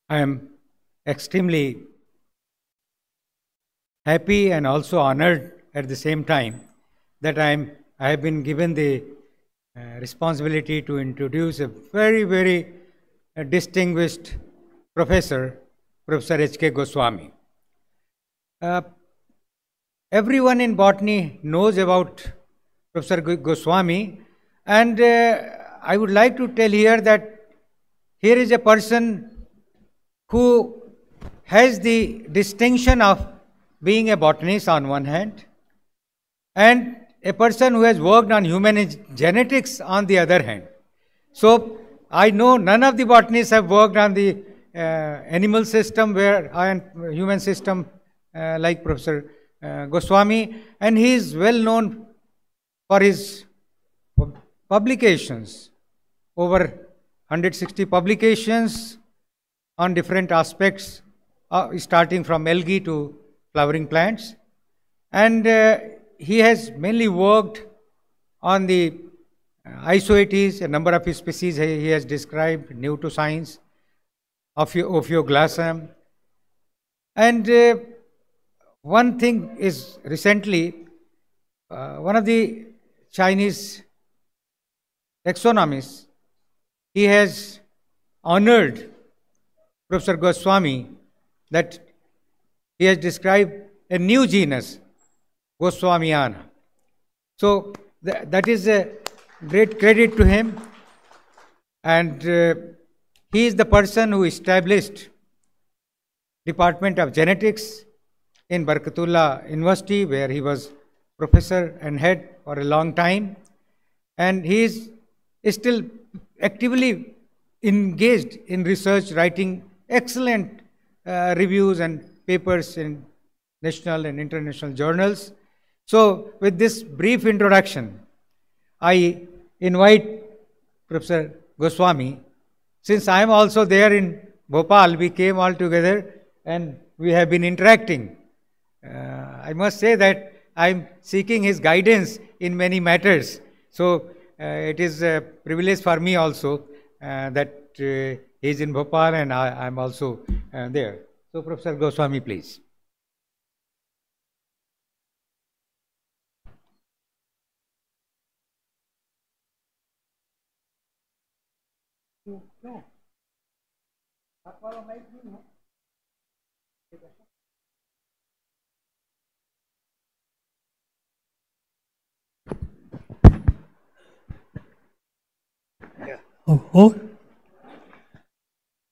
I am extremely happy and also honored at the same time that I have been given the responsibility to introduce a very distinguished professor, Professor H.K. Goswami. Everyone in botany knows about Professor Goswami, and I would like to tell here that here is a person who has the distinction of being a botanist on one hand, and a person who has worked on human genetics on the other hand. So I know none of the botanists have worked on the animal system human system like Professor Goswami, and he is well known for his publications, over 160 publications on different aspects, starting from algae to flowering plants. And he has mainly worked on the isoetes, a number of his species he has described, new to science, Ophioglossum. And one thing is recently, one of the Chinese taxonomists, he has honored Professor Goswami that he has described a new genus, Goswamiana. So that is a great credit to him, and he is the person who established Department of Genetics in Barkatullah University, where he was professor and head for a long time, and he is still actively engaged in research, writing excellent reviews and papers in national and international journals. So with this brief introduction, I invite Professor Goswami. Since I am also there in Bhopal, we came all together and we have been interacting. I must say that I am seeking his guidance in many matters. So it is a privilege for me also that he is in Bhopal and I am also there. So Professor Goswami, please.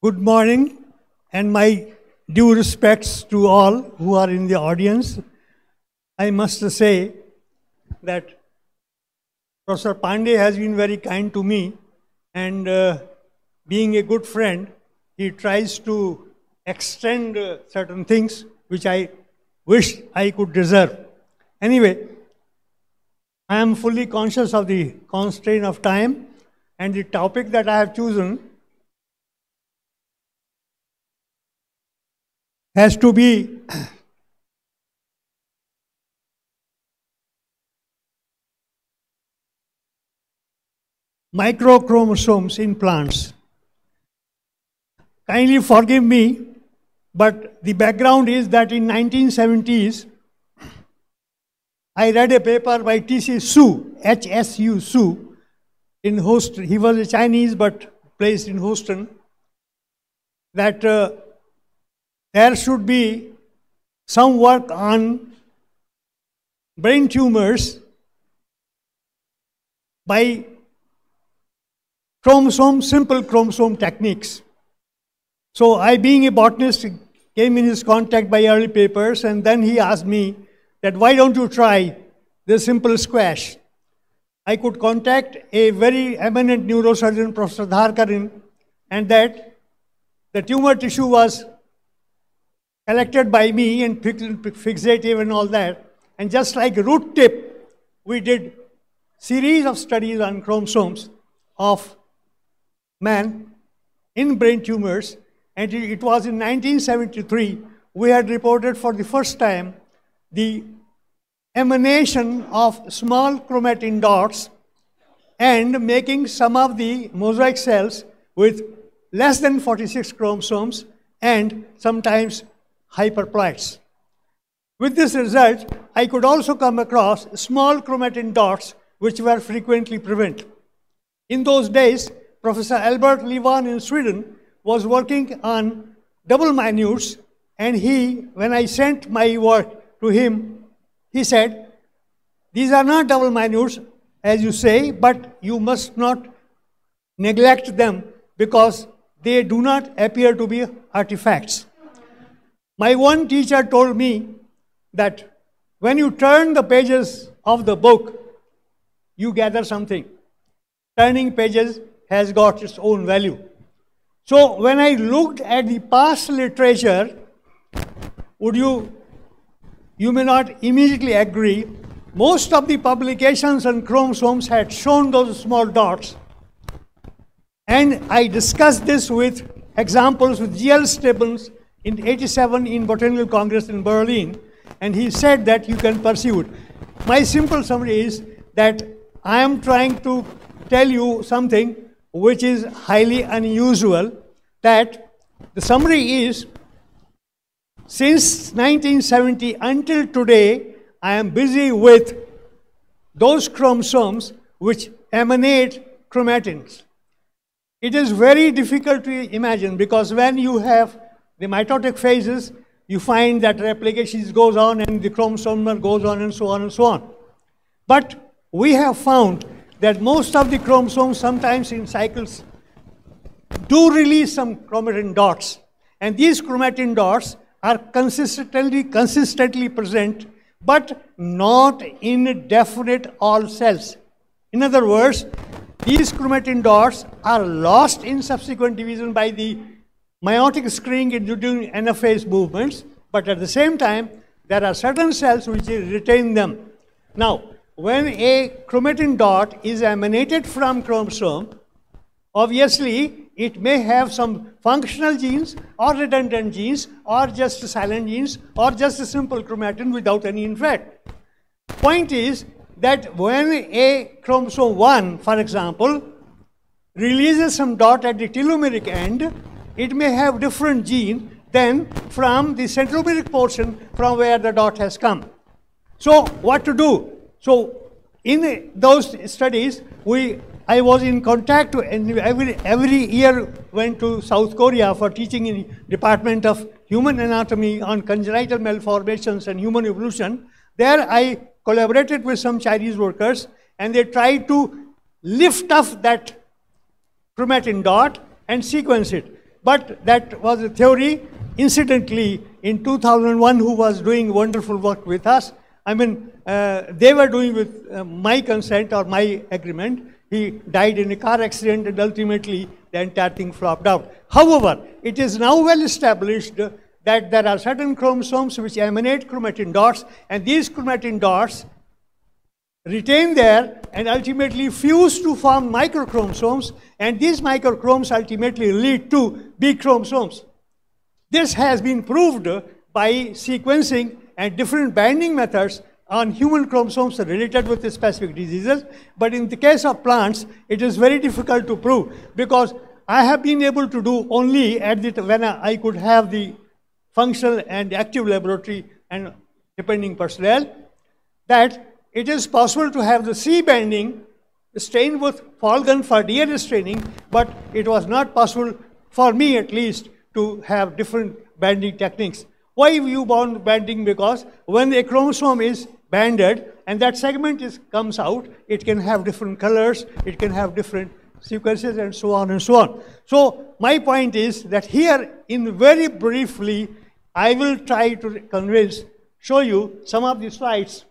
Good morning, and my due respects to all who are in the audience. I must say that Professor Pandey has been very kind to me, and being a good friend, he tries to extend certain things which I wish I could deserve. Anyway, I am fully conscious of the constraint of time, and the topic that I have chosen has to be microchromosomes in plants. Kindly forgive me, but the background is that in 1970s, I read a paper by T.C. Su, H.S.U. Su, in Houston. He was a Chinese but placed in Houston, that there should be some work on brain tumors by simple chromosome techniques. So I, being a botanist, came in his contact by early papers, and then he asked me that why don't you try the simple squash? I could contact a very eminent neurosurgeon, Professor Dharkarin, and that the tumor tissue was collected by me and fixative and all that. And just like root tip, we did series of studies on chromosomes of man in brain tumors. And it was in 1973, we had reported for the first time the emanation of small chromatin dots and making some of the mosaic cells with less than 46 chromosomes and sometimes hyperploids. With this result, I could also come across small chromatin dots which were frequently present. In those days, Professor Albert Levan in Sweden was working on double minutes, and when I sent my work to him, he said, "These are not double minutes, as you say, but you must not neglect them because they do not appear to be artifacts." My one teacher told me that when you turn the pages of the book, you gather something. Turning pages has got its own value. So when I looked at the past literature, you may not immediately agree, most of the publications on chromosomes had shown those small dots. And I discussed this with examples with G.L. Stebbins in '87 in Botanical Congress in Berlin, and he said that you can pursue it. My simple summary is that I am trying to tell you something which is highly unusual, that the summary is, since 1970 until today, I am busy with those chromosomes which emanate chromatins. It is very difficult to imagine because when you have the mitotic phases, you find that replication goes on and the chromosome goes on and so on and so on. But we have found that most of the chromosomes, sometimes in cycles, do release some chromatin dots. And these chromatin dots are consistently present, but not in definite all cells. In other words, these chromatin dots are lost in subsequent division by the meiotic screening during anaphase movements, but at the same time, there are certain cells which retain them. Now, when a chromatin dot is emanated from chromosome, obviously, it may have some functional genes or redundant genes or just silent genes or just a simple chromatin without any effect. Point is that when a chromosome 1, for example, releases some dot at the telomeric end, it may have different gene than from the centromeric portion from where the dot has come. So what to do? So in those studies, I was in contact, and every year went to South Korea for teaching in Department of Human Anatomy on congenital malformations and human evolution. There I collaborated with some Chinese workers, and they tried to lift off that chromatin dot and sequence it. But that was a theory. Incidentally, in 2001, who was doing wonderful work with us, they were doing with my consent or my agreement. He died in a car accident, and ultimately the entire thing flopped out. However, it is now well established that there are certain chromosomes which emanate chromatin dots, and these chromatin dots retain there and ultimately fuse to form microchromosomes, and these microchromosomes ultimately lead to big chromosomes. This has been proved by sequencing and different binding methods on human chromosomes related with specific diseases, but in the case of plants, it is very difficult to prove because I have been able to do only when I could have the functional and active laboratory and depending personnel, that it is possible to have the C binding strained with Folgen for DNA staining, but it was not possible for me at least to have different binding techniques. Why U-bound binding? Because when a chromosome is banded and that segment comes out, it can have different colors, it can have different sequences, and so on and so on. So my point is that here, in very briefly, I will try to show you some of the slides.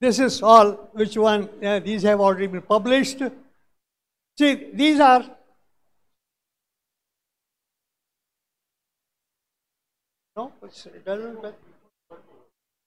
This is all which one, these have already been published. See, these are no, it doesn't.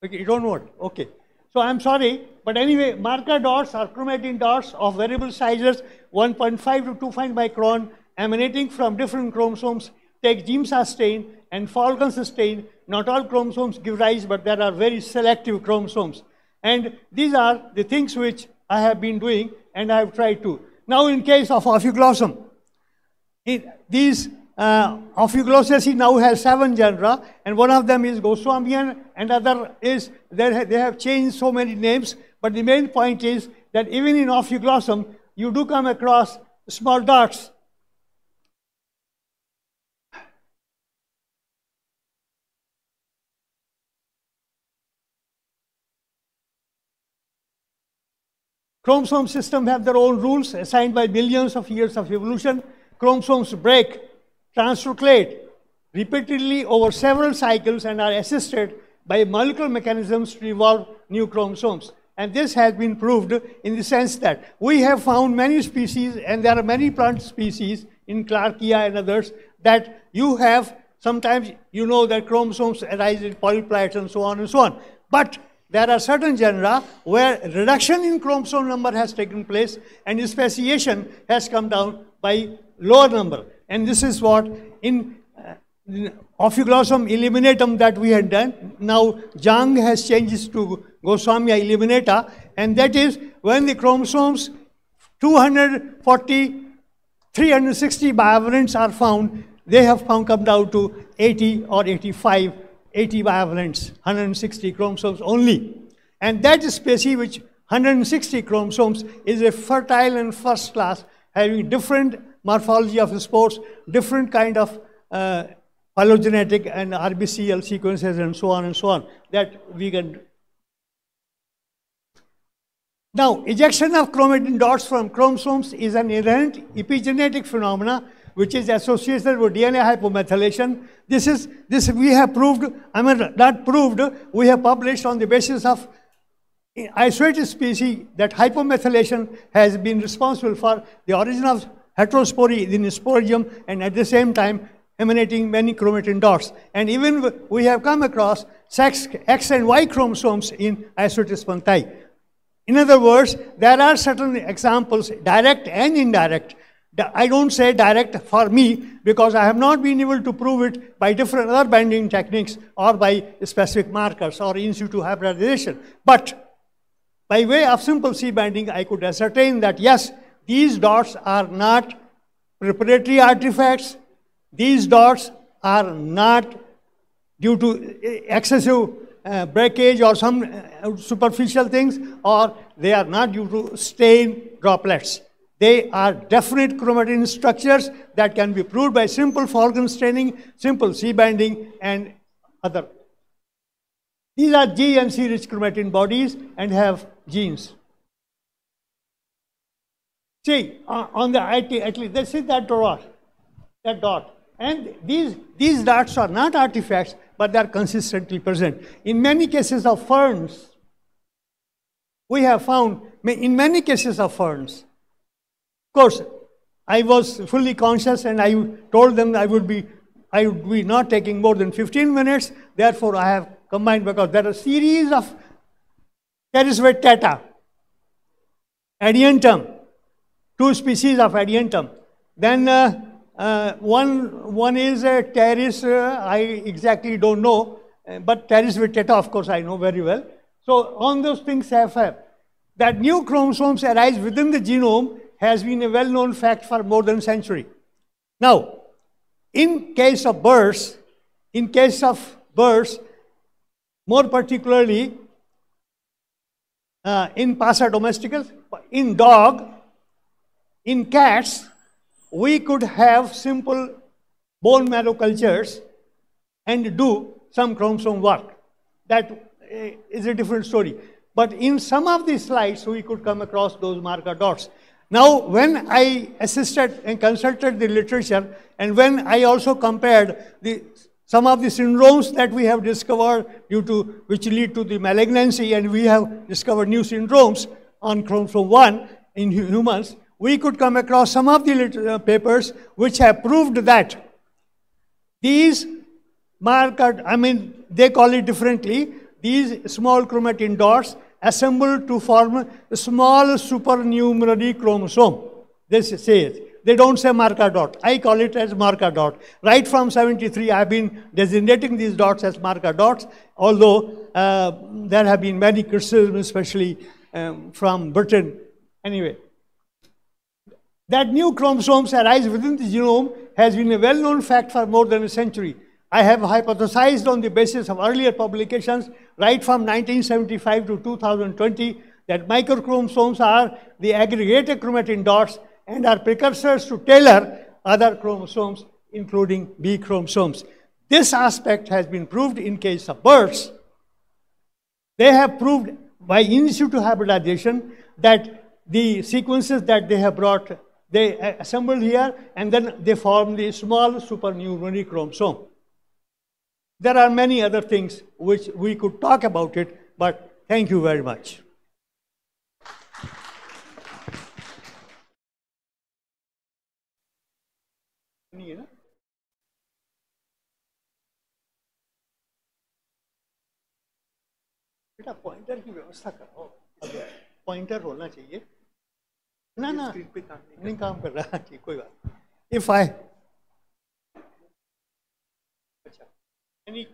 Okay, you don't want. Okay. So I'm sorry, but anyway, marker dots are chromatin dots of variable sizes, 1.5 to 2.5 micron, emanating from different chromosomes. Take Giemsa stain and Folgen's stain. Not all chromosomes give rise, but there are very selective chromosomes. And these are the things which I have been doing, and I have tried to. Now, in case of ophioglossom, these Ophioglossacea now has 7 genera, and one of them is Goswamian, and other is, they have changed so many names, but the main point is that even in Ophioglossum, you do come across small dots. Chromosome systems have their own rules assigned by millions of years of evolution. Chromosomes break, translocate repeatedly over several cycles and are assisted by molecular mechanisms to evolve new chromosomes. And this has been proved in the sense that we have found many species, and there are many plant species in Clarkia and others, that you have, sometimes you know that chromosomes arise in polyploids and so on and so on. But there are certain genera where reduction in chromosome number has taken place and speciation has come down by lower number. And this is what in Ophioglossum eliminatum that we had done. Now Zhang has changed this to Goswamia eliminata, and that is when the chromosomes 240, 360 bivalents are found, they have come down to 80 or 85, 80 bivalents, 160 chromosomes only. And that species, which 160 chromosomes, is a fertile and first class, having different morphology of the spores, different kind of phylogenetic and RBCL sequences and so on, that we can. Now, ejection of chromatin dots from chromosomes is an inherent epigenetic phenomena which is associated with DNA hypomethylation. This we have proved, I mean not proved, we have published on the basis of isolated species that hypomethylation has been responsible for the origin of heterospory in sporidium, and at the same time emanating many chromatin dots. And even we have come across X and Y chromosomes in isolated spontai. In other words, there are certain examples, direct and indirect. I don't say direct for me because I have not been able to prove it by different other binding techniques or by specific markers or in situ hybridization. But by way of simple C binding, I could ascertain that yes, these dots are not preparatory artifacts. These dots are not due to excessive breakage or some superficial things, or they are not due to stain droplets. They are definite chromatin structures that can be proved by simple Falcon staining, simple C binding, and other. These are G and C rich chromatin bodies and have genes. See, on the at least, they see that dot. And these dots are not artifacts, but they are consistently present. In many cases of ferns, we have found, in many cases of ferns, of course, I was fully conscious and I told them I would be not taking more than 15 minutes. Therefore, I have combined because there are a series of Terisvetata, adiantum, 2 species of adiantum. Then one is a Teris, I exactly don't know, but Terisvetata, of course, I know very well. So on those things have that new chromosomes arise within the genome has been a well-known fact for more than a century. Now, in case of birds, more particularly in Passer domesticus, in dog, in cats, we could have simple bone marrow cultures and do some chromosome work. That is a different story. But in some of these slides, we could come across those marker dots. Now, when I assisted and consulted the literature, and when I also compared some of the syndromes that we have discovered which lead to the malignancy, and we have discovered new syndromes on chromosome 1 in humans, we could come across some of the papers which have proved that these marker, I mean, they call it differently, these small chromatin dots assemble to form a small supernumerary chromosome. They say it. They don't say marker dot. I call it as marker dot. Right from 73, I've been designating these dots as marker dots, although there have been many criticisms, especially from Britain. Anyway, That new chromosomes arise within the genome has been a well-known fact for more than a century. I have hypothesized on the basis of earlier publications, right from 1975 to 2020, that microchromosomes are the aggregated chromatin dots and are precursors to tailor other chromosomes, including B chromosomes. This aspect has been proved in case of birds. They have proved by in situ hybridization that the sequences that they have brought, they assembled here, and then they form the small supernumerary chromosome. There are many other things which we could talk about it, but thank you very much. बेटा pointer की व्यवस्था कराओ, pointer होना चाहिए ना ना नहीं काम कर रहा, ठीक कोई बात. If I any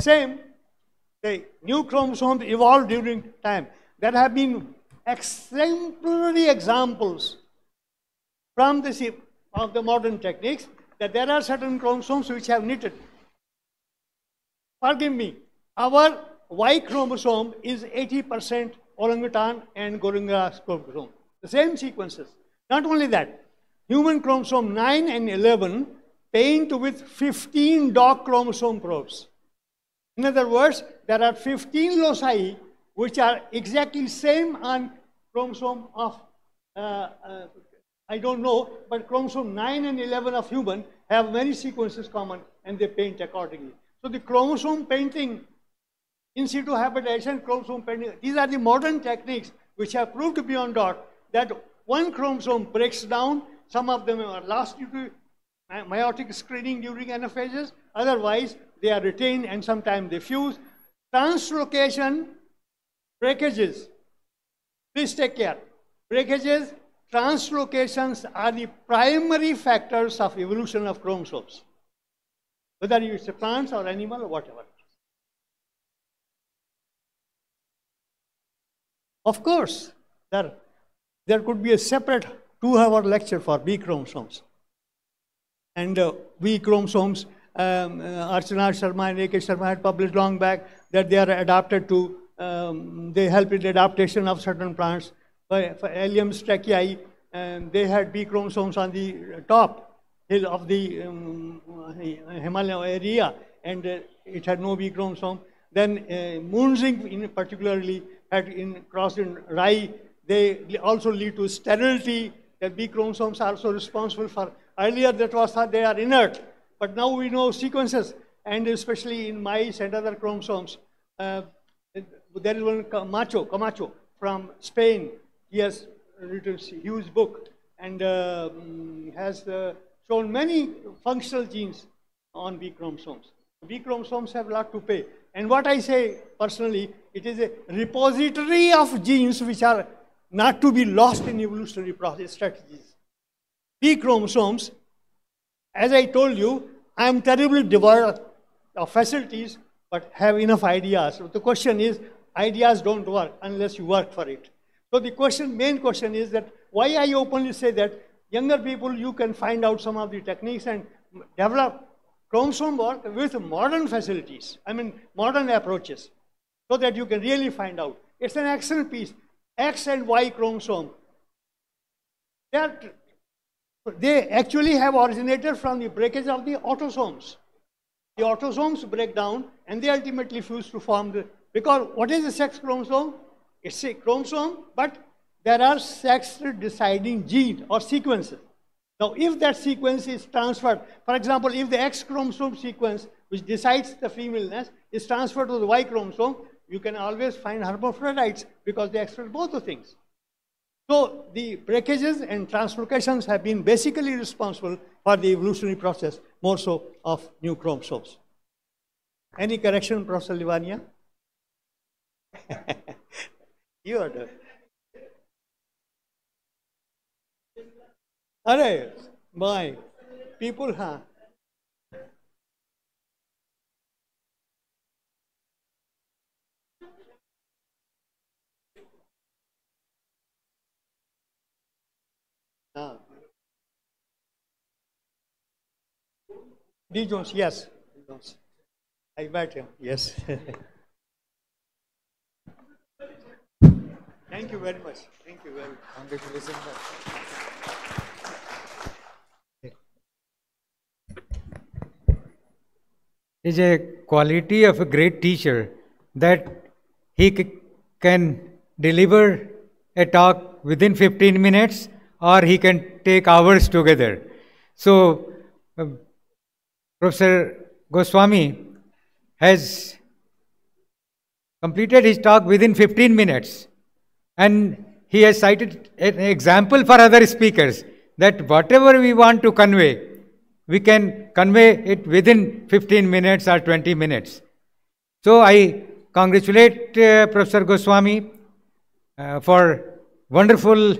same, the new chromosomes evolved during time. There have been exemplary examples from the modern techniques that there are certain chromosomes which have knitted. Forgive me, our Y chromosome is 80% orangutan and gorilla chromosome. The same sequences. Not only that, human chromosome 9 and 11 paint with 15 dog chromosome probes. In other words, there are 15 loci which are exactly same on chromosome of I don't know, but chromosome 9 and 11 of human have many sequences common and they paint accordingly. So the chromosome painting, in situ hybridization, chromosome painting, these are the modern techniques which have proved beyond doubt that one chromosome breaks down. Some of them are lost due to meiotic screening during anaphases. Otherwise, they are retained and sometimes they fuse. Translocation, breakages. Please take care. Breakages, translocations are the primary factors of evolution of chromosomes, whether it's a plant or animal or whatever. Of course, there could be a separate 2-hour lecture for B chromosomes. And B chromosomes, Archana Sharma and A.K. Sharma had published long back that they are adapted to, they help in the adaptation of certain plants. For Allium strachyi, they had B chromosomes on the top hill of the Himalaya area, and it had no B chromosome. Then moonzinc particularly had crossed in rye. They also lead to sterility. The B chromosomes are also responsible for, earlier that was thought they are inert, but now we know sequences, and especially in mice and other chromosomes. There is one Camacho from Spain. He has written a huge book and has shown many functional genes on B chromosomes. B chromosomes have a lot to pay. And what I say personally, it is a repository of genes which are not to be lost in evolutionary process strategies. B chromosomes, as I told you, I am terribly devoid of facilities, but have enough ideas. So the question is, ideas don't work unless you work for it. So the main question is that why I openly say that younger people, you can find out some of the techniques and develop chromosome work with modern facilities, I mean modern approaches, so that you can really find out. It's an excellent piece. X and Y chromosome. They actually have originated from the breakage of the autosomes. The autosomes break down and they ultimately fuse to form the, because what is the sex chromosome? It's a chromosome, but there are sex deciding genes or sequences. Now, if that sequence is transferred, for example, if the X chromosome sequence, which decides the femaleness, is transferred to the Y chromosome, you can always find hermaphrodites because they express both the things. So, the breakages and translocations have been basically responsible for the evolutionary process, more so of new chromosomes. Any correction, Professor Livania? You are done. Array, my people, huh? Ah. D. Jones, yes. D. Jones. I met him, yes. Thank you very much. Thank you very much. Congratulations. Is a quality of a great teacher that he can deliver a talk within 15 minutes or he can take hours together. So, Professor Goswami has completed his talk within 15 minutes and he has cited an example for other speakers that whatever we want to convey, we can convey it within 15 minutes or 20 minutes. So I congratulate Professor Goswami for wonderful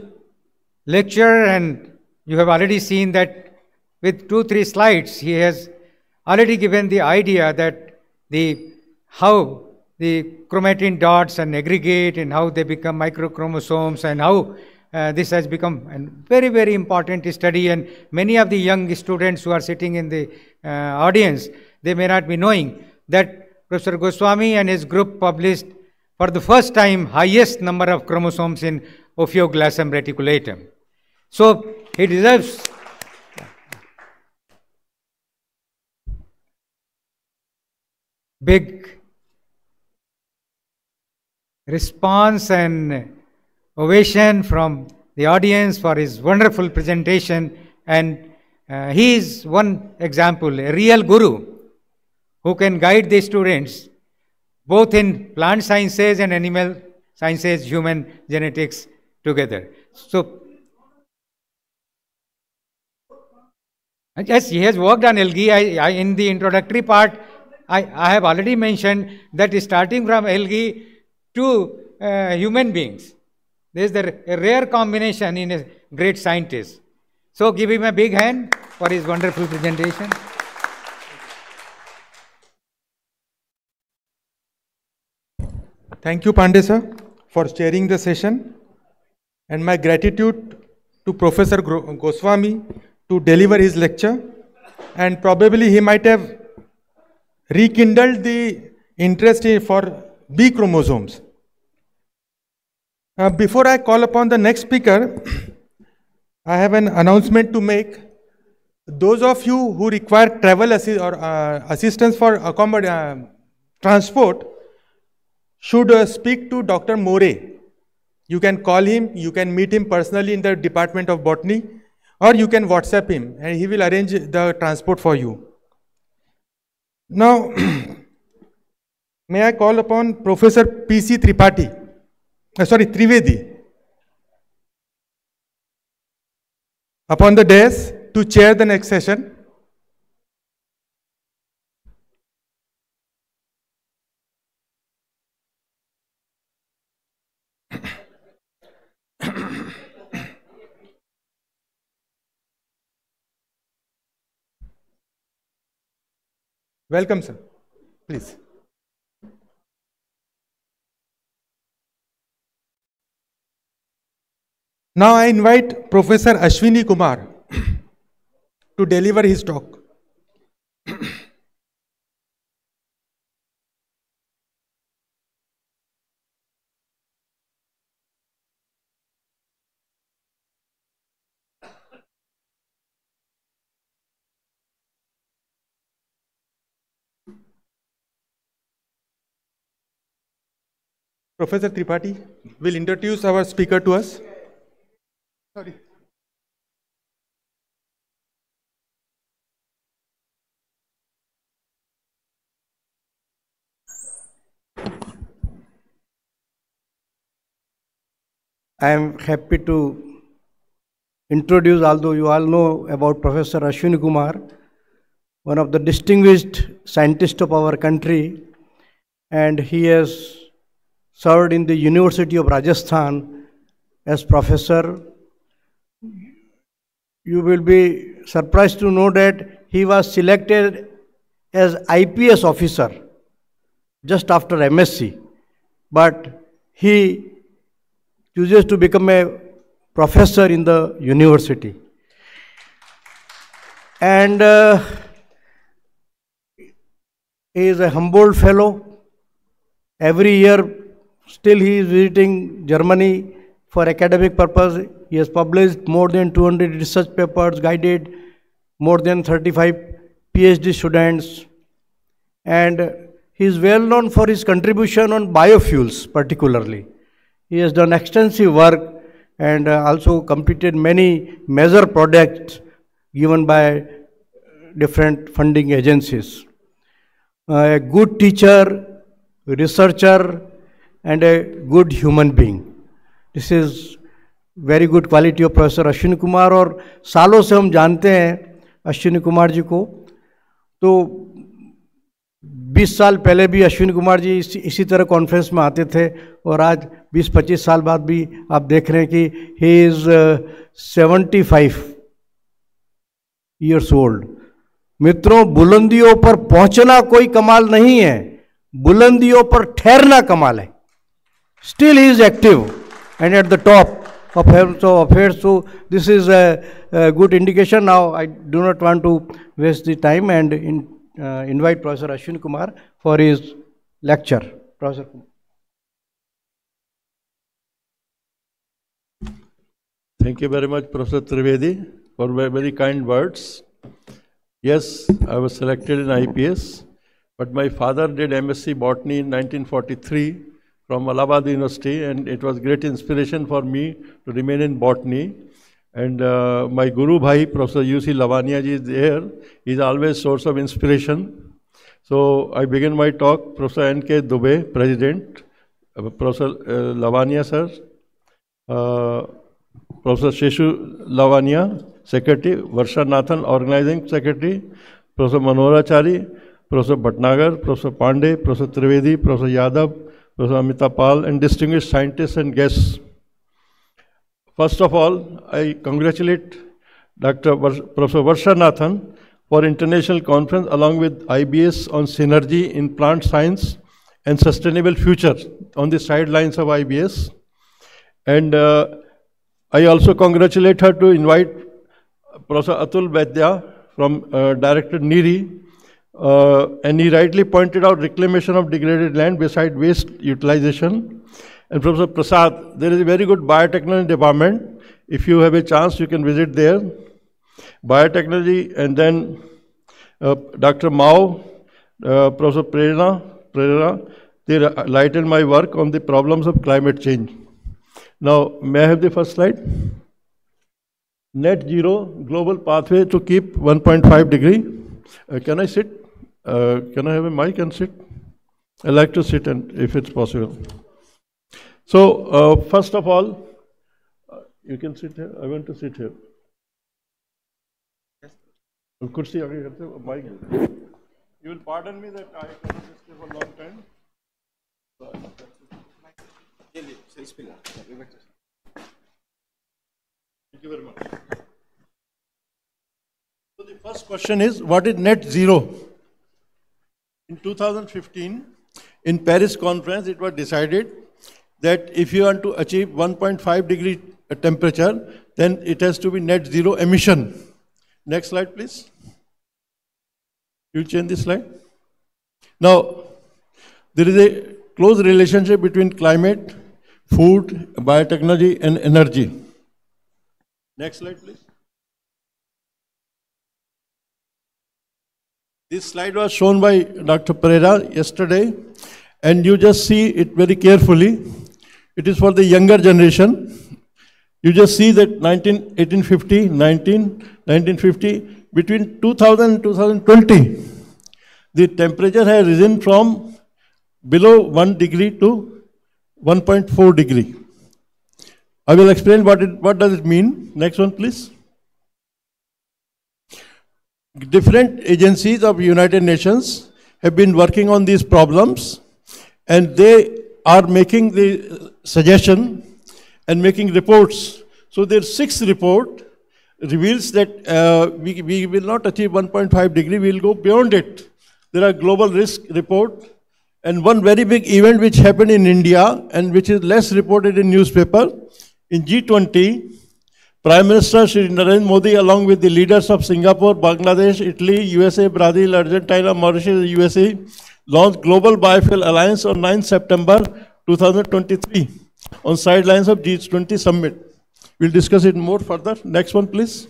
lecture, and you have already seen that with 2-3 slides he has already given the idea that how the chromatin dots and aggregate and how they become microchromosomes and how this has become a very, very important study, and many of the young students who are sitting in the audience, they may not be knowing that Professor Goswami and his group published for the first time highest number of chromosomes in Ophioglossum reticulatum. So he deserves big response and ovation from the audience for his wonderful presentation, and he is one example, a real guru who can guide the students both in plant sciences and animal sciences, human genetics together. So, yes, he has worked on algae. In the introductory part, I have already mentioned that starting from algae to human beings, there is a rare combination in a great scientist. So give him a big hand for his wonderful presentation. Thank you, Pandey sir, for sharing the session, and my gratitude to Professor Goswami to deliver his lecture, and probably he might have rekindled the interest for B chromosomes. Before I call upon the next speaker, I have an announcement to make. Those of you who require travel assistance for transport should speak to Dr. More. You can call him, you can meet him personally in the Department of Botany, or you can WhatsApp him and he will arrange the transport for you. Now, may I call upon Professor P.C. Trivedi upon the dais to chair the next session. Welcome, sir. Please. Now I invite Professor Ashwini Kumar to deliver his talk. Professor Tripathi will introduce our speaker to us. Sorry. I am happy to introduce, although you all know about Professor Ashwini Kumar, one of the distinguished scientists of our country, and he has served in the University of Rajasthan as professor. You will be surprised to know that he was selected as IPS officer just after MSc, but he chooses to become a professor in the university. And he is a Humboldt fellow. Every year, still he is visiting Germany for academic purpose. He has published more than 200 research papers, guided more than 35 PhD students. And he is well known for his contribution on biofuels particularly. He has done extensive work and also completed many major projects given by different funding agencies. A good teacher, researcher, and a good human being. This is very good quality of Professor Ashwini Kumar. और सालों से हम जानते हैं अश्विनी कुमार जी को, तो 20 साल पहले भी अश्विनी कुमार जी इसी तरह कॉन्फ्रेंस में आते थे, और आज 20-25 साल बाद भी आप देख रहे हैं कि ही इज 75 years old. मित्रों, बुलंदियों पर पहुंचना कोई कमाल नहीं है, बुलंदियों पर ठहरना कमाल है. Still he is active and at the top of affairs. So this is a good indication. Now I do not want to waste the time and invite Professor Ashwini Kumar for his lecture. Professor Kumar. Thank you very much, Professor Trivedi, for very kind words. Yes, I was selected in IPS, but my father did MSc Botany in 1943 from Allahabad University, and it was great inspiration for me to remain in botany. And my Guru Bhai, Professor U.C. Lavania ji is there. He is always source of inspiration. So I begin my talk. Professor N.K. Dubey, President. Professor Lavania sir. Professor Sheshu Lavania, Secretary. Varsha Nathan, Organizing Secretary. Professor Manorachari, Professor Bhatnagar, Professor Pandey, Professor Trivedi, Professor Yadav, Professor Amita Pal, and distinguished scientists and guests. First of all, I congratulate Professor Varsha Nathan for international conference along with IBS on synergy in plant science and sustainable future on the sidelines of IBS. And I also congratulate her to invite Professor Atul Vaidya from Director NIRI, and he rightly pointed out reclamation of degraded land beside waste utilization. And Professor Prasad, there is a very good biotechnology department. If you have a chance, you can visit there. Biotechnology, and then Dr. Mao, Professor Prerna, they lightened my work on the problems of climate change. Now, may I have the first slide? Net zero global pathway to keep 1.5 degree. Can I sit? Can I have a mic and sit? I like to sit, and if it's possible. So, first of all, you can sit here. I want to sit here. Kursi aage karte ho, mic. You will pardon me that I cannot stay for a long time. Thank you very much. So the first question is, what is net zero? In 2015, in Paris conference, it was decided that if you want to achieve 1.5 degree temperature, then it has to be net zero emission. Next slide, please. You change this slide. Now, there is a close relationship between climate, food, biotechnology, and energy. Next slide, please. This slide was shown by Dr. Pereira yesterday, and you just see it very carefully. It is for the younger generation. You just see that 1950, between 2000 and 2020, the temperature has risen from below 1 degree to 1.4 degree. I will explain what does it mean. Next one, please. Different agencies of United Nations have been working on these problems, and they are making the suggestion and making reports. So their 6th report reveals that we will not achieve 1.5 degree, we will go beyond it. There are global risk report, and one very big event which happened in India and which is less reported in newspaper. In G20, Prime Minister Shri Narendra Modi, along with the leaders of Singapore, Bangladesh, Italy, USA, Brazil, Argentina, Mauritius, USA, launched Global Biofuel Alliance on 9 September 2023 on sidelines of G20 Summit. We'll discuss it more further. Next one, please.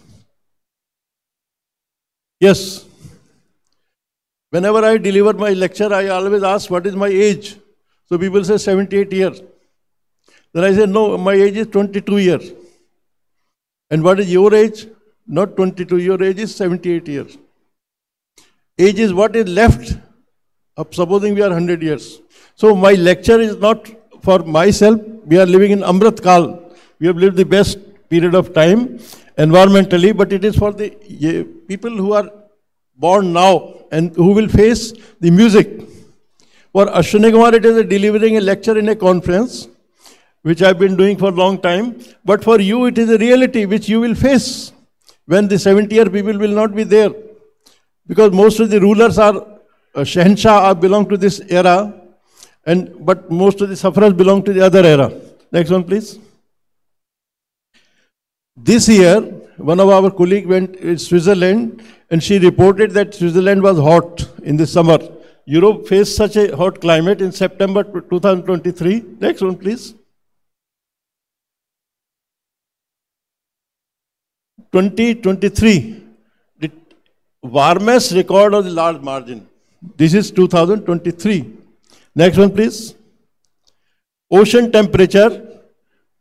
Yes. Whenever I deliver my lecture, I always ask, what is my age? So people say 78 years. Then I say, no, my age is 22 years. And what is your age? Not 22, your age is 78 years. Age is what is left, supposing we are 100 years. So my lecture is not for myself. We are living in Amrit Kal. We have lived the best period of time environmentally, but it is for the people who are born now and who will face the music. For Ashwini Kumar, it is delivering a lecture in a conference, which I've been doing for a long time. But for you, it is a reality which you will face when the 70-year people will not be there. Because most of the rulers are, Shahenshah belong to this era, but most of the sufferers belong to the other era. Next one, please. This year, one of our colleagues went to Switzerland, and she reported that Switzerland was hot in the summer. Europe faced such a hot climate in September 2023. Next one, please. 2023, the warmest record of the large margin. This is 2023. Next one, please. Ocean temperature,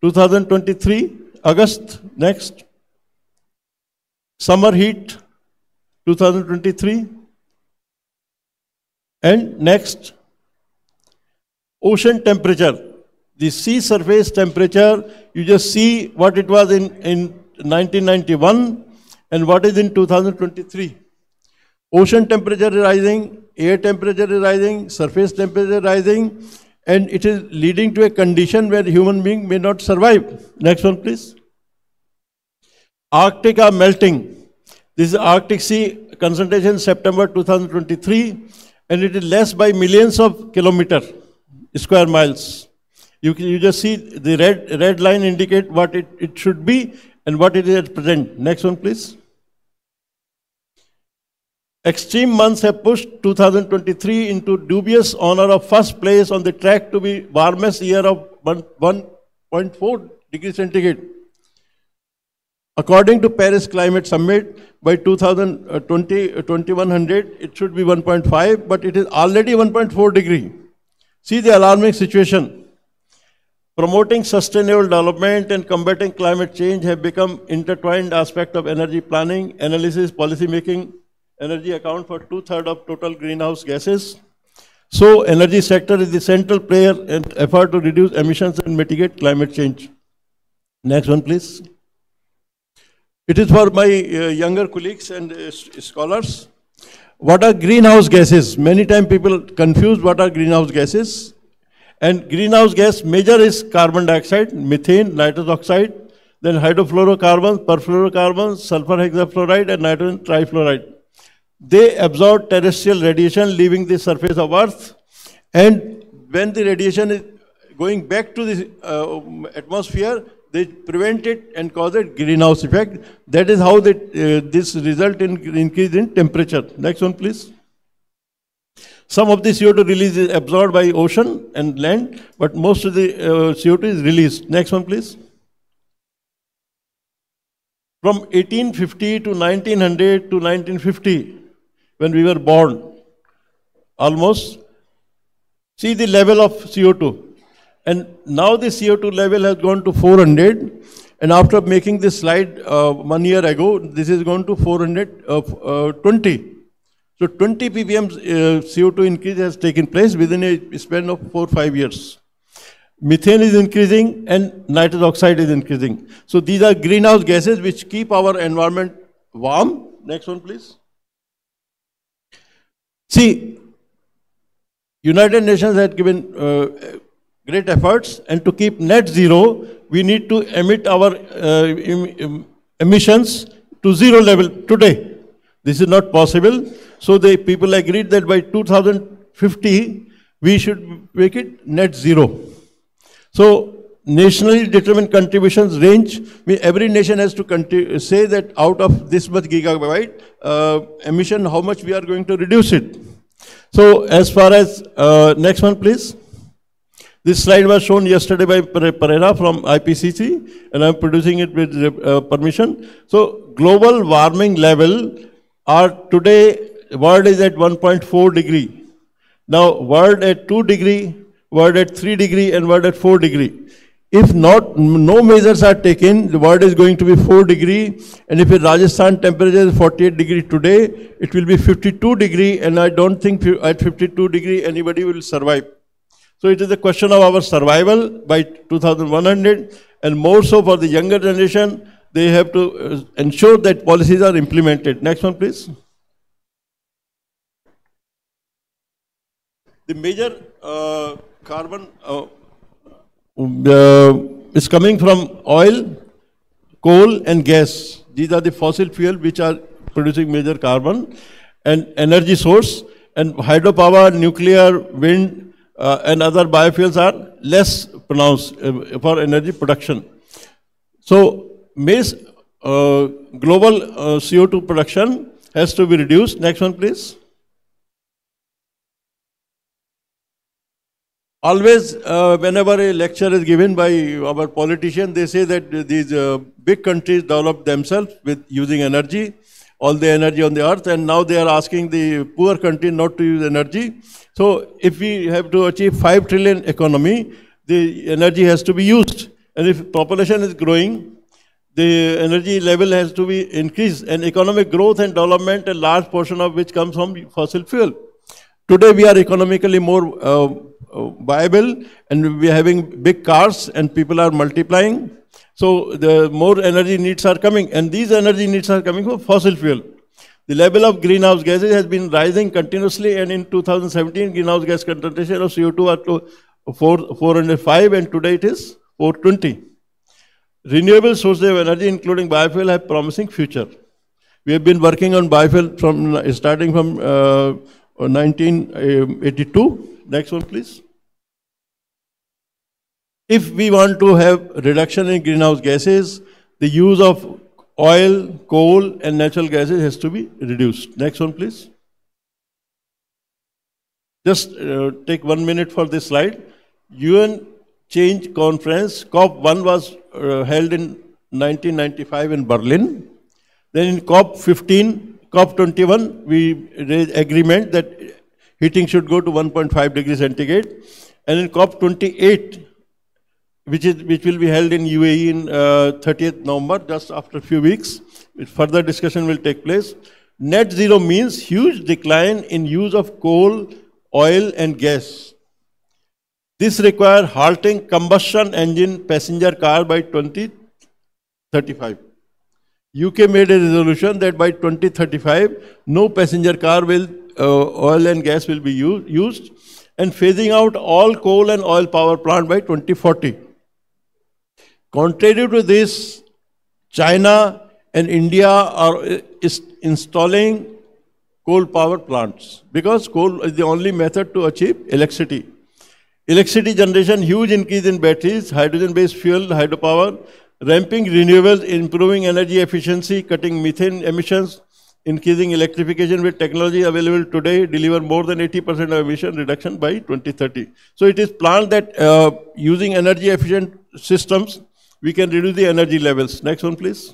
2023, August. Next. Summer heat, 2023. And next, ocean temperature. The sea surface temperature, you just see what it was in 1991 and what is in 2023. Ocean temperature is rising, air temperature is rising, surface temperature is rising, and it is leading to a condition where human being may not survive. Next one, please. Arctic are melting. This is Arctic Sea concentration September 2023, and it is less by millions of square miles. You just see the red line indicate what it should be and what it is at present. Next one, please. Extreme months have pushed 2023 into dubious honor of first place on the track to be warmest year of 1.4 degrees centigrade. According to Paris Climate Summit, by 2100, it should be 1.5, but it is already 1.4 degree. See the alarming situation. Promoting sustainable development and combating climate change have become intertwined aspects of energy planning, analysis, policy making. Energy account for 2/3 of total greenhouse gases. So, energy sector is the central player in effort to reduce emissions and mitigate climate change. Next one, please. It is for my younger colleagues and scholars. What are greenhouse gases? Many times people confuse what are greenhouse gases. And greenhouse gas major is carbon dioxide, methane, nitrous oxide, then hydrofluorocarbons, perfluorocarbons, sulfur hexafluoride, and nitrogen trifluoride. They absorb terrestrial radiation leaving the surface of Earth, and when the radiation is going back to the atmosphere, they prevent it and cause a greenhouse effect. That is how this result in increase in temperature. Next one, please. Some of the CO2 release is absorbed by ocean and land, but most of the CO2 is released. Next one, please. From 1850 to 1900 to 1950, when we were born, almost, see the level of CO2. And now the CO2 level has gone to 400. And after making this slide 1 year ago, this is gone to 420. So 20 ppm CO2 increase has taken place within a span of 4 or 5 years. Methane is increasing and nitrous oxide is increasing. So these are greenhouse gases which keep our environment warm. Next one, please. See, United Nations had given great efforts, and to keep net zero, we need to emit our emissions to zero level today. This is not possible. So the people agreed that by 2050, we should make it net zero. So nationally determined contributions range. Every nation has to say that out of this much gigabyte emission, how much we are going to reduce it. So as far as, next one please. This slide was shown yesterday by Pereira from IPCC, and I'm producing it with permission. So global warming level are today, world is at 1.4 degree. Now world at 2 degree, world at 3 degree, and world at 4 degree. If no measures are taken, the world is going to be 4 degree, and if Rajasthan temperature is 48 degree today, it will be 52 degree, and I don't think at 52 degree anybody will survive. So it is a question of our survival by 2100, and more so for the younger generation, they have to ensure that policies are implemented. Next one, please. The major carbon is coming from oil, coal and gas. These are the fossil fuel which are producing major carbon, and energy source, and hydropower, nuclear, wind, and other biofuels are less pronounced for energy production. So, global CO2 production has to be reduced. Next one, please. Always, whenever a lecture is given by our politicians, they say that these big countries develop themselves with using energy, all the energy on the earth, and now they are asking the poor country not to use energy. So if we have to achieve 5 trillion economy, the energy has to be used. And if population is growing, the energy level has to be increased, and economic growth and development, a large portion of which comes from fossil fuel. Today we are economically more viable, and we are having big cars, and people are multiplying. So the more energy needs are coming, and these energy needs are coming from fossil fuel. The level of greenhouse gases has been rising continuously, and in 2017, greenhouse gas concentration of CO2 are to 405, and today it is 420. Renewable sources of energy, including biofuel, have promising future. We have been working on biofuel starting from 1982. Next one, please. If we want to have reduction in greenhouse gases, the use of oil, coal, and natural gases has to be reduced. Next one, please. Just take 1 minute for this slide. UN Change Conference, COP1 was held in 1995 in Berlin. Then in COP15, COP21, we raised agreement that heating should go to 1.5 degrees centigrade. And in COP28, which will be held in UAE in 30th November, just after a few weeks, further discussion will take place. Net zero means huge decline in use of coal, oil and gas. This requires halting combustion engine passenger car by 2035. UK made a resolution that by 2035, no passenger car will, oil and gas will be used, and phasing out all coal and oil power plant by 2040. Contrary to this, China and India are installing coal power plants, because coal is the only method to achieve electricity. Electricity generation, huge increase in batteries, hydrogen-based fuel, hydropower, ramping renewables, improving energy efficiency, cutting methane emissions, increasing electrification with technology available today, deliver more than 80% of emission reduction by 2030. So it is planned that using energy efficient systems, we can reduce the energy levels. Next one, please.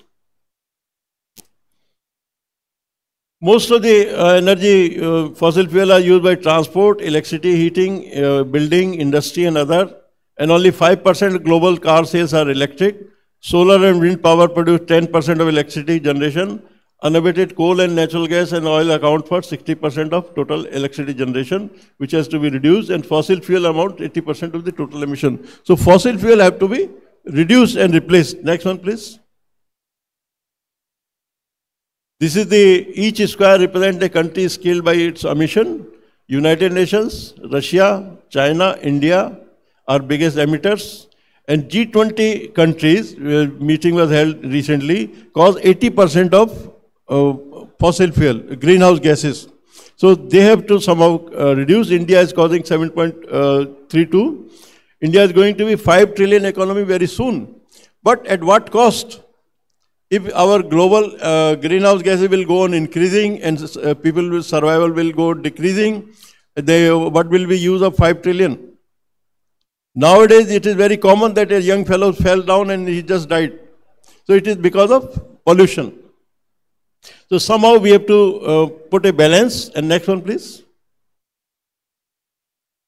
Most of the energy fossil fuel are used by transport, electricity, heating, building, industry and other, and only 5% global car sales are electric. Solar and wind power produce 10% of electricity generation. Unabated coal and natural gas and oil account for 60% of total electricity generation, which has to be reduced, and fossil fuel amount 80% of the total emission. So fossil fuel have to be reduced and replaced. Next one, please. This is each square represents a country scaled by its emission. United Nations, Russia, China, India are biggest emitters. And G20 countries, meeting was held recently, cause 80% of fossil fuel, greenhouse gases. So they have to somehow reduce. India is causing 7.32. India is going to be 5 trillion economy very soon. But at what cost? If our global greenhouse gases will go on increasing and people's survival will go decreasing, what will be use of 5 trillion? Nowadays, it is very common that a young fellow fell down and he just died. So it is because of pollution. So somehow we have to put a balance. And next one, please.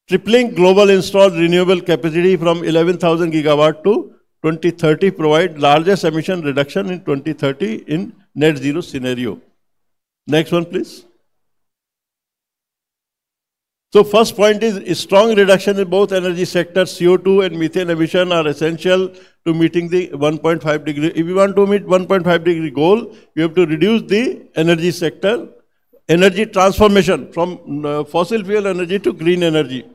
Tripling global installed renewable capacity from 11,000 gigawatt to 2030 provide largest emission reduction in 2030 in net zero scenario. Next one, please. So first point is a strong reduction in both energy sectors. CO2 and methane emission are essential to meeting the 1.5 degree. If you want to meet 1.5 degree goal, you have to reduce the energy sector, energy transformation from fossil fuel energy to green energy.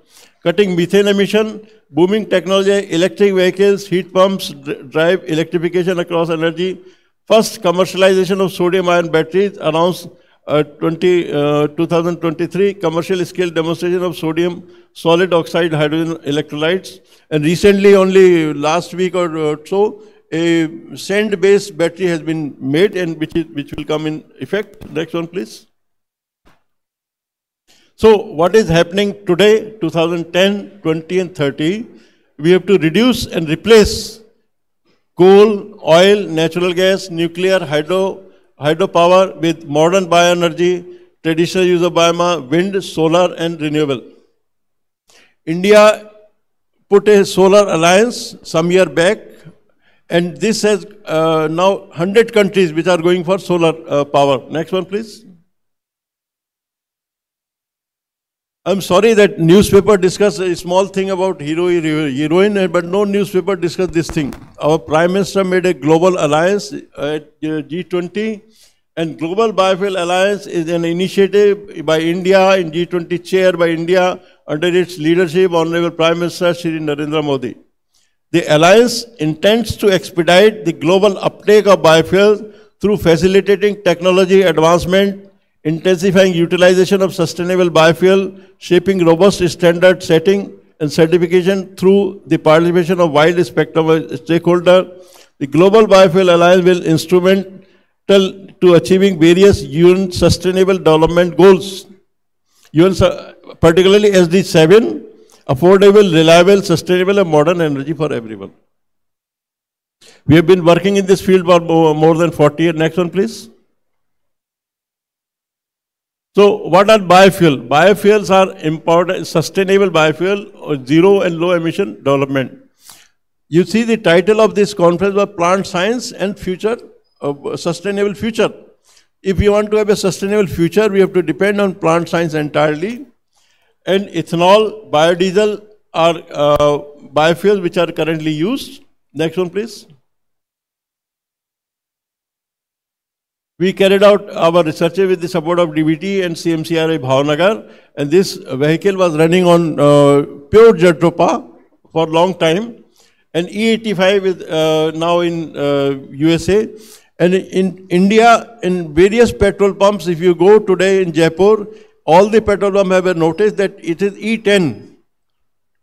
Cutting methane emission, booming technology, electric vehicles, heat pumps, drive electrification across energy. First commercialization of sodium ion batteries announced 2023, commercial scale demonstration of sodium solid oxide hydrogen electrolytes. And recently, only last week or so, a sand-based battery has been made and which will come in effect. Next one, please. So what is happening today, 2010, 20 and 30, we have to reduce and replace coal, oil, natural gas, nuclear, hydropower with modern bioenergy, traditional use of biomass, wind, solar and renewable. India put a solar alliance some year back, and this has now 100 countries which are going for solar power. Next one, please. I'm sorry that newspaper discuss a small thing about heroin, but no newspaper discuss this thing. Our Prime Minister made a global alliance at G20, and Global Biofuel Alliance is an initiative by India, in G20 chair by India, under its leadership, Honorable Prime Minister Shri Narendra Modi. The alliance intends to expedite the global uptake of biofuels through facilitating technology advancement, intensifying utilization of sustainable biofuel, shaping robust standard setting and certification through the participation of wide spectrum of stakeholders. The Global Biofuel Alliance will instrumental to achieving various UN Sustainable Development Goals, particularly SD7, affordable, reliable, sustainable and modern energy for everyone. We have been working in this field for more than 40 years. Next one, please. So what are biofuel? Biofuels are important, sustainable biofuel or zero and low emission development. You see the title of this conference was Plant Science and Future, Sustainable Future. If you want to have a sustainable future, we have to depend on plant science entirely. And ethanol, biodiesel are biofuels which are currently used. Next one, please. We carried out our research with the support of DBT and CMCRI Bhavnagar, and this vehicle was running on pure Jatropha for a long time, and E85 is now in USA, and in India, in various petrol pumps, if you go today in Jaipur, all the petrol pumps have noticed that it is E10,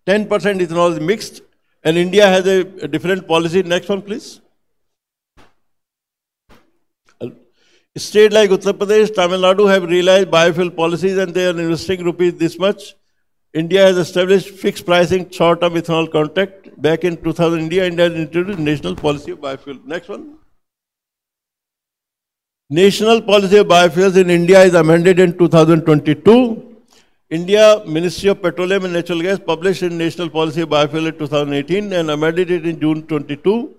10% ethanol is mixed, and India has a different policy. Next one, please. State like Uttar Pradesh, Tamil Nadu have realized biofuel policies and they are investing rupees this much. India has established fixed pricing short-term ethanol contract. Back in 2000, India has introduced national policy of biofuel. Next one. National policy of biofuels in India is amended in 2022. India Ministry of Petroleum and Natural Gas published in National Policy of Biofuel in 2018 and amended it in June 22.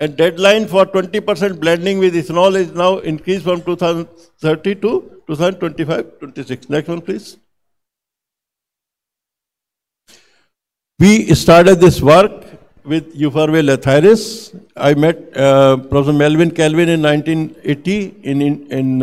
And deadline for 20% blending with ethanol is now increased from 2030 to 2025-26. Next one, please. We started this work with Euphorbe lathyris. I met Professor Melvin Calvin in 1980 in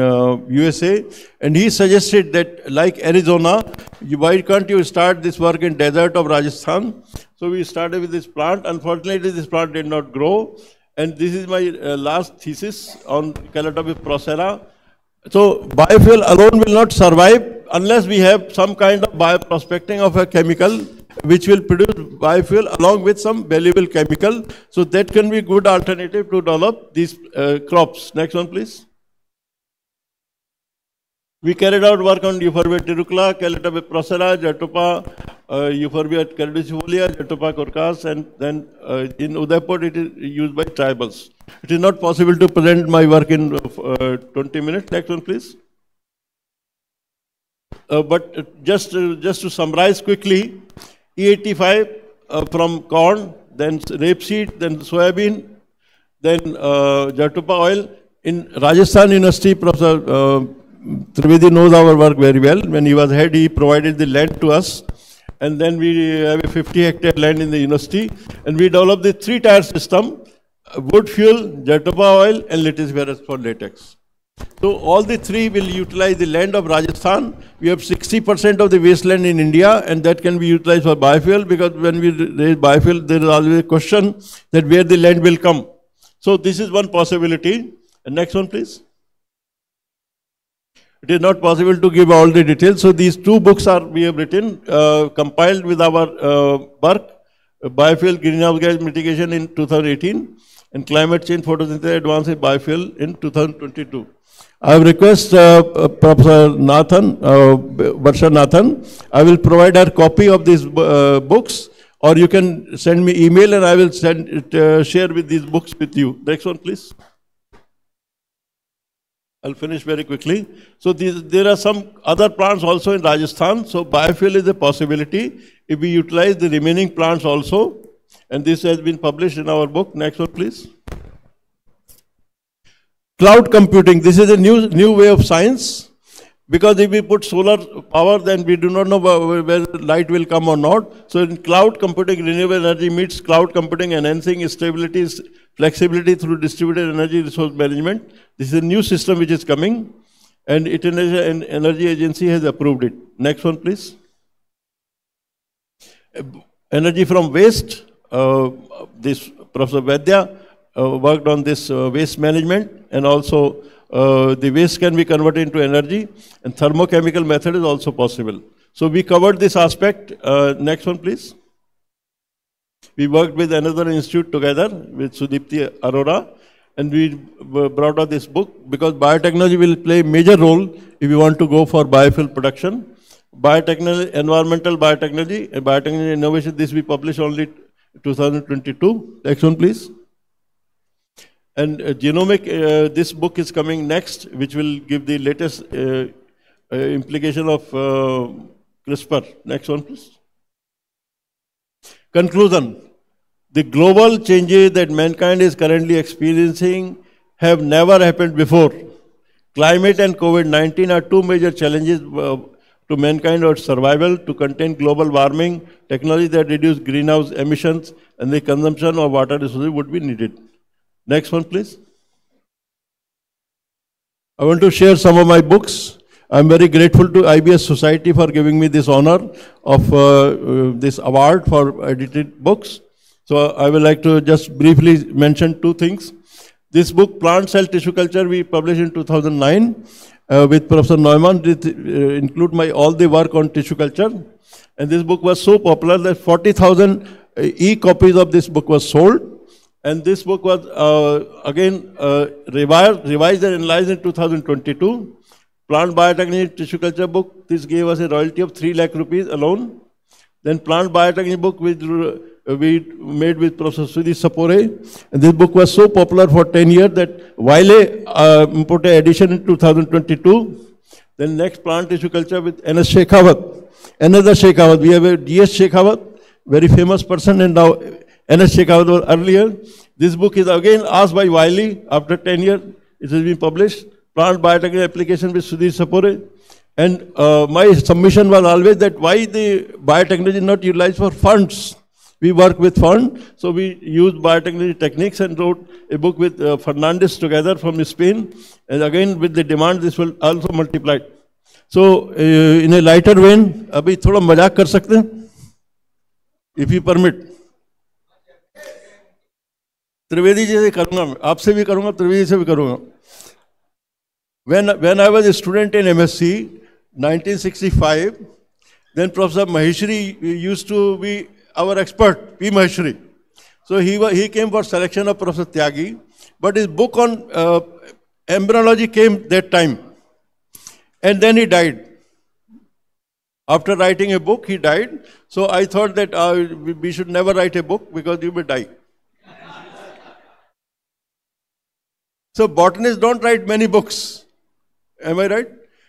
USA, and he suggested that, like Arizona, why can't you start this work in desert of Rajasthan? So we started with this plant. Unfortunately, this plant did not grow. And this is my last thesis on Calotropis procera. So biofuel alone will not survive unless we have some kind of bioprospecting of a chemical which will produce biofuel along with some valuable chemical. So that can be good alternative to develop these crops. Next one, please. We carried out work on Euphorbia tubercula, Calotropis procera, Jatopa, Euphorbia caducifolia, Jatopa corcas, and then in Udaipur it is used by tribals. It is not possible to present my work in 20 minutes. Next one, please. But just to summarize quickly, E85 from corn, then rapeseed, then soybean, then Jatopa oil. In Rajasthan University, Professor Trivedi knows our work very well. When he was head, he provided the land to us. And then we have a 50-hectare land in the university. And we developed the 3-tier system, wood fuel, Jatopa oil, and lentiviferous for latex. So all the three will utilize the land of Rajasthan. We have 60% of the wasteland in India, and that can be utilized for biofuel, because when we raise biofuel, there is always a question that where the land will come. So this is one possibility. And next one, please. It is not possible to give all the details. So these 2 books we have written, compiled with our work, Biofuel Greenhouse Gas Mitigation in 2018, and Climate Change Photosynthesis Advanced Biofuel in 2022. I request Professor Nathan, Varsha Nathan, I will provide her copy of these books, or you can send me email and I will share with these books with you. Next one, please. I'll finish very quickly. So there are some other plants also in Rajasthan. So biofuel is a possibility if we utilize the remaining plants also. And this has been published in our book. Next one, please. Cloud computing. This is a new way of science. Because if we put solar power, then we do not know where light will come or not. So in cloud computing, renewable energy meets cloud computing, enhancing stability, flexibility through distributed energy resource management. This is a new system which is coming, and International Energy Agency has approved it. Next one, please. Energy from waste. This Professor Vaidya worked on this waste management, and also the waste can be converted into energy, and thermochemical method is also possible. So we covered this aspect. Next one, please. We worked with another institute together with Sudipti Arora, and we brought out this book, because biotechnology will play a major role if you want to go for biofuel production. Biotechnology, environmental biotechnology, and biotechnology innovation, this we published only 2022. Next one, please. And genomic, this book is coming next, which will give the latest implication of CRISPR. Next one, please. Conclusion. The global changes that mankind is currently experiencing have never happened before. Climate and COVID-19 are 2 major challenges to mankind or survival. To contain global warming, technology that reduce greenhouse emissions and the consumption of water resources would be needed. Next one, please. I want to share some of my books. I'm very grateful to IBS Society for giving me this honor of this award for edited books. So I would like to just briefly mention 2 things. This book, Plant Cell Tissue Culture, we published in 2009 with Professor Neumann. It include all the work on tissue culture. And this book was so popular that 40,000 e-copies of this book was sold. And this book was again revised and analyzed in 2022. Plant Biotechnology Tissue Culture book, this gave us a royalty of 3 lakh rupees alone. Then Plant Biotechnology book we made with Professor Sudhi Sapore. And this book was so popular for 10 years that Wiley put an edition in 2022. Then next Plant Tissue Culture with N.S. Shekhawat. Another Shekhawat. We have a D.S. Shekhawat, very famous person, and now N.S. Shekhawat was earlier. This book is again asked by Wiley after 10 years. It has been published. Plant Biotechnology Application with Sudhi Sapore. And my submission was always that why the biotechnology is not utilized for funds. We work with fund, so we use biotechnology techniques and wrote a book with Fernandez together from Spain. And again, with the demand, this will also multiply. So, in a lighter vein, abhi thoda mazak kar sakte hain, if you permit. Trivedi ji se karunga, aapse bhi karunga, Trivedi se bhi karunga. When I was a student in MSc, 1965, Then Professor Maheshwari used to be our expert, P. Maheshwari. So he came for selection of Professor Tyagi, but his book on embryology came that time. And then he died. After writing a book, he died. So I thought that we should never write a book because you will die. So botanists don't write many books. Am I right?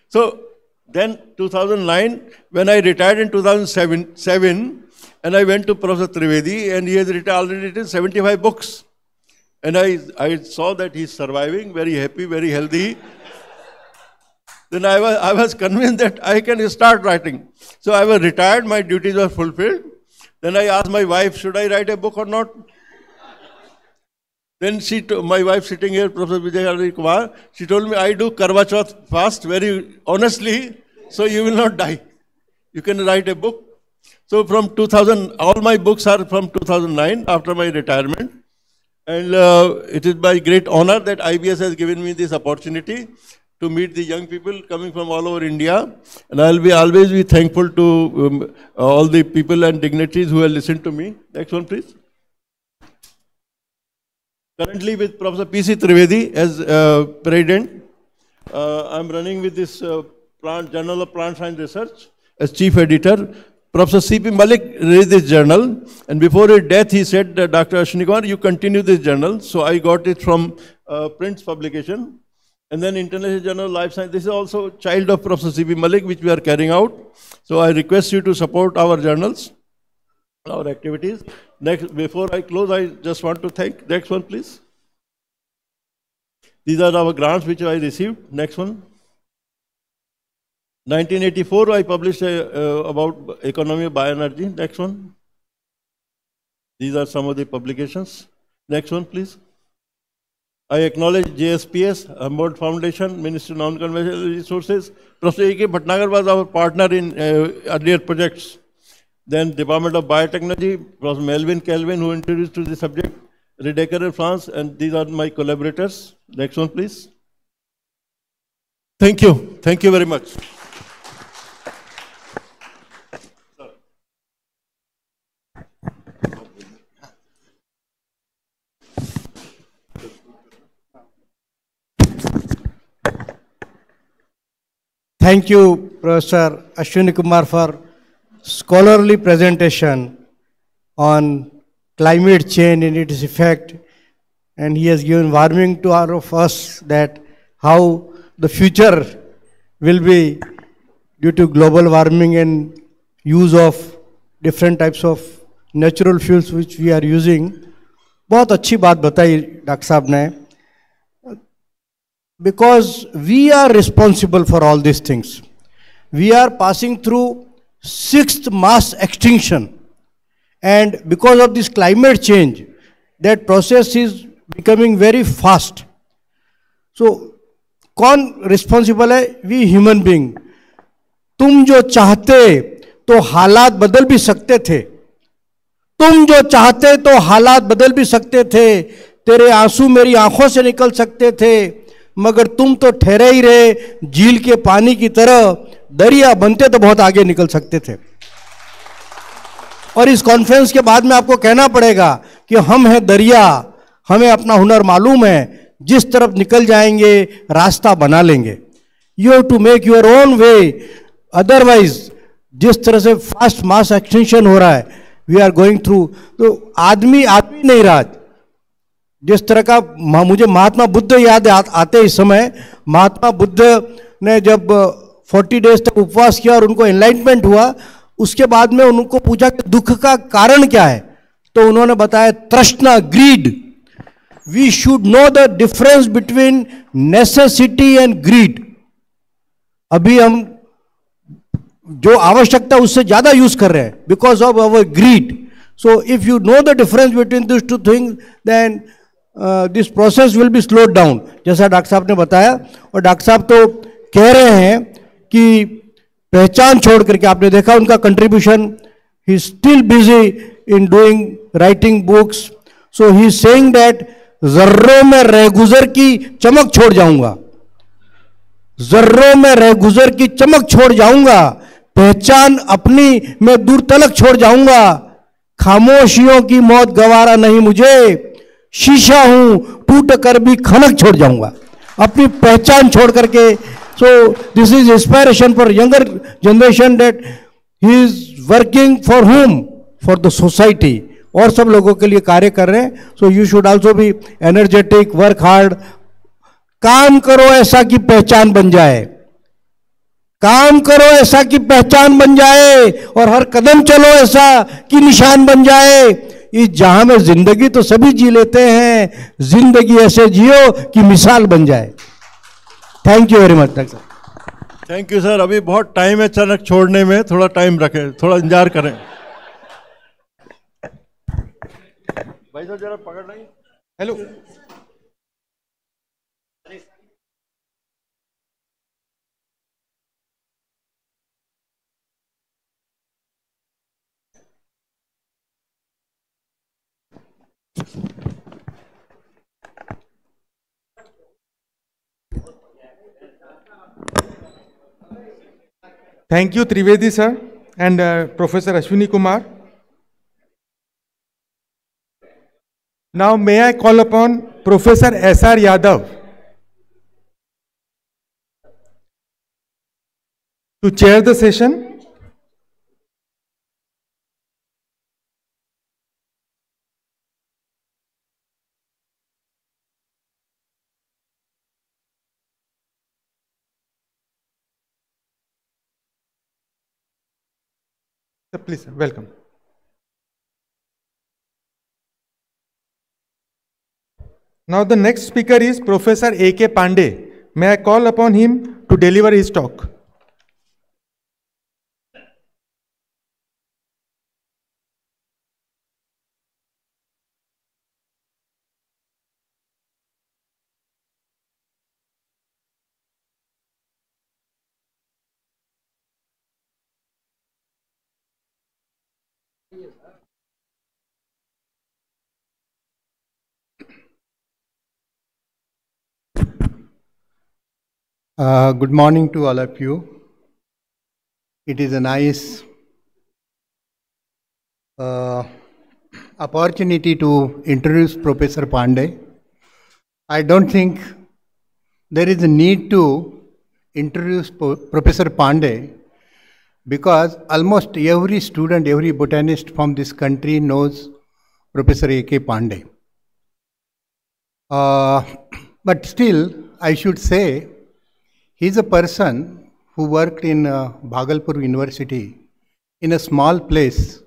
So then 2009, when I retired in 2007, and I went to Professor Trivedi, and he has already written 75 books. And I saw that he's surviving, very happy, very healthy. Then I was convinced that I can start writing. So I was retired, my duties were fulfilled. Then I asked my wife, should I write a book or not? Then my wife sitting here, Professor Vijay Kumar, she told me, I do Karwa Chauth fast very honestly, so you will not die. You can write a book. So from 2000, all my books are from 2009, after my retirement. And it is my great honor that IBS has given me this opportunity to meet the young people coming from all over India. And I will always be thankful to all the people and dignitaries who have listened to me. Next one, please. Currently with Professor P.C. Trivedi as president, I am running with this Journal of Plant Science Research as chief editor. Professor C.P. Malik raised this journal, and before his death he said, Dr. Ashwini Kumar, you continue this journal. So I got it from Prints publication. And then International Journal of Life Science. This is also child of Professor C.P. Malik, which we are carrying out. So I request you to support our journals, our activities. Next, before I close, I just want to thank. Next one, please. These are our grants which I received. Next one. 1984, I published about economy of bioenergy. Next one. These are some of the publications. Next one, please. I acknowledge JSPS, Humboldt Foundation, Ministry of Non-Conventional Resources. Professor A.K. Bhatnagar was our partner in earlier projects. Then Department of Biotechnology, Professor Melvin Kelvin, who introduced to the subject, Redecker, France, and these are my collaborators. Next one, please. Thank you. Thank you very much. Thank you, Professor Ashwini Kumar, for scholarly presentation on climate change and its effect. And he has given warning to all of us that how the future will be due to global warming and use of different types of natural fuels which we are using. बहुत अच्छी बात बताई doctor साहब ने. Because we are responsible for all these things. We are passing through 6th mass extinction, and because of this climate change, that process is becoming very fast. So, कौन responsible है? We human being. तुम जो चाहते तो हालात बदल भी सकते थे. तुम जो चाहते तो हालात बदल भी सकते थे. तेरे आंसू मेरी आंखों से निकल सकते थे, मगर तुम तो ठहरे ही रहे झील के पानी की तरह. दरिया बनते तो बहुत आगे निकल सकते थे. और इस कॉन्फ्रेंस के बाद में आपको कहना पड़ेगा कि हम हैं दरिया, हमें अपना हुनर मालूम है, जिस तरफ निकल जाएंगे रास्ता बना लेंगे. You have to make your own way. Otherwise जिस तरह से फास्ट मास एक्सटेंशन हो रहा है, वी आर गोइंग थ्रू, तो आदमी नहीं रहा. जिस तरह का मुझे महात्मा बुद्ध याद आते इस समय. महात्मा बुद्ध ने जब 40 डेज तक उपवास किया और उनको एनलाइटमेंट हुआ, उसके बाद में उनको पूछा कि दुख का कारण क्या है, तो उन्होंने बताया तृष्णा, greed. We should know the difference between necessity and greed. अभी हम जो आवश्यकता उससे ज्यादा यूज कर रहे हैं because of our greed. So if you know the difference between this two things, then this process will be slowed down, जैसा डॉक्टर साहब ने बताया. और डॉक्टर साहब तो कह रहे हैं कि पहचान छोड़ करके, आपने देखा उनका contribution, he still busy in doing writing books. So he saying that जर्रों में रहगुजर की चमक छोड़ जाऊंगा, जर्रों में रहगुजर की चमक छोड़ जाऊंगा, पहचान अपनी मैं दूर तलक छोड़ जाऊंगा, खामोशियों की मौत गवारा नहीं मुझे, शीशा हूं टूट कर भी खनक छोड़ जाऊंगा, अपनी पहचान छोड़ करके. So this is inspiration for younger generation that he is working for whom? For the society. और सब लोगों के लिए कार्य कर रहे हैं. So you should also be energetic, work hard. काम करो ऐसा कि पहचान बन जाए, काम करो ऐसा कि पहचान बन जाए, और हर कदम चलो ऐसा कि निशान बन जाए. इस जहां में जिंदगी तो सभी जी लेते हैं, जिंदगी ऐसे जियो कि मिसाल बन जाए. Thank you very much sir. Thank you sir. अभी बहुत टाइम है चरक छोड़ने में, थोड़ा टाइम रखें, थोड़ा इंतजार करें. भाई साहब जरा पकड़ लेंगे. Hello. Thank you, Trivedi sir and Professor Ashwini Kumar. Now may I call upon Professor S.R. Yadav to chair the session. So please, sir, welcome. Now the next speaker is Professor A.K. Pandey. May I call upon him to deliver his talk. Good morning to all of you. It is a nice opportunity to introduce Professor Pandey. I don't think there is a need to introduce Professor Pandey because almost every student, every botanist from this country knows Professor A.K. Pandey. But still, I should say, he's a person who worked in Bhagalpur University in a small place,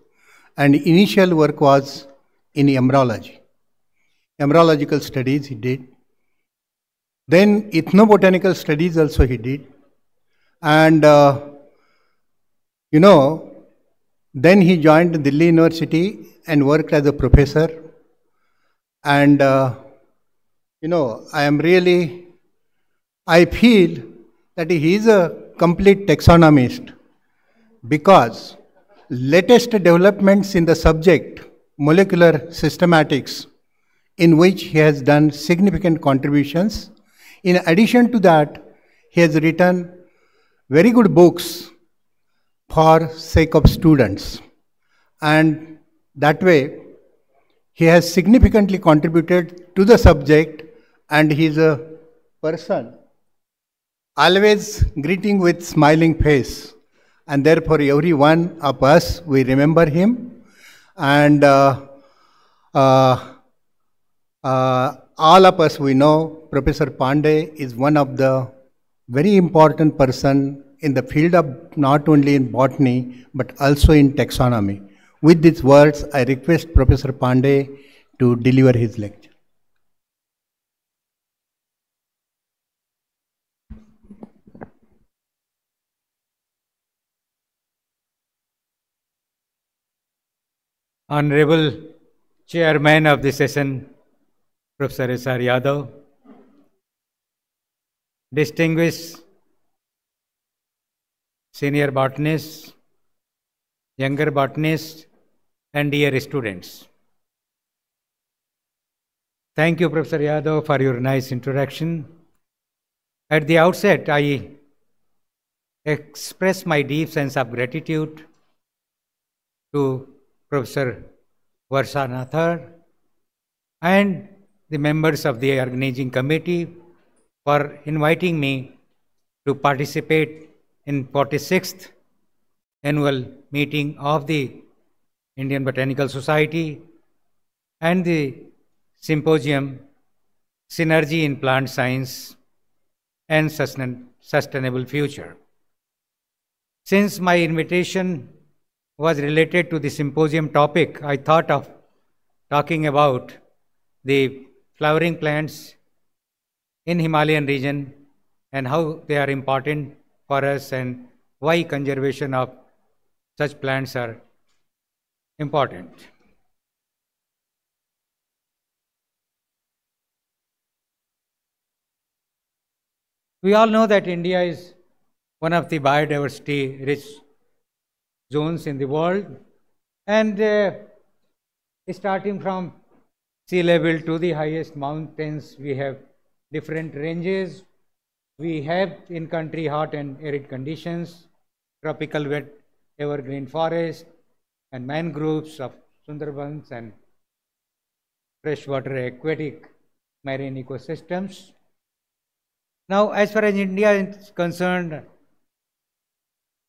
and initial work was in embryology. Embryological studies he did. Then ethnobotanical studies also he did. And then he joined Delhi University and worked as a professor. And I feel that he is a complete taxonomist because latest developments in the subject, molecular systematics, in which he has done significant contributions. In addition to that, he has written very good books for sake of students. And that way, he has significantly contributed to the subject, and he is a person always greeting with smiling face, and therefore every one of us, we remember him, and all of us, we know Professor Pandey is one of the very important person in the field of not only in botany but also in taxonomy. With these words, I request Professor Pandey to deliver his lecture. Honorable Chairman of the session, Professor S.R. Yadav, distinguished senior botanists, younger botanists, and dear students. Thank you, Professor Yadav, for your nice introduction. At the outset, I express my deep sense of gratitude to Professor Varsanathar and the members of the organizing committee for inviting me to participate in 46th annual meeting of the Indian Botanical Society and the symposium Synergy in Plant Science and Sustainable Future. Since my invitation was related to the symposium topic, I thought of talking about the flowering plants in Himalayan region and how they are important for us and why conservation of such plants are important. We all know that India is one of the biodiversity rich zones in the world, and starting from sea level to the highest mountains, we have different ranges. We have in country hot and arid conditions, tropical wet evergreen forest, and mangroves of Sundarbans and freshwater aquatic marine ecosystems. Now, as far as India is concerned,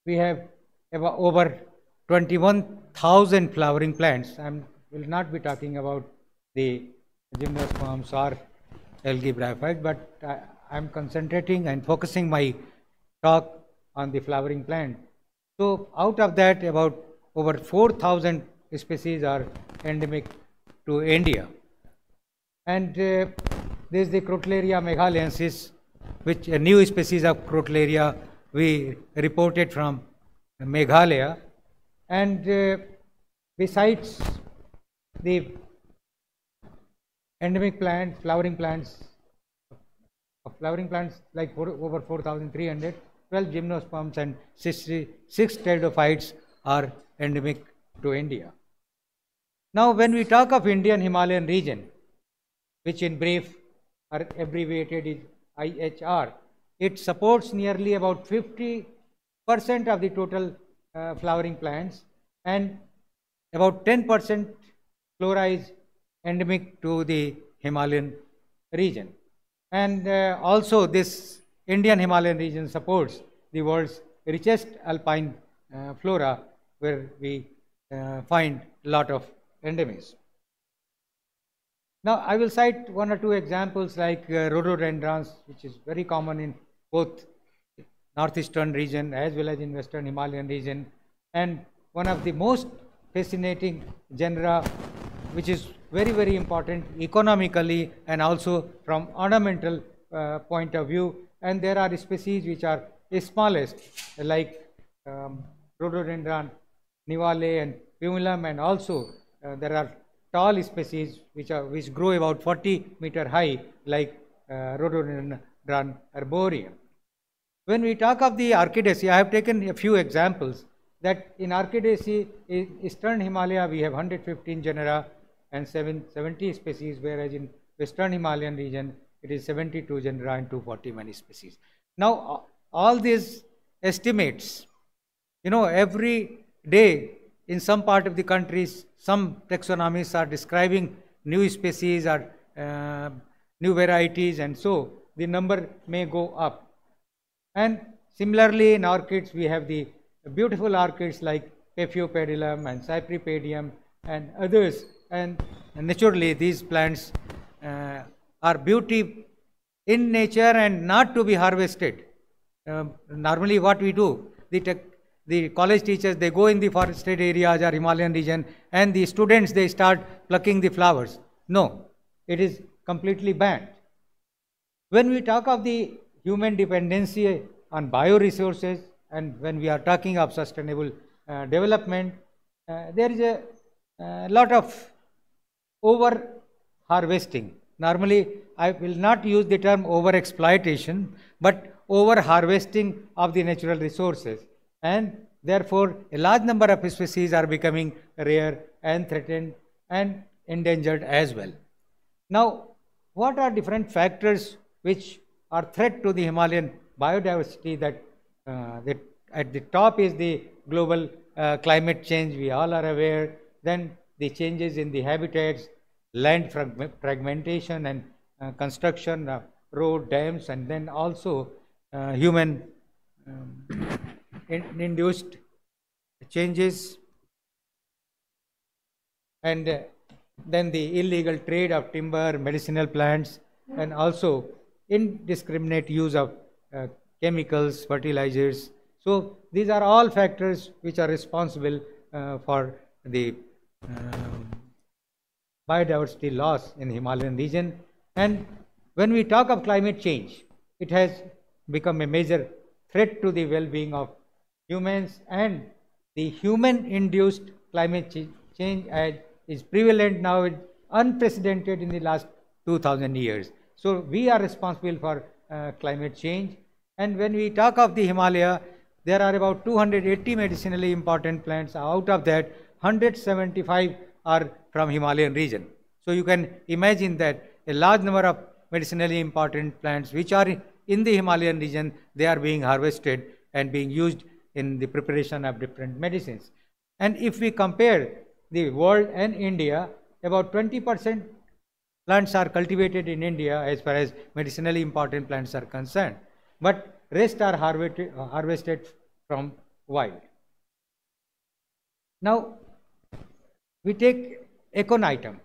we have over 21,000 flowering plants. I will not be talking about the gymnosperms or algae bryophyte, but I am concentrating and focusing my talk on the flowering plant. So, out of that, about over 4,000 species are endemic to India. And there is the Crotalaria meghalaensis, which a new species of Crotalaria we reported from Meghalaya. And besides the endemic plants, flowering plants like over 4,300, 12 gymnosperms and 66 pteridophytes are endemic to India. Now, when we talk of Indian Himalayan region, which in brief are abbreviated is IHR, it supports nearly about 50% of the total flowering plants, and about 10% flora is endemic to the Himalayan region. And also this Indian Himalayan region supports the world's richest alpine flora, where we find a lot of endemisms. Now, I will cite one or two examples like rhododendrons, which is very common in both northeastern region as well as in western Himalayan region, and one of the most fascinating genera, which is very, very important economically and also from ornamental point of view. And there are species which are smallest, like rhododendron nivale and pumilum, and also there are tall species which grow about 40-meter high, like rhododendron arboreum. When we talk of the Orchidaceae, I have taken a few examples that in Orchidaceae in eastern Himalaya we have 115 genera and 70 species, whereas in western Himalayan region it is 72 genera and 241 species. Now, all these estimates, every day in some part of the countries, some taxonomists are describing new species or new varieties, and so the number may go up. And similarly in orchids, we have the beautiful orchids like Paphiopedilum and Cypripedium and others, and naturally these plants are beauty in nature and not to be harvested. Normally what we do, the college teachers, they go in the forested areas or Himalayan region, and the students, they start plucking the flowers. No, it is completely banned. When we talk of the human dependency on bioresources, and when we are talking of sustainable development, there is a lot of over harvesting. Normally, I will not use the term over exploitation, but over harvesting of the natural resources, and therefore a large number of species are becoming rare and threatened and endangered as well. Now, what are different factors which are threat to the Himalayan biodiversity that at the top is the global climate change, we all are aware. Then the changes in the habitats, land fragmentation and construction of road, dams, and then also human induced changes, and then the illegal trade of timber, medicinal plants, and also indiscriminate use of chemicals, fertilizers. So these are all factors which are responsible for the biodiversity loss in the Himalayan region. And when we talk of climate change, it has become a major threat to the well-being of humans, and the human-induced climate change is prevalent now, unprecedented in the last 2000 years. So we are responsible for climate change. And when we talk of the Himalaya, there are about 280 medicinally important plants. Out of that, 175 are from Himalayan region. So you can imagine that a large number of medicinally important plants which are in the Himalayan region, they are being harvested and being used in the preparation of different medicines. And if we compare the world and India, about 20% plants are cultivated in India as far as medicinally important plants are concerned, but rest are harvested from wild. Now, we take aconitum.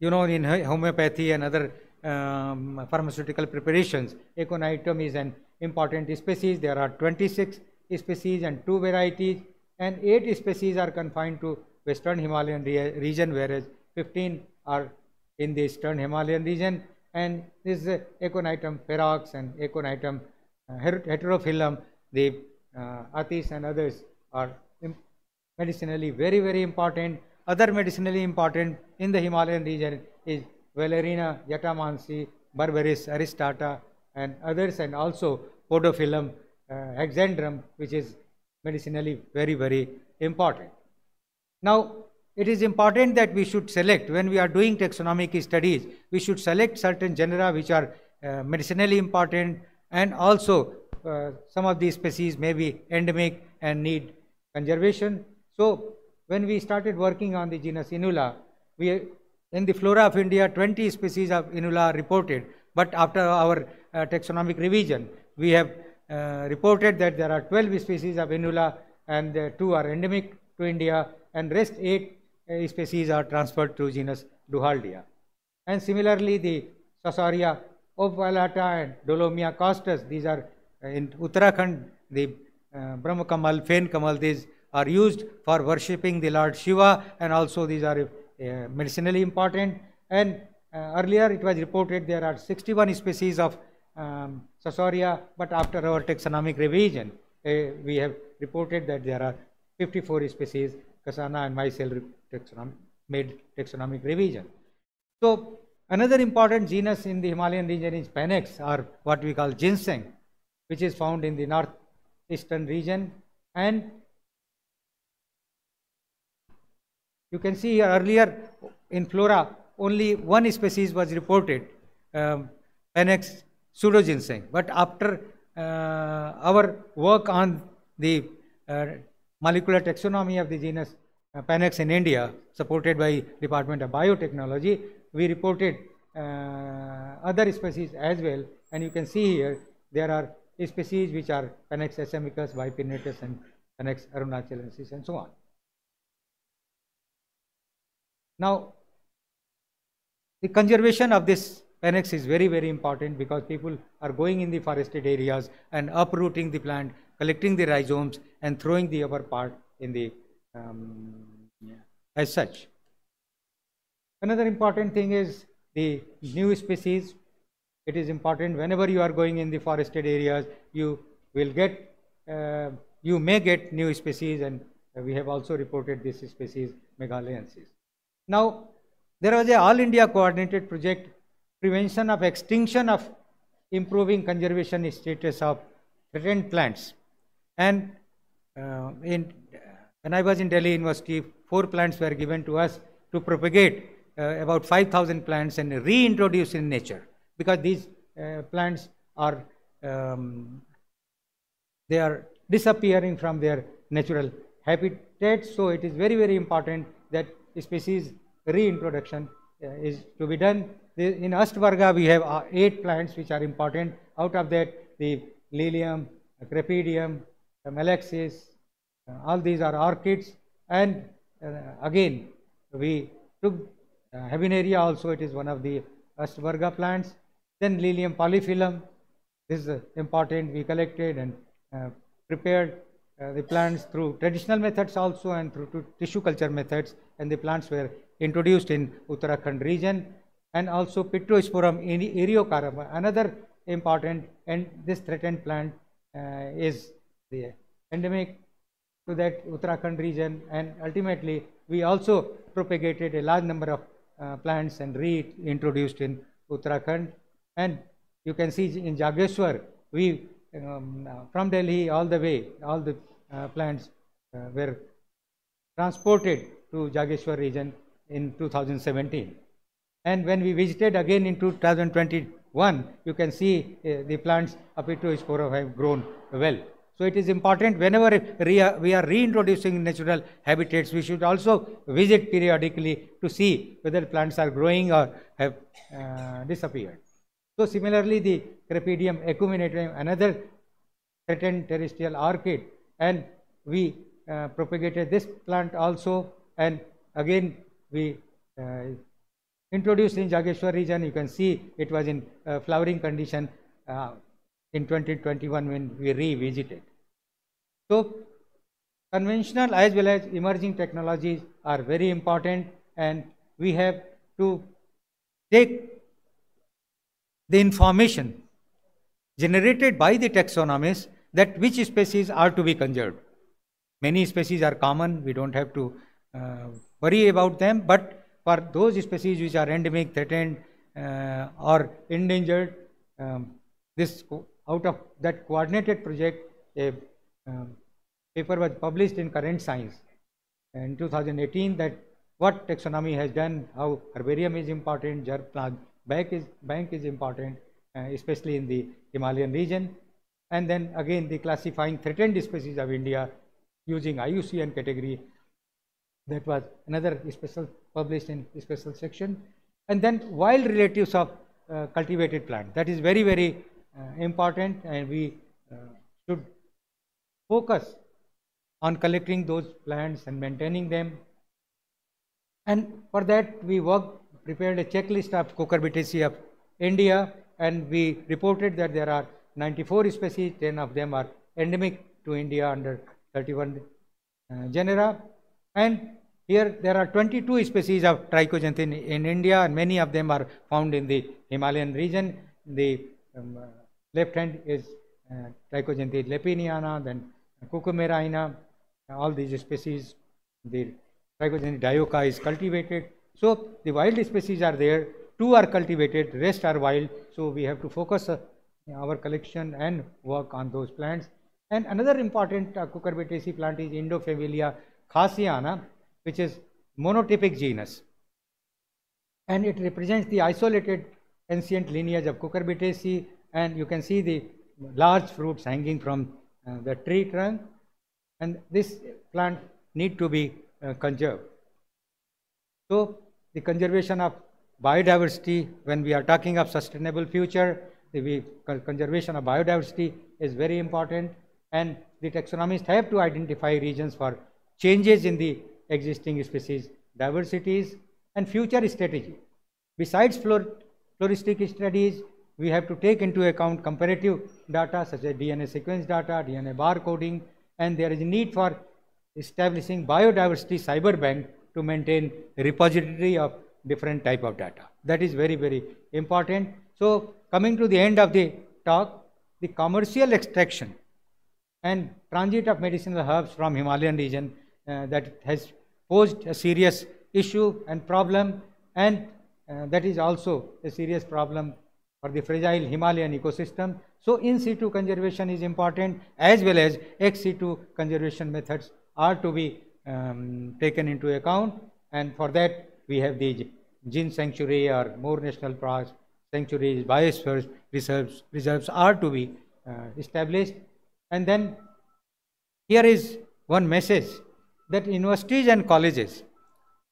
You know, in homeopathy and other pharmaceutical preparations, aconitum is an important species. There are 26 species and 2 varieties, and 8 species are confined to Western Himalayan region, whereas 15 are in the Eastern Himalayan region. And this aconitum ferox and aconitum heterophyllum, the athis and others are medicinally very, very important. Other medicinally important in the Himalayan region is Valerina jatamansi, Berberis aristata, and others, and also Podophyllum hexandrum, which is medicinally very, very important. Now, it is important that we should select, when we are doing taxonomic studies, we should select certain genera which are medicinally important, and also some of these species may be endemic and need conservation. So when we started working on the genus Inula, in the flora of India, 20 species of Inula are reported, but after our taxonomic revision, we have reported that there are 12 species of Inula, and 2 are endemic to India, and rest 8 species are transferred to genus Duhaldia. And similarly, the Sasaria ovulata and Dolomia costus, these are in Uttarakhand, the Brahma Kamal, Fen Kamal, these are used for worshipping the Lord Shiva, and also these are medicinally important. And earlier it was reported there are 61 species of Sasaria, but after our taxonomic revision, we have reported that there are 54 species. Kasana and myself made taxonomic revision. So another important genus in the Himalayan region is Panax, or what we call ginseng, which is found in the northeastern region. And you can see here earlier in flora only 1 species was reported, Panax pseudoginseng. But after our work on the molecular taxonomy of the genus Panax in India, supported by Department of Biotechnology, we reported other species as well. And you can see here there are species which are Panax asamicus, bipinnatus, and Panax arunachalensis, and so on. Now, the conservation of this Panax is very, very important, because people are going in the forested areas and uprooting the plant, collecting the rhizomes and throwing the upper part in the as such. Another important thing is the new species. It is important whenever you are going in the forested areas, you will get, you may get new species, and we have also reported this species Meghalayensis. Now, there was a all India coordinated project, prevention of extinction of improving conservation status of threatened plants. And when I was in Delhi University, 4 plants were given to us to propagate about 5,000 plants and reintroduce in nature, because these plants are they are disappearing from their natural habitats. So it is very, very important that species reintroduction is to be done. In Astvarga, we have 8 plants which are important. Out of that, the lilium, crepidum, malaxis, all these are orchids. And again, we took habenaria also, it is one of the Astvarga plants. Then lilium polyphyllum, this is important. We collected and prepared the plants through traditional methods also and through tissue culture methods, and the plants were introduced in Uttarakhand region. And also Pictosporum eriocarum, another important, and this threatened plant is the endemic to that Uttarakhand region. And ultimately we also propagated a large number of plants and reintroduced in Uttarakhand. And you can see in Jageshwar, we from Delhi all the way, all the plants were transported to Jageshwar region in 2017. And when we visited again in 2021, you can see the plants of Pictosporum have grown well. So it is important whenever we are reintroducing natural habitats, we should also visit periodically to see whether plants are growing or have disappeared. So similarly, the Crepidum acuminatum, another threatened terrestrial orchid, and we propagated this plant also, and again we introduced in Jageshwar region. You can see it was in flowering condition in 2021 when we revisited. So conventional as well as emerging technologies are very important, and we have to take the information generated by the taxonomists that which species are to be conserved. Many species are common, we don't have to worry about them, but for those species which are endemic, threatened or endangered, this out of that coordinated project, a paper was published in Current Science in 2018 that what taxonomy has done, how herbarium is important, germ plant bank is important, especially in the Himalayan region. And then again the classifying threatened species of India using IUCN category, that was another special published in special section. And then wild relatives of cultivated plant, that is very, very important, and we should focus on collecting those plants and maintaining them. And for that we prepared a checklist of cucurbitaceae of India, and we reported that there are 94 species, 10 of them are endemic to India under 31 genera. And here there are 22 species of trichogenthin in India, and many of them are found in the Himalayan region. The left hand is Trichogenthin lepiniana, then Cucumerina, all these species. The Trichogenthin dioica is cultivated. So the wild species are there, 2 are cultivated, rest are wild. So we have to focus our collection and work on those plants. And another important cucurbitaceae plant is Indophaelia khasiana, which is monotypic genus, and it represents the isolated ancient lineage of cucurbitaceae. And you can see the large fruits hanging from the tree trunk, and this plant need to be conserved. So the conservation of biodiversity, when we are talking of sustainable future, the conservation of biodiversity is very important, and the taxonomists have to identify regions for changes in the existing species diversities and future strategy. Besides floristic studies, we have to take into account comparative data such as DNA sequence data, DNA barcoding, and there is a need for establishing biodiversity cyber bank to maintain a repository of different type of data. That is very, very important. So coming to the end of the talk, the commercial extraction and transit of medicinal herbs from Himalayan region that has posed a serious issue and problem, and that is also a serious problem for the fragile Himalayan ecosystem. So in situ conservation is important, as well as ex situ conservation methods are to be taken into account, and for that we have the gene sanctuary or more national parks, sanctuaries, biospheres, reserves are to be established. And then here is one message that universities and colleges,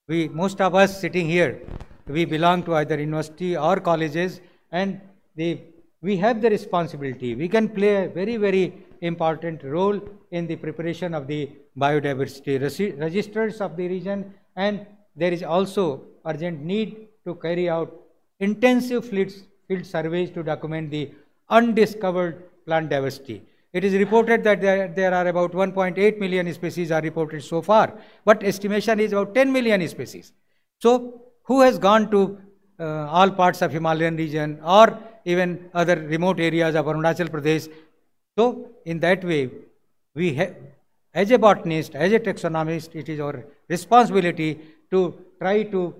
most of us sitting here, we belong to either university or colleges, and we have the responsibility. We can play a very, very important role in the preparation of the biodiversity registers of the region, and there is also urgent need to carry out intensive field surveys to document the undiscovered plant diversity. It is reported that there are about 1.8 million species are reported so far, but estimation is about 10 million species. So, who has gone to all parts of Himalayan region or even other remote areas of Arunachal Pradesh? So, in that way, we have, as a botanist, as a taxonomist, it is our responsibility to try to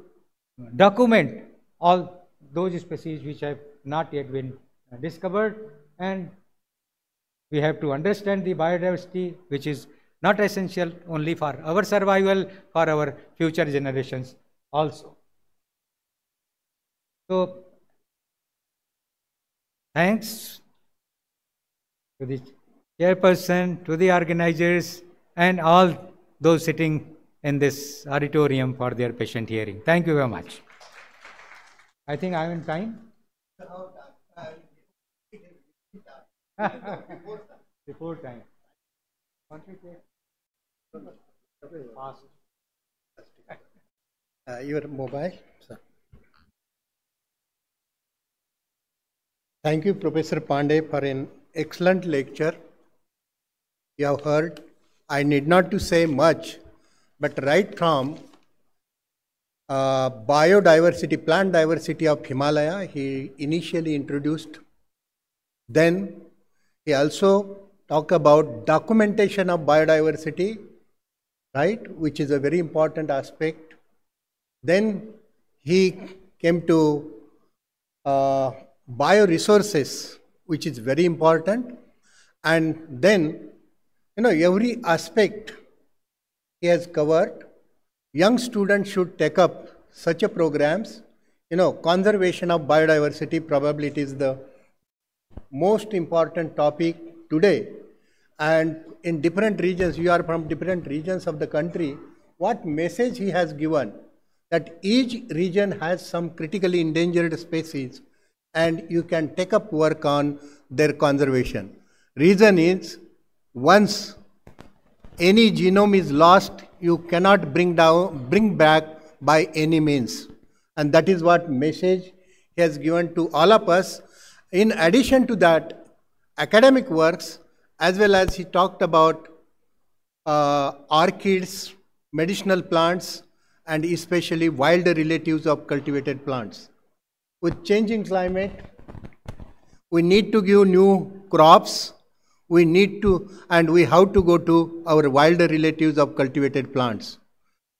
document all those species which have not yet been discovered, and we have to understand the biodiversity, which is not essential only for our survival, for our future generations also. So, thanks to the chairperson, to the organizers, and all those sitting in this auditorium for their patient hearing. Thank you very much. I think I am in time. Before time. Your mobile, sir. Thank you, Professor Pandey, for an excellent lecture. You have heard, I need not to say much, but right from biodiversity, plant diversity of Himalaya, he initially introduced. Then he also talked about documentation of biodiversity, right, which is a very important aspect. Then he came to bioresources, which is very important. And then, every aspect he has covered. Young students should take up such a programs. Conservation of biodiversity, probably it is the most important topic today. And in different regions, you are from different regions of the country, what message he has given, that each region has some critically endangered species and you can take up work on their conservation. Reason is, once any genome is lost, you cannot bring back by any means. And that is what message he has given to all of us. In addition to that, academic works, as well as he talked about orchids, medicinal plants, and especially wild relatives of cultivated plants. With changing climate, we need to give new crops, we need to, and we have to go to our wild relatives of cultivated plants.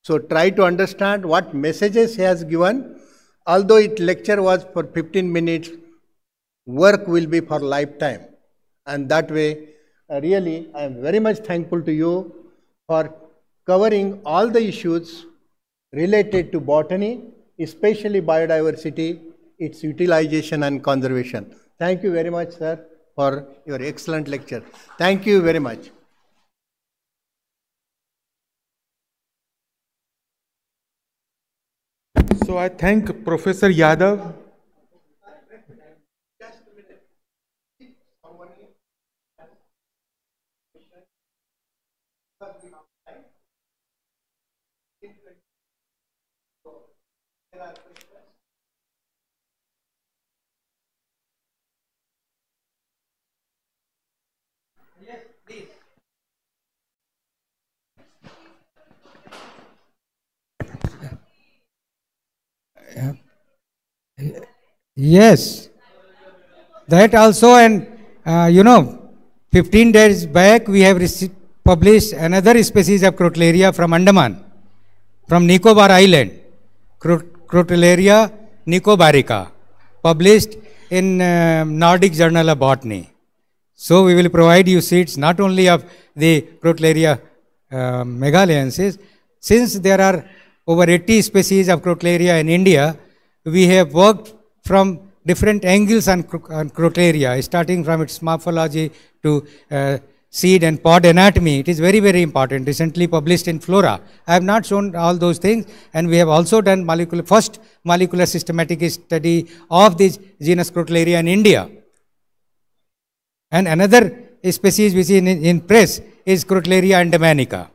So try to understand what messages he has given. Although its lecture was for 15 minutes, work will be for lifetime. And that way, really, I am very much thankful to you for covering all the issues related to botany, especially biodiversity, its utilization and conservation. Thank you very much, sir, for your excellent lecture. Thank you very much. So I thank Professor Yadav. Yes, that also, and 15 days back we have published another species of Crotalaria from Andaman, from Nicobar Island, Crotalaria nicobarica, published in Nordic Journal of Botany. So we will provide you seeds not only of the Crotalaria megalaensis. Since there are over 80 species of Crotalaria in India, we have worked from different angles on Crotalaria, starting from its morphology to seed and pod anatomy. It is very, very important, recently published in Flora. I have not shown all those things, and we have also done first molecular systematic study of this genus Crotalaria in India. And another species which is in press is Crotalaria andamonica.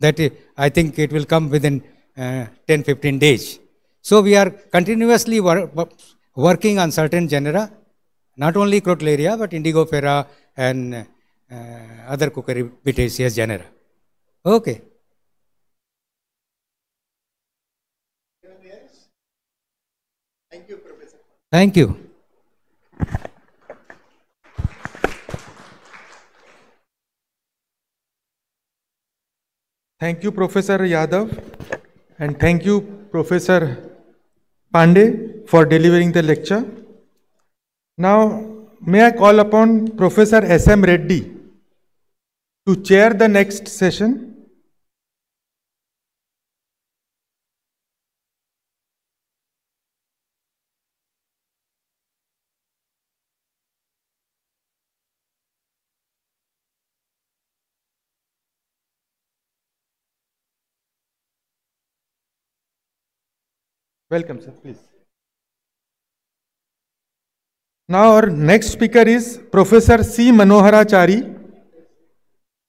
That I think it will come within 10-15 days. So we are continuously working on certain genera, not only Crotalaria, but Indigofera and other Cucurbitaceous genera. Okay. Thank you, Professor. Thank you. Thank you, Professor Yadav, and thank you, Professor Pandey, for delivering the lecture. Now, may I call upon Professor S.M. Reddy to chair the next session. Welcome, sir, please. Now our next speaker is Professor C. Manoharachari.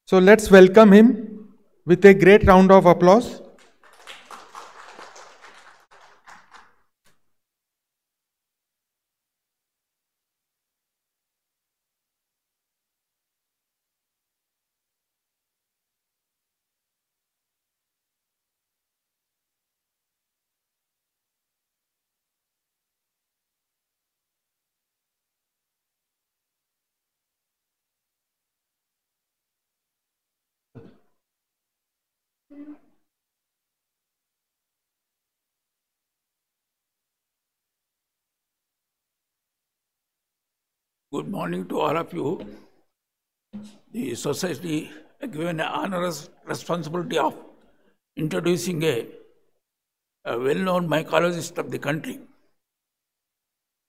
So let's welcome him with a great round of applause. Good morning to all of you. The society has given an onerous responsibility of introducing a well-known mycologist of the country.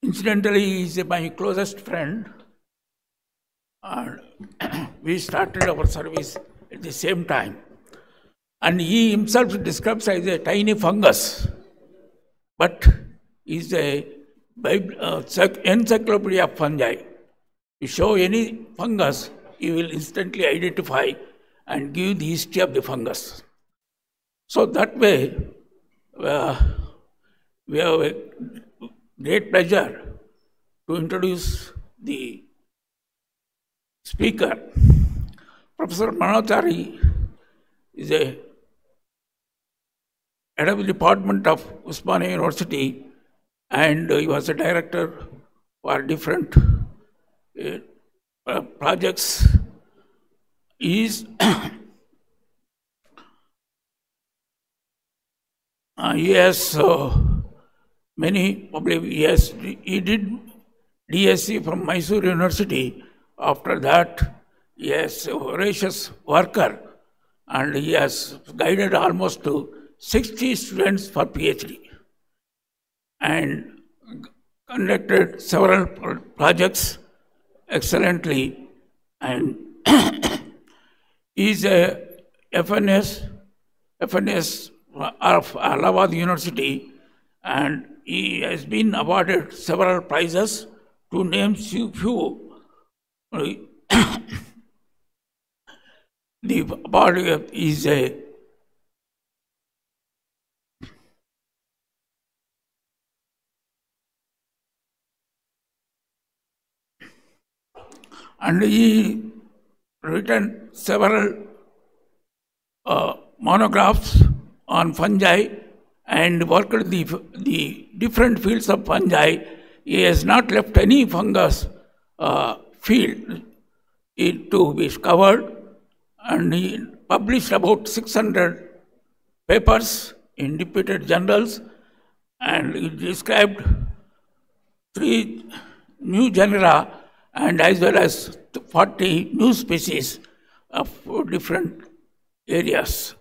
Incidentally, he is my closest friend, and we started our service at the same time. And he himself describes as a tiny fungus, but is a encyclopedia of fungi. You show any fungus, you will instantly identify and give the history of the fungus. So that way, we have a great pleasure to introduce the speaker. Professor Manoharachari is a head of the department of Osmania University, and he was a director for different projects. He has many, probably he did DSc from Mysore University. After that, he is a voracious worker, and he has guided almost to 60 students for PhD and conducted several projects excellently, and is a FNS of Allahabad University, and he has been awarded several prizes. To name few, the award is a and he written several monographs on fungi and worked the different fields of fungi. He has not left any fungus field to be covered, and he published about 600 papers in reputed journals, and he described 3 new genera and as well as 40 new species of different areas.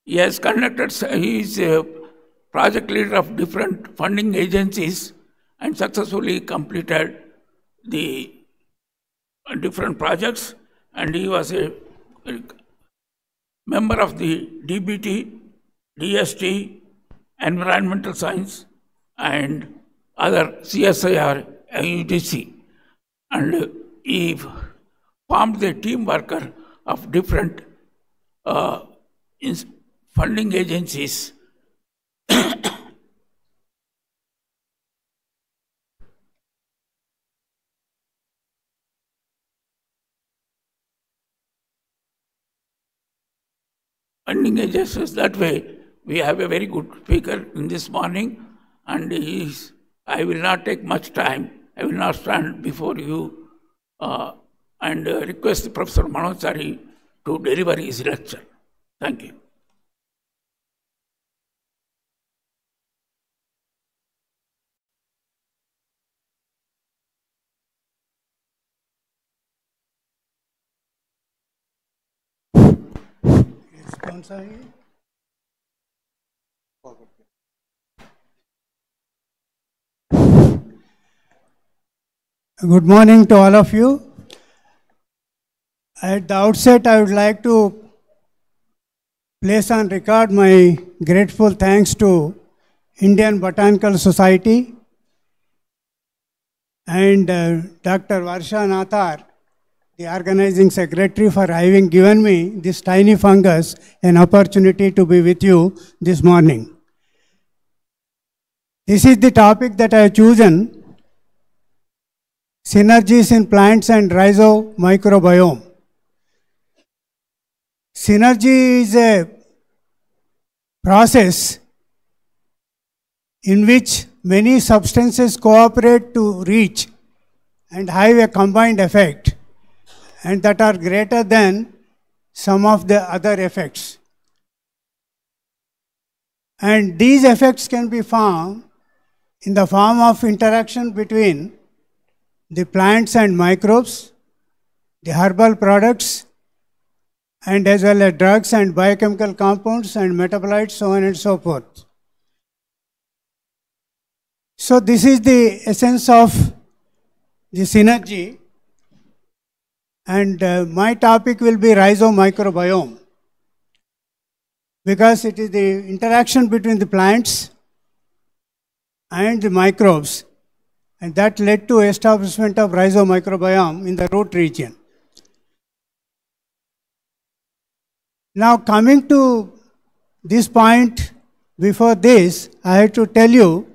He is a project leader of different funding agencies, and successfully completed the different projects, and he was a member of the DBT, DST, Environmental Science, and other CSIR, AIBC, and he formed the team worker of different funding agencies. Funding agencies. That way, we have a very good speaker in this morning, and I will not take much time. I will not stand before you and request Professor Manojari to deliver his lecture. Thank you. Good morning to all of you. At the outset, I would like to place on record my grateful thanks to Indian Botanical Society and Dr. Varsha Nathar, the organizing secretary, for having given me this tiny fungus an opportunity to be with you this morning. This is the topic that I have chosen: synergies in plants and rhizomicrobiome. Synergy is a process in which many substances cooperate to reach and have a combined effect, and that are greater than some of the other effects. And these effects can be found in the form of interaction between the plants and microbes, the herbal products, and as well as drugs and biochemical compounds and metabolites, so on and so forth. So this is the essence of the synergy, and my topic will be rhizomicrobiome, because it is the interaction between the plants and the microbes, and that led to establishment of rhizomicrobiome in the root region. Now, coming to this point, before this, I have to tell you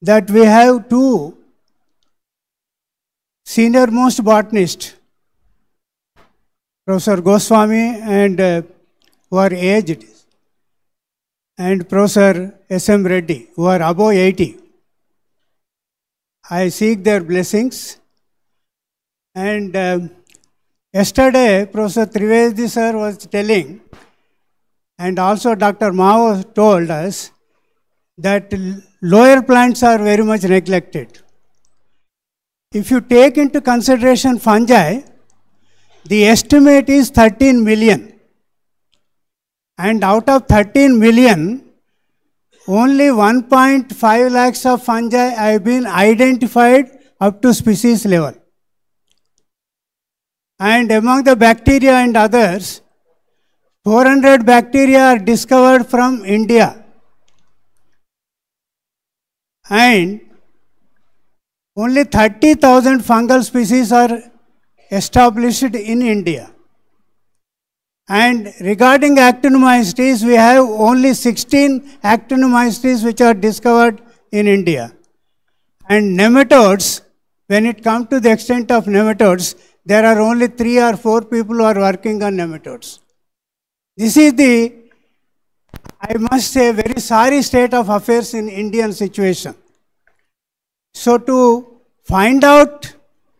that we have two senior-most botanists, Professor Goswami, and who are aged, and Professor S.M. Reddy, who are above 80. I seek their blessings. And yesterday, Professor Trivedi sir was telling, and also Dr. Mao told us, that lower plants are very much neglected. If you take into consideration fungi, the estimate is 13 million. And out of 13 million, only 1.5 lakhs of fungi have been identified up to species level. And among the bacteria and others, 400 bacteria are discovered from India. And only 30,000 fungal species are established in India. And regarding actinomycetes, we have only 16 actinomycetes which are discovered in India. And nematodes, when it comes to the extent of nematodes, there are only 3 or 4 people who are working on nematodes. This is the, I must say, very sorry state of affairs in Indian situation. So to find out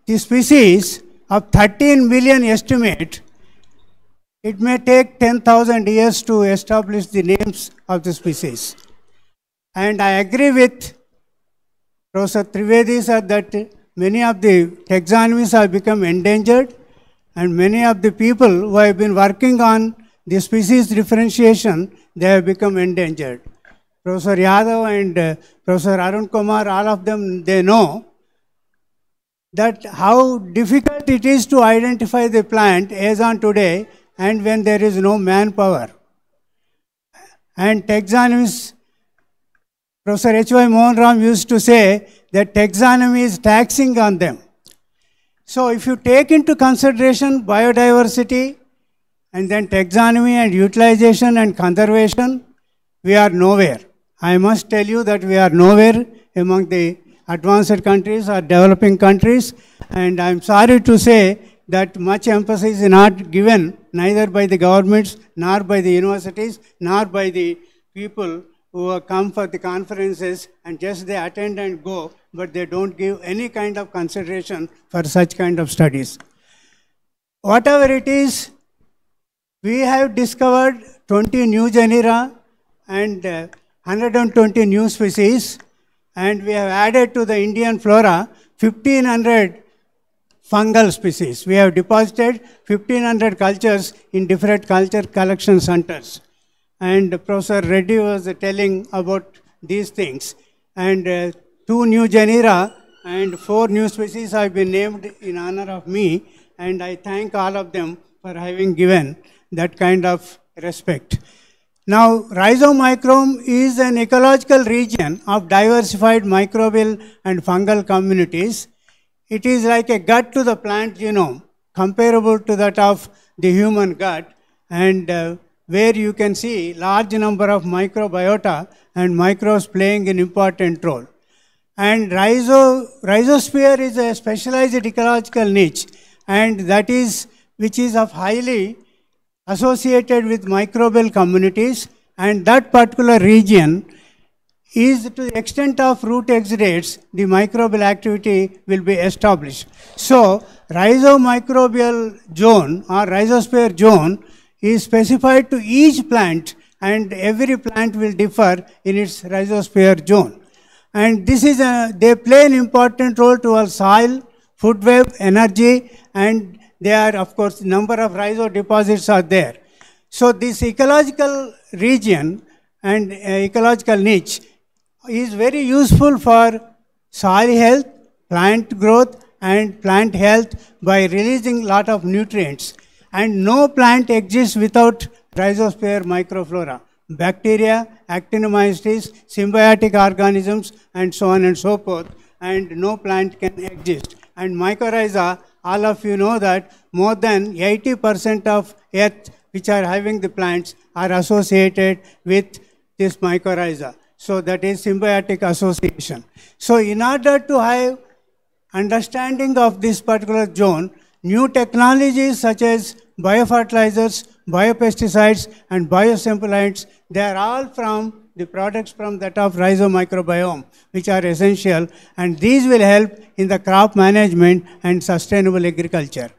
the species of 13 million estimate, it may take 10,000 years to establish the names of the species. And I agree with Professor Trivedi sir that many of the taxonomies have become endangered, and many of the people who have been working on the species differentiation, they have become endangered. Professor Yadav and Professor Arun Kumar, all of them, they know that how difficult it is to identify the plant as on today and when there is no manpower. And taxonomists, Professor H.Y. Mohan Ram used to say that taxonomy is taxing on them. So if you take into consideration biodiversity and then taxonomy and utilization and conservation, we are nowhere. I must tell you that we are nowhere among the advanced countries or developing countries, and I am sorry to say that much emphasis is not given neither by the governments, nor by the universities, nor by the people who come for the conferences and just they attend and go, but they don't give any kind of consideration for such kind of studies. Whatever it is, we have discovered 20 new genera and 120 new species, and we have added to the Indian flora 1500 fungal species. We have deposited 1500 cultures in different culture collection centers. And Professor Reddy was telling about these things. And 2 new genera and 4 new species have been named in honor of me, and I thank all of them for having given that kind of respect. Now, rhizomicrome is an ecological region of diversified microbial and fungal communities. It is like a gut to the plant genome, comparable to that of the human gut, and where you can see large number of microbiota and microbes playing an important role. And rhizosphere is a specialized ecological niche, and that is which is of highly associated with microbial communities, and that particular region is to the extent of root exudates, the microbial activity will be established. So, rhizomicrobial zone or rhizosphere zone is specified to each plant, and every plant will differ in its rhizosphere zone. And this is they play an important role towards soil, food web, energy, and they are, of course, number of rhizo deposits are there. So this ecological region and ecological niche is very useful for soil health, plant growth, and plant health by releasing lot of nutrients. And no plant exists without rhizosphere microflora. Bacteria, actinomycetes, symbiotic organisms, and so on and so forth. And no plant can exist. And mycorrhiza, all of you know that more than 80% of earth which are having the plants are associated with this mycorrhiza. So that is symbiotic association. So in order to have understanding of this particular zone, new technologies such as biofertilizers, biopesticides, and biostimulants, they are all from the products from that of rhizomicrobiome, which are essential, and these will help in the crop management and sustainable agriculture.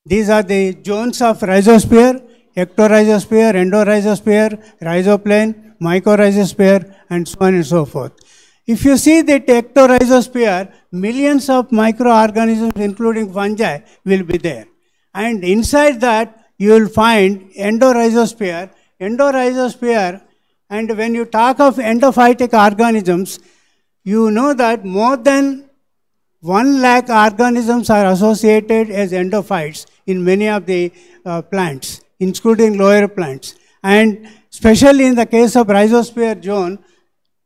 These are the zones of rhizosphere: ectorhizosphere, endorhizosphere, rhizoplane, mycorrhizosphere, and so on and so forth. If you see the ectorhizosphere, millions of microorganisms, including fungi, will be there. And inside that, you will find endorhizosphere. Endorhizosphere, and when you talk of endophytic organisms, you know that more than 1 lakh organisms are associated as endophytes in many of the plants, including lower plants. And especially in the case of rhizosphere zone,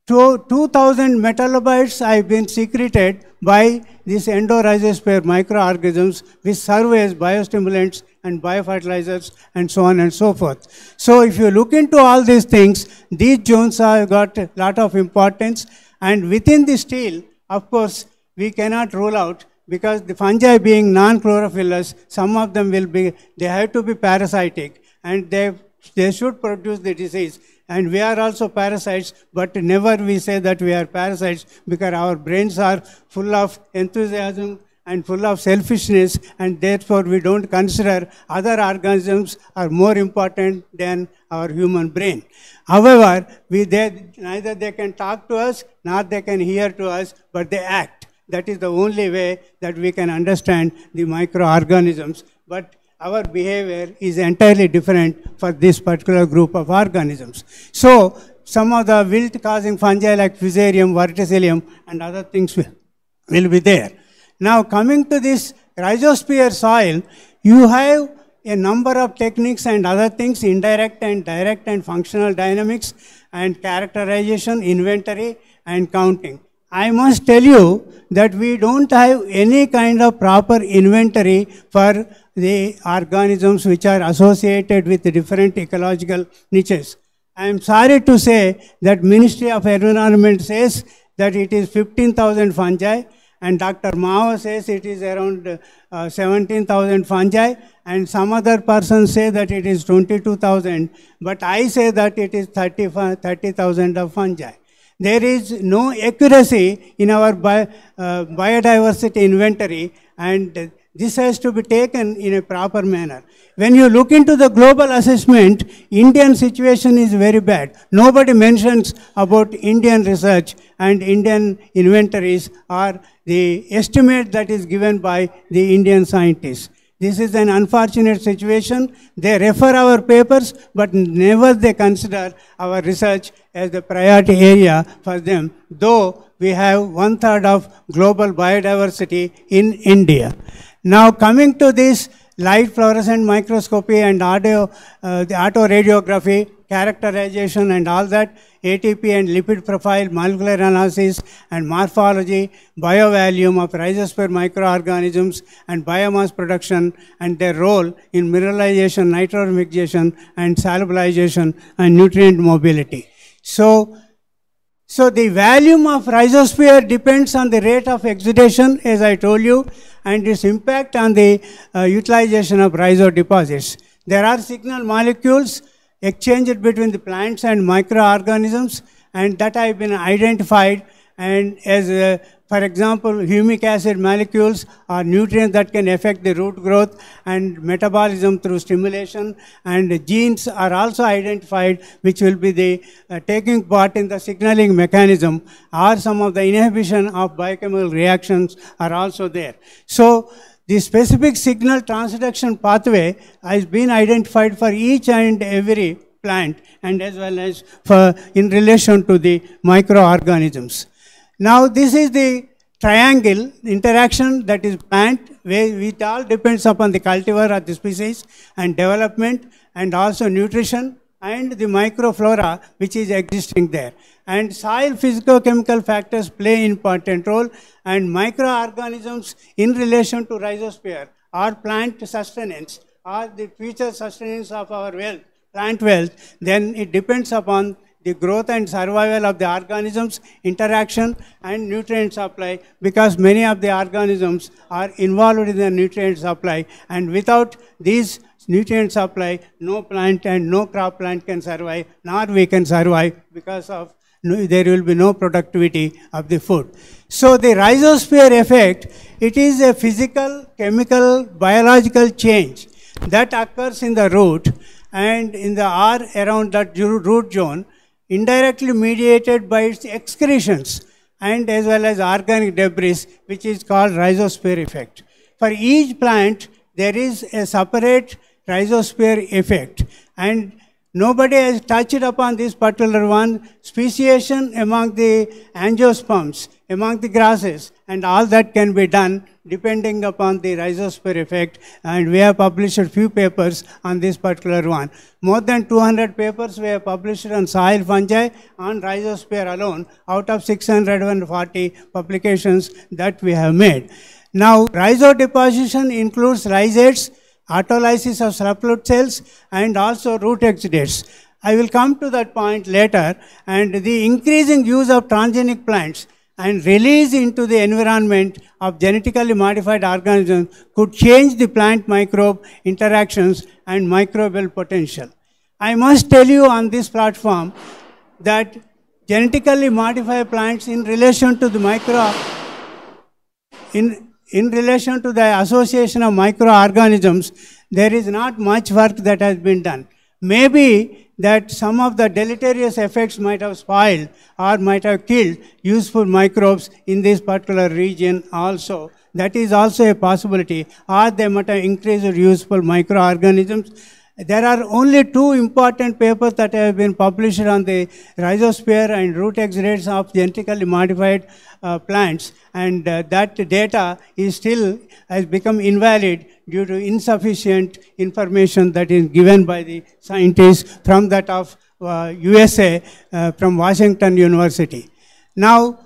2,000 metabolites have been secreted by these endorhizosphere microorganisms, which serve as biostimulants and biofertilizers and so on and so forth. So if you look into all these things, these zones have got a lot of importance, and within the steel, of course, we cannot rule out, because the fungi being non-chlorophyllous, some of them will be, they have to be parasitic, and they should produce the disease. And we are also parasites, but never we say that we are parasites, because our brains are full of enthusiasm and full of selfishness, and therefore we don't consider other organisms are more important than our human brain. However, neither they can talk to us, nor they can hear to us, but they act. That is the only way that we can understand the microorganisms. But our behavior is entirely different for this particular group of organisms. So, some of the wilt-causing fungi like Fusarium, Verticillium, and other things will be there. Now, coming to this rhizosphere soil, you have a number of techniques and other things, indirect and direct and functional dynamics and characterization, inventory and counting. I must tell you that we don't have any kind of proper inventory for the organisms which are associated with the different ecological niches. I am sorry to say that Ministry of Environment says that it is 15,000 fungi, and Dr. Mao says it is around 17,000 fungi, and some other persons say that it is 22,000, but I say that it is 30,000 of fungi. There is no accuracy in our biodiversity inventory, and this has to be taken in a proper manner. When you look into the global assessment, Indian situation is very bad. Nobody mentions about Indian research and Indian inventories or the estimate that is given by the Indian scientists. This is an unfortunate situation. They refer our papers, but never they consider our research as the priority area for them, though we have 1/3 of global biodiversity in India. Now, coming to this light fluorescent microscopy and the autoradiography, characterization and all that, ATP and lipid profile, molecular analysis and morphology, biovolume of rhizosphere microorganisms and biomass production and their role in mineralization, nitrofixation and solubilization and nutrient mobility. So the volume of rhizosphere depends on the rate of exudation, as I told you, and its impact on the utilization of rhizo deposits. There are signal molecules exchanged between the plants and microorganisms, and that have been identified, and as for example, humic acid molecules are nutrients that can affect the root growth and metabolism through stimulation, and genes are also identified which will be the taking part in the signaling mechanism, or some of the inhibition of biochemical reactions are also there. So the specific signal transduction pathway has been identified for each and every plant, and as well as for in relation to the microorganisms. Now, this is the triangle interaction that is plant, where it all depends upon the cultivar of the species and development and also nutrition and the microflora which is existing there. And soil physicochemical factors play an important role, and microorganisms in relation to rhizosphere or plant sustenance or the future sustenance of our wealth, plant wealth, then it depends upon the growth and survival of the organisms, interaction and nutrient supply, because many of the organisms are involved in the nutrient supply, and without these nutrient supply, no plant and no crop plant can survive, nor we can survive, because of there will be no productivity of the food. So the rhizosphere effect, it is a physical, chemical, biological change that occurs in the root and in the around that root zone, indirectly mediated by its excretions and as well as organic debris, which is called rhizosphere effect. For each plant, there is a separate rhizosphere effect, and nobody has touched upon this particular one. Speciation among the angiosperms, among the grasses, and all that can be done depending upon the rhizosphere effect, and we have published a few papers on this particular one. More than 200 papers we have published on soil fungi on rhizosphere alone, out of 640 publications that we have made. Now, rhizo deposition includes rhizates, autolysis of surplus cells, and also root exudates. I will come to that point later. And the increasing use of transgenic plants and release into the environment of genetically modified organisms could change the plant microbe interactions and microbial potential. I must tell you on this platform that genetically modified plants in relation to the in relation to the association of microorganisms, there is not much work that has been done. Maybe that some of the deleterious effects might have spoiled or might have killed useful microbes in this particular region also. That is also a possibility. Or they might have increased useful microorganisms. There are only two important papers that have been published on the rhizosphere and root exudates of genetically modified plants, and that data is still has become invalid due to insufficient information that is given by the scientists from that of USA, from Washington University. Now,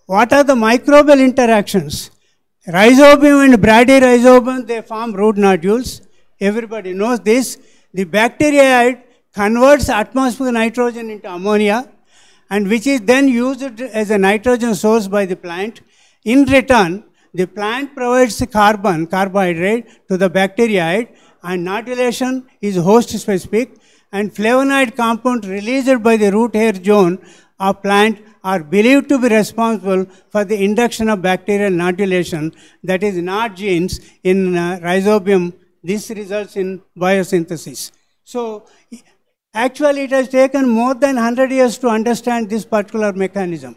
what are the microbial interactions? Rhizobium and bradyrhizobium, they form root nodules. Everybody knows this. The bacterioid converts atmospheric nitrogen into ammonia, and which is then used as a nitrogen source by the plant. In return, the plant provides carbohydrate to the bacterioid, and nodulation is host specific, and flavonoid compounds released by the root hair zone of plant are believed to be responsible for the induction of bacterial nodulation, that is NOD genes in rhizobium. This results in biosynthesis. So, actually it has taken more than 100 years to understand this particular mechanism.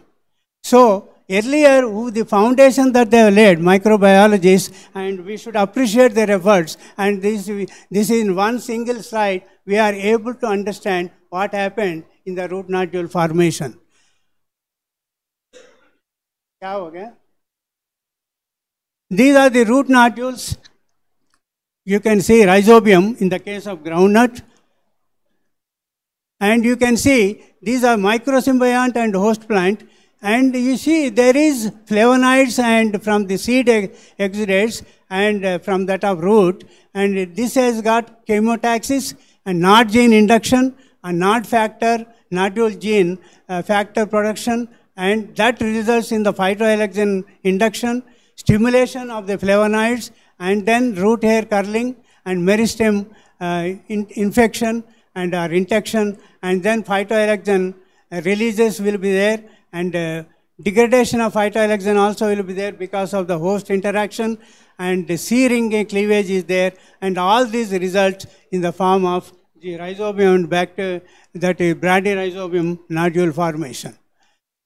So, earlier, the foundation that they have laid, microbiologists, and we should appreciate their efforts, and this is in one single slide, we are able to understand what happened in the root nodule formation. These are the root nodules. You can see rhizobium in the case of groundnut. And you can see these are microsymbiont and host plant. And you see there is flavonoids and from the seed exudates and from that of root. And this has got chemotaxis and NOD gene induction, a NOD factor, nodule gene factor production, and that results in the phytoalexin induction, stimulation of the flavonoids, and then root hair curling and meristem infection and infection, and then phytoalexin releases will be there, and degradation of phytoalexin also will be there because of the host interaction, and the C-ring cleavage is there, and all these result in the form of the rhizobium bacteria, that is bradyrhizobium nodule formation.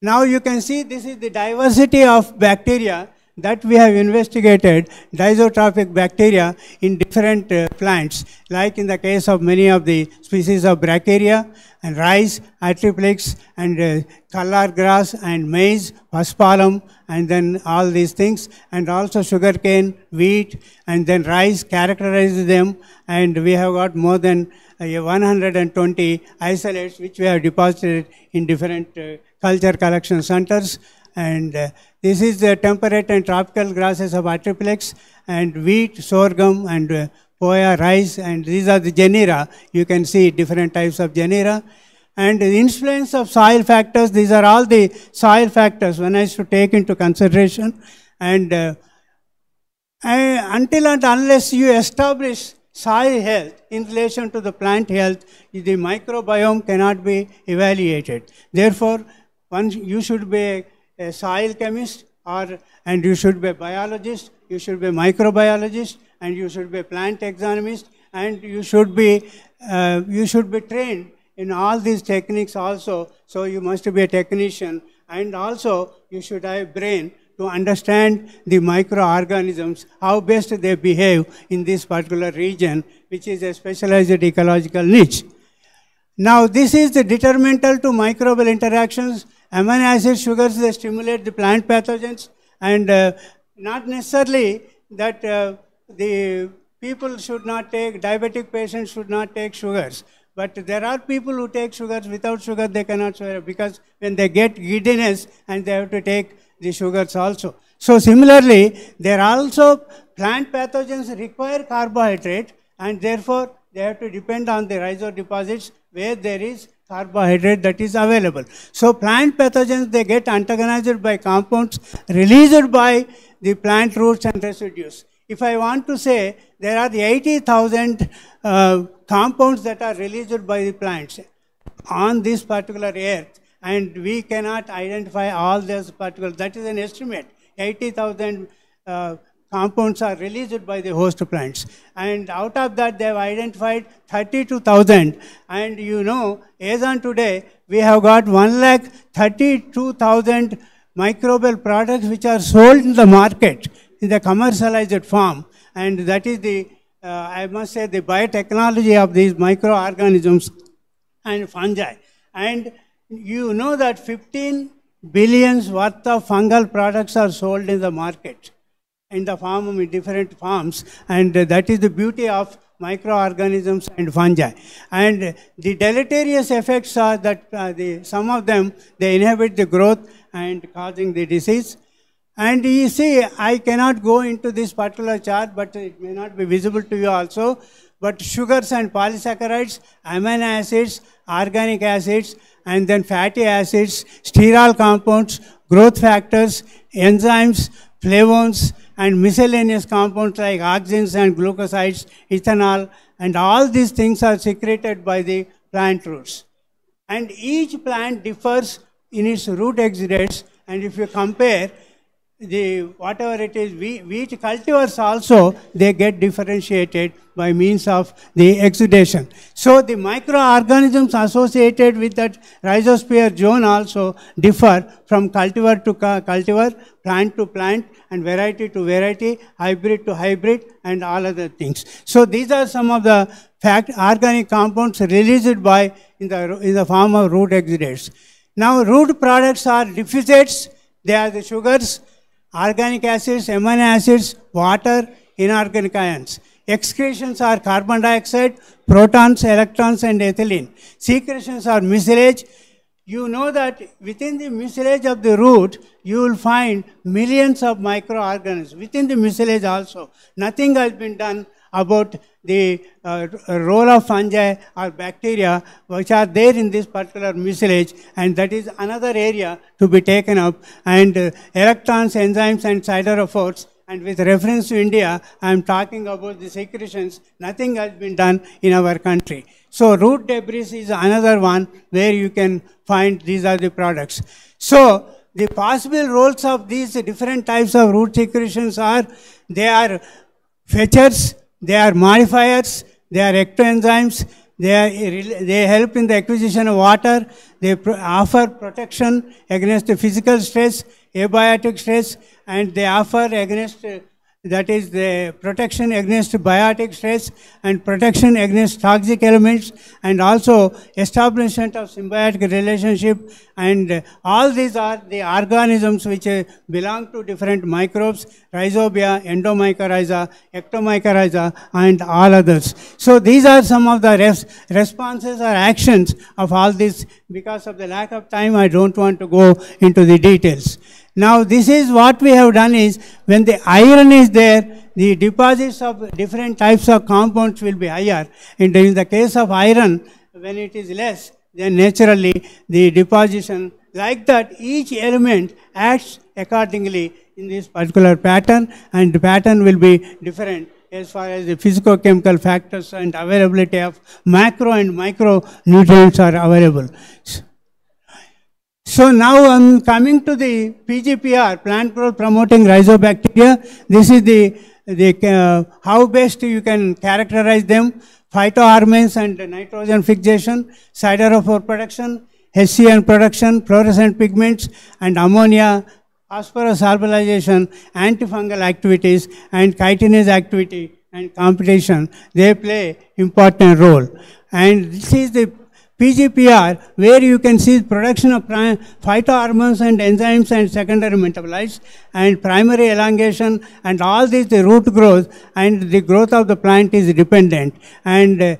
Now you can see this is the diversity of bacteria that we have investigated, dysotrophic bacteria in different plants, like in the case of many of the species of bracharia and rice, atriplex, and collar grass and maize, paspalum, and then all these things, and also sugarcane, wheat, and then rice characterizes them, and we have got more than 120 isolates which we have deposited in different culture collection centers. And this is the temperate and tropical grasses of atriplex, and wheat, sorghum, and poya, rice, and these are the genera. You can see different types of genera. And the influence of soil factors, these are all the soil factors one has to take into consideration. And until and unless you establish soil health in relation to the plant health, the microbiome cannot be evaluated. Therefore, you should be a soil chemist, and you should be a biologist, you should be a microbiologist, and you should be a plant taxonomist, and you should be trained in all these techniques also. So you must be a technician, and also you should have a brain to understand the microorganisms, how best they behave in this particular region, which is a specialized ecological niche. Now this is the detrimental to microbial interactions. Amino acid sugars, they stimulate the plant pathogens, and not necessarily that the people should not take, diabetic patients should not take sugars. But there are people who take sugars. Without sugar they cannot survive, because when they get giddiness and they have to take the sugars also. So similarly, there are also plant pathogens require carbohydrate, and therefore they have to depend on the rhizo deposits where there is carbohydrate that is available. So plant pathogens, they get antagonized by compounds released by the plant roots and residues. If I want to say, there are the 80,000 compounds that are released by the plants on this particular earth, and we cannot identify all those particulars. That is an estimate. 80,000 compounds are released by the host plants, and out of that they have identified 32,000. And you know, as on today, we have got 132,000 microbial products which are sold in the market in the commercialized form, and that is the I must say, the biotechnology of these microorganisms and fungi. And you know that 15 billions worth of fungal products are sold in the market in the form of different forms, and that is the beauty of microorganisms and fungi. And the deleterious effects are that some of them, they inhibit the growth and causing the disease. And you see, I cannot go into this particular chart, but it may not be visible to you also. But sugars and polysaccharides, amino acids, organic acids, and then fatty acids, steroid compounds, growth factors, enzymes, flavones, and miscellaneous compounds like auxins and glucosides, ethanol, and all these things are secreted by the plant roots. And each plant differs in its root exudates, and if you compare whatever it is, wheat cultivars also, they get differentiated by means of the exudation. So the microorganisms associated with that rhizosphere zone also differ from cultivar to cultivar, plant to plant, and variety to variety, hybrid to hybrid, and all other things. So these are some of the organic compounds released by in the form of root exudates. Now root products are diffusates. They are the sugars, organic acids, amino acids, water, inorganic ions. Excretions are carbon dioxide, protons, electrons, and ethylene. Secretions are mucilage. You know that within the mucilage of the root, you will find millions of microorganisms. Within the mucilage also, nothing has been done about the role of fungi or bacteria which are there in this particular mucilage, and that is another area to be taken up. And electrons, enzymes, and siderophores. And with reference to India, I am talking about the secretions. Nothing has been done in our country. So root debris is another one where you can find these are the products. So the possible roles of these different types of root secretions are, they are fetchers, they are modifiers, they are ectoenzymes, they help in the acquisition of water, they offer protection against the physical stress, abiotic stress, and they offer against, that is the protection against biotic stress and protection against toxic elements, and also establishment of symbiotic relationship. And all these are the organisms which belong to different microbes, rhizobia, endomycorrhiza, ectomycorrhiza, and all others. So these are some of the responses or actions of all this. Because of the lack of time, I don't want to go into the details. Now this is what we have done is, when the iron is there, the deposits of different types of compounds will be higher. And in the case of iron, when it is less, then naturally the deposition, like that each element acts accordingly in this particular pattern, and the pattern will be different as far as the physicochemical factors and availability of macro and micro nutrients are available. So now I am coming to the PGPR, plant growth promoting rhizobacteria. This is the how best you can characterize them: phytohormones and nitrogen fixation, siderophore production, HCN production, fluorescent pigments, and ammonia, phosphorus solubilization, antifungal activities, and chitinase activity and competition. They play important role. And this is the PGPR, where you can see production of phytohormones and enzymes and secondary metabolites, and primary elongation, and all this, the root growth and the growth of the plant is dependent. And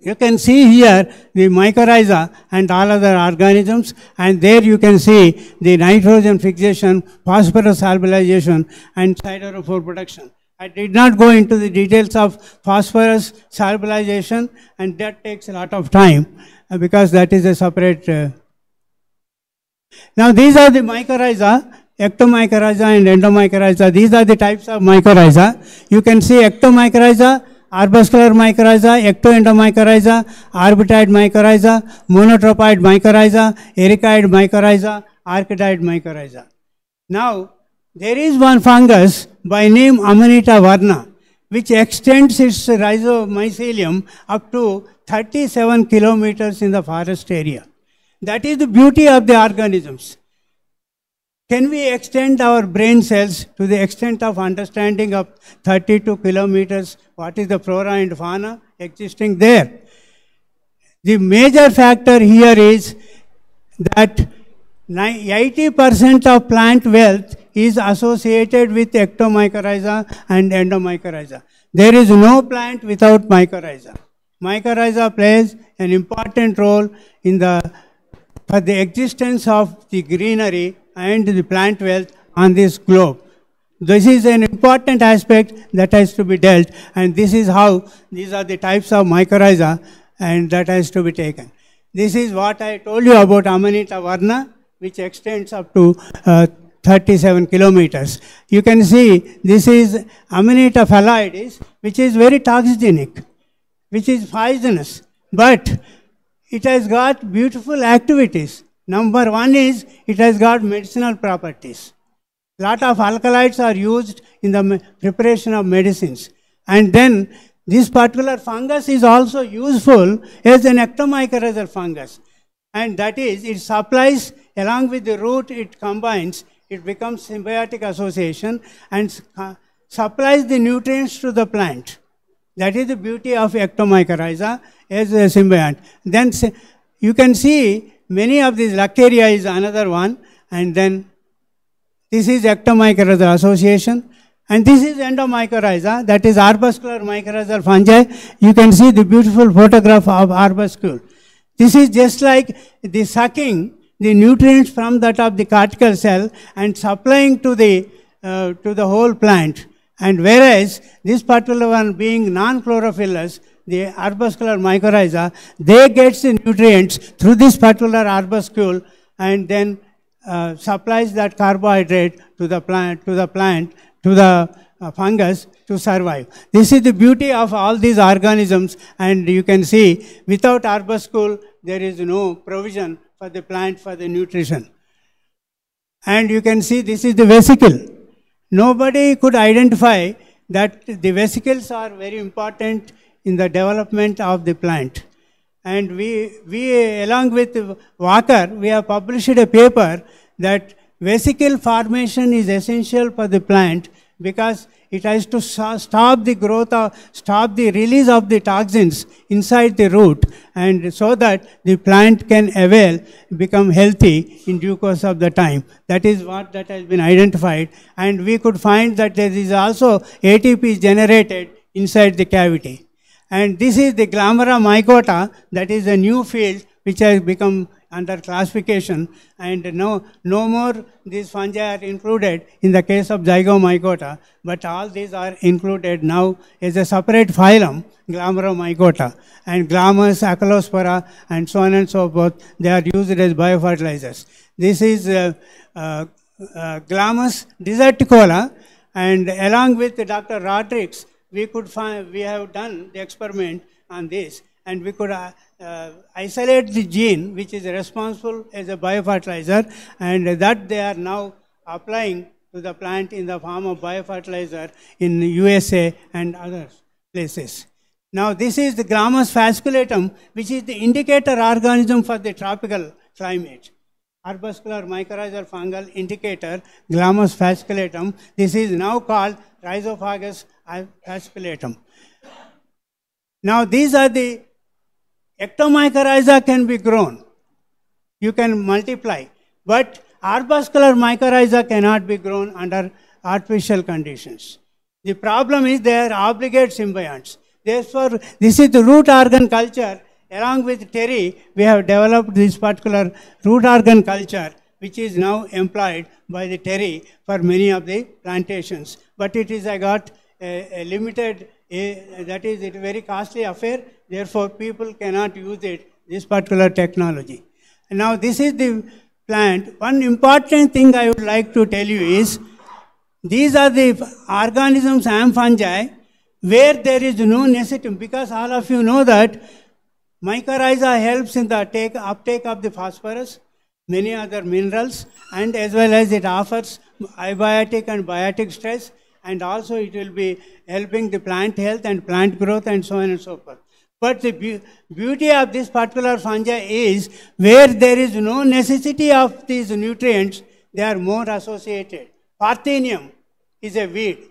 you can see here the mycorrhiza and all other organisms, and there you can see the nitrogen fixation, phosphorus solubilization, and siderophore production. I did not go into the details of phosphorus solubilization, and that takes a lot of time because that is a separate. Now these are the mycorrhiza, ectomycorrhiza and endomycorrhiza. These are the types of mycorrhiza. You can see ectomycorrhiza, arbuscular mycorrhiza, ectoendomycorrhiza, arbitide mycorrhiza, monotropide mycorrhiza, ericoid mycorrhiza, archidide mycorrhiza. Now there is one fungus by name Amanita varna, which extends its rhizomycelium up to 37 kilometers in the forest area. That is the beauty of the organisms. can we extend our brain cells to the extent of understanding of 32 kilometers? What is the flora and fauna existing there? The major factor here is that 80% of plant wealth is associated with ectomycorrhiza and endomycorrhiza. There is no plant without mycorrhiza. Mycorrhiza plays an important role in for the existence of the greenery and the plant wealth on this globe. This is an important aspect that has to be dealt, and this is how these are the types of mycorrhiza, and that has to be taken. This is what I told you about Amanita varna, which extends up to 37 kilometers. You can see this is Amanita phalloides, which is very toxigenic, which is poisonous, but it has got beautiful activities. Number one is it has got medicinal properties. Lot of alkaloids are used in the preparation of medicines. And then this particular fungus is also useful as an ectomycorrhizal fungus. And that is, it supplies, along with the root, it combines, it becomes symbiotic association and supplies the nutrients to the plant. That is the beauty of ectomycorrhiza as a symbiont. Then you can see many of these lacteria is another one, and then this is ectomycorrhizal association, and this is endomycorrhiza, that is arbuscular mycorrhizal fungi. You can see the beautiful photograph of arbuscule. This is just like the sucking the nutrients from that of the cortical cell and supplying to the whole plant. And whereas this particular one being non-chlorophyllous, the arbuscular mycorrhiza, they get the nutrients through this particular arbuscule and then supplies that carbohydrate to the fungus to survive. This is the beauty of all these organisms, and you can see without arbuscule there is no provision for the plant for the nutrition. And you can see this is the vesicle. Nobody could identify that the vesicles are very important in the development of the plant. And we along with Walker, we have published a paper that vesicle formation is essential for the plant because it has to stop the growth or stop the release of the toxins inside the root, and so that the plant can become healthy in due course of the time. That is what that has been identified, and we could find that there is also ATP generated inside the cavity. And this is the Glamora mycota, that is a new field which has become under classification, and no more these fungi are included in the case of zygomycota, but all these are included now as a separate phylum, Glamora mycota, and Glamus, Acalospora, and so on and so forth, they are used as biofertilizers. This is Glamus deserticola, and along with Dr. Rodrigues, we have done the experiment on this, and we could isolate the gene which is responsible as a biofertilizer, and that they are now applying to the plant in the form of biofertilizer in USA and other places. Now this is the Glamus fasciculatum, which is the indicator organism for the tropical climate. Arbuscular mycorrhizal fungal indicator, Glamus fasciculatum. This is now called Rhizophagus fasciculatum. Now these are the ectomycorrhiza can be grown. You can multiply. But arbuscular mycorrhiza cannot be grown under artificial conditions. The problem is they are obligate symbionts. Therefore, this is the root organ culture. Along with Terry, we have developed this particular root organ culture, which is now employed by the Terry for many of the plantations. But it is got a limited, that is a very costly affair. Therefore, people cannot use this particular technology. And now this is the plant. One important thing I would like to tell you is, these are the organisms and fungi where there is no necessity, because all of you know that mycorrhiza helps in the uptake of the phosphorus, many other minerals, and as well as it offers abiotic and biotic stress, and also it will be helping the plant health and plant growth and so on and so forth. But the beauty of this particular fungi is where there is no necessity of these nutrients, they are more associated. Parthenium is a weed.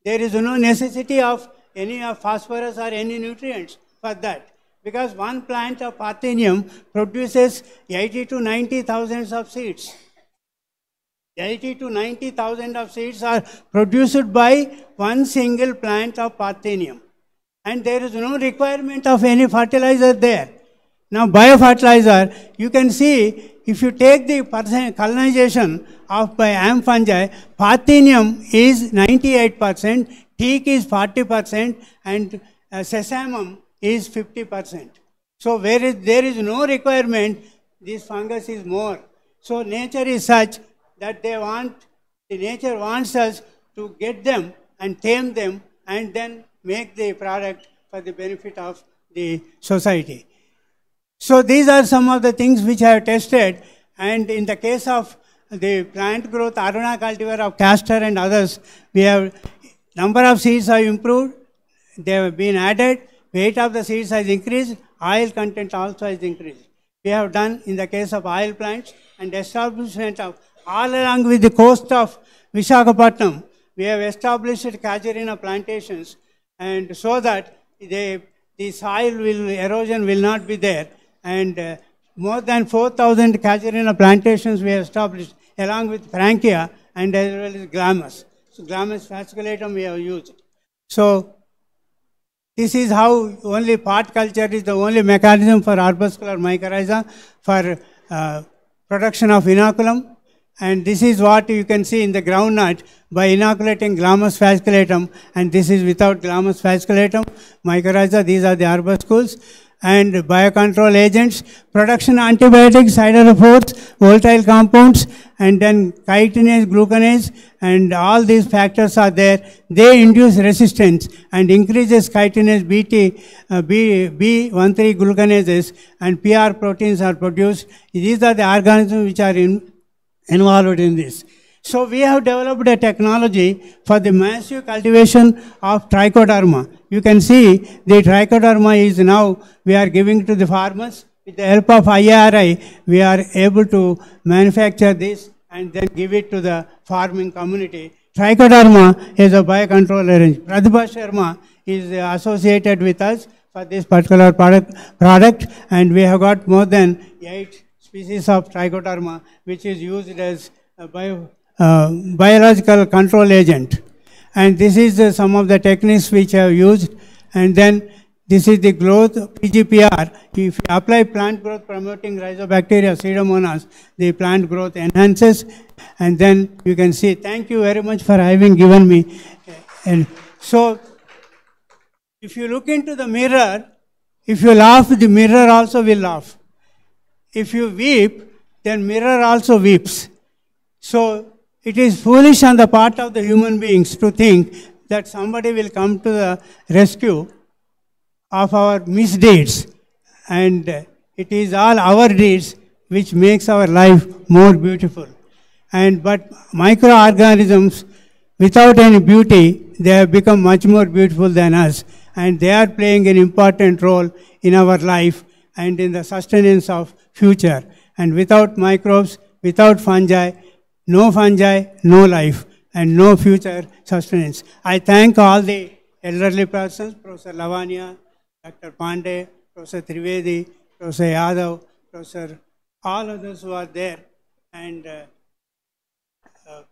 There is no necessity of any phosphorus or any nutrients for that, because one plant of Parthenium produces 80 to 90,000 of seeds. 80 to 90,000 of seeds are produced by one single plant of Parthenium. And there is no requirement of any fertilizer there. Now, biofertilizer, you can see, if you take the colonization of by AM fungi, Parthenium is 98%, teak is 40%, and sesamum is 50%. So, there is no requirement, this fungus is more. So, nature is such that the nature wants us to get them and tame them and then make the product for the benefit of the society. So these are some of the things which I have tested, and in the case of the plant growth, Aruna cultivar of castor and others, we have number of seeds have improved, they have been added, weight of the seeds has increased, oil content also has increased. We have done in the case of oil plants and establishment of all along with the coast of Visakhapatnam, we have established casuarina plantations, and so that the soil erosion will not be there. And more than 4,000 casuarina plantations we have established along with Frankia and as well as Glamis. So Glamis fasciculatum we have used. So this is how only pot culture is the only mechanism for arbuscular mycorrhiza for production of inoculum. And this is what you can see in the groundnut by inoculating Glamis fasciculatum, and this is without Glamis fasciculatum, mycorrhiza, these are the arbuscules. And biocontrol agents, production antibiotics, siderophores, volatile compounds, and then chitinase, glucanase, and all these factors are there. They induce resistance and increases chitinase, B13 glucanases, and PR proteins are produced. These are the organisms which are involved in this. So we have developed a technology for the massive cultivation of trichoderma. You can see the trichoderma is now we are giving to the farmers. With the help of IRI, we are able to manufacture this and then give it to the farming community. Trichoderma is a biocontrol arrangement. Pratibha Sharma is associated with us for this particular product, and we have got more than 8 species of trichoderma, which is used as a biological control agent. And this is some of the techniques which I have used. And then this is the growth PGPR. If you apply plant growth promoting rhizobacteria, Pseudomonas, the plant growth enhances. And then you can see, thank you very much for having given me. And so, if you look into the mirror, if you laugh, the mirror also will laugh. If you weep, then mirror also weeps. So, it is foolish on the part of the human beings to think that somebody will come to the rescue of our misdeeds. And it is all our deeds which makes our life more beautiful. But microorganisms, without any beauty, they have become much more beautiful than us. And they are playing an important role in our life and in the sustenance of future. And without microbes, without fungi, no life, and no future sustenance. I thank all the elderly persons, Professor Lavanya, Dr. Pandey, Professor Trivedi, Professor Yadav, Professor, all others who are there, and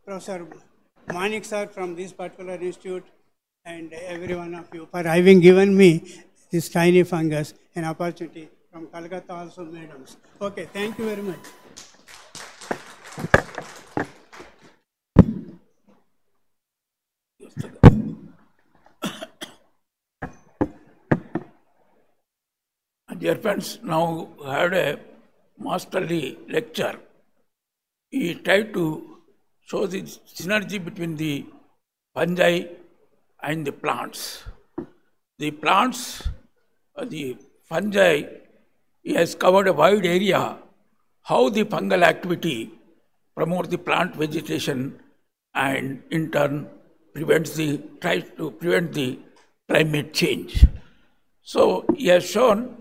Professor Manik sir from this particular institute, and every one of you for having given me this tiny fungus, an opportunity. From Calcutta also, madams. Okay, thank you very much. Dear friends, now had a masterly lecture. He tried to show the synergy between the fungi and the plants. The plants, the fungi, he has covered a wide area, how the fungal activity promotes the plant vegetation and in turn tries to prevent the climate change. So he has shown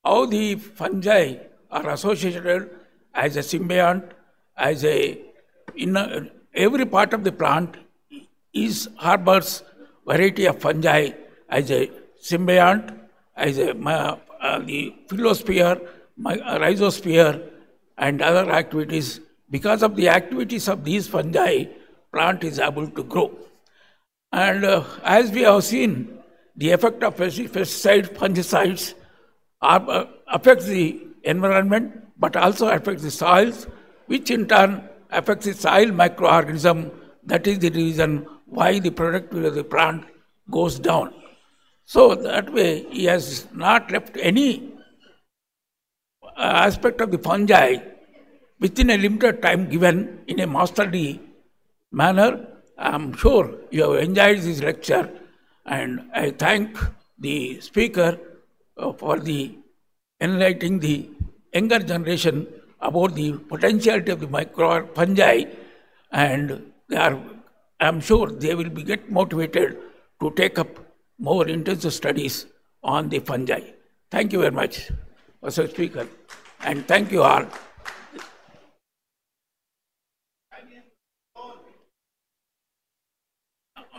how the fungi are associated as a symbiont, as a in every part of the plant is harbors variety of fungi as a symbiont, as a the phyllosphere, rhizosphere, and other activities. Because of the activities of these fungi, plant is able to grow. And as we have seen, the effect of pesticides, fungicides affects the environment, but also affects the soils, which in turn affects the soil microorganism. That is the reason why the productivity of the plant goes down. So that way, he has not left any aspect of the fungi within a limited time given in a masterly manner. I am sure you have enjoyed this lecture, and I thank the speaker for the enlightening the younger generation about the potentiality of the micro fungi, and I am sure they will get motivated to take up more intensive studies on the fungi. Thank you very much, Mr. Speaker, and thank you all.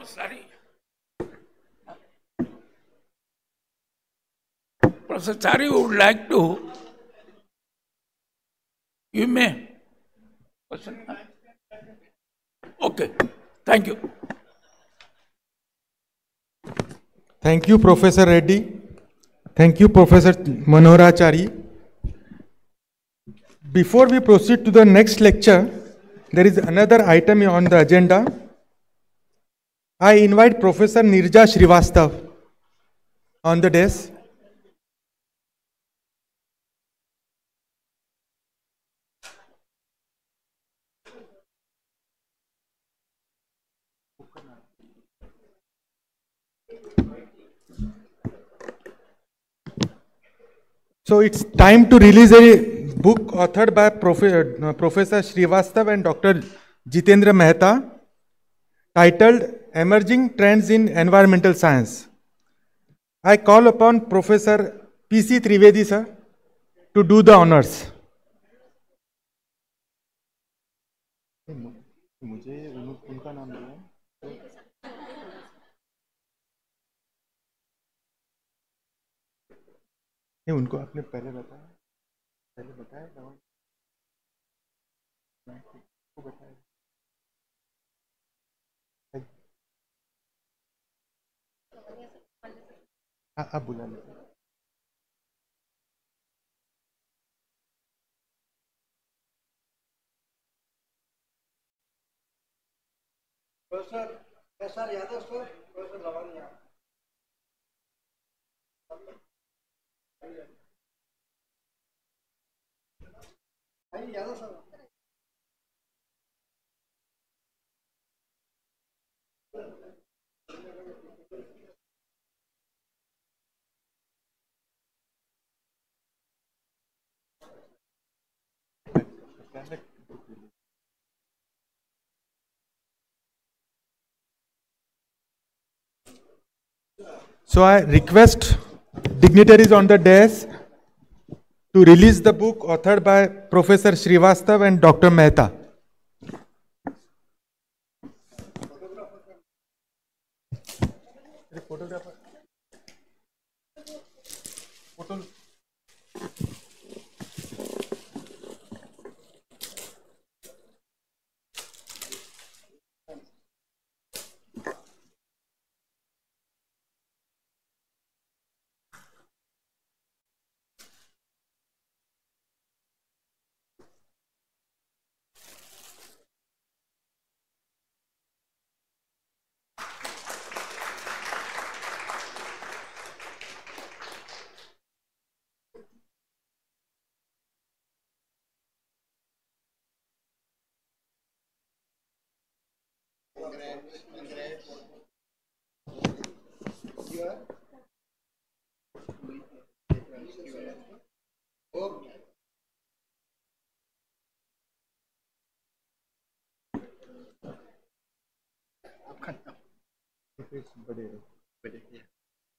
Sorry. Professor Chari would like to. You may. Okay. Thank you. Thank you, Professor Reddy. Thank you, Professor Manorachari. Before we proceed to the next lecture, there is another item on the agenda. I invite Professor Nirja Srivastav on the desk. So it's time to release a book authored by Professor Srivastav and Dr. Jitendra Mehta, titled Emerging Trends in Environmental Science. I call upon Professor P.C. Trivedi sir to do the honors. नहीं उनको आपने पहले बताया आप बुला लीजिए. Professor S.R. Yadav sir, Professor Lavanya. Yadav sir. So I request dignitaries on the desk to release the book authored by Professor Srivastav and Dr. Mehta.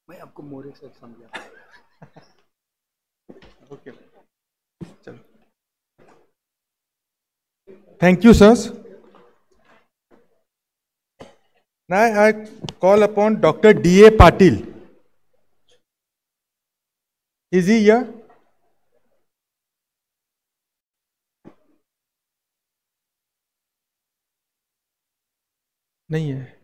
मैं आपको मोरे से समझा. Okay. Thank you, sirs. Now I call upon Dr. D.A. Patil. Is he here? नहीं है.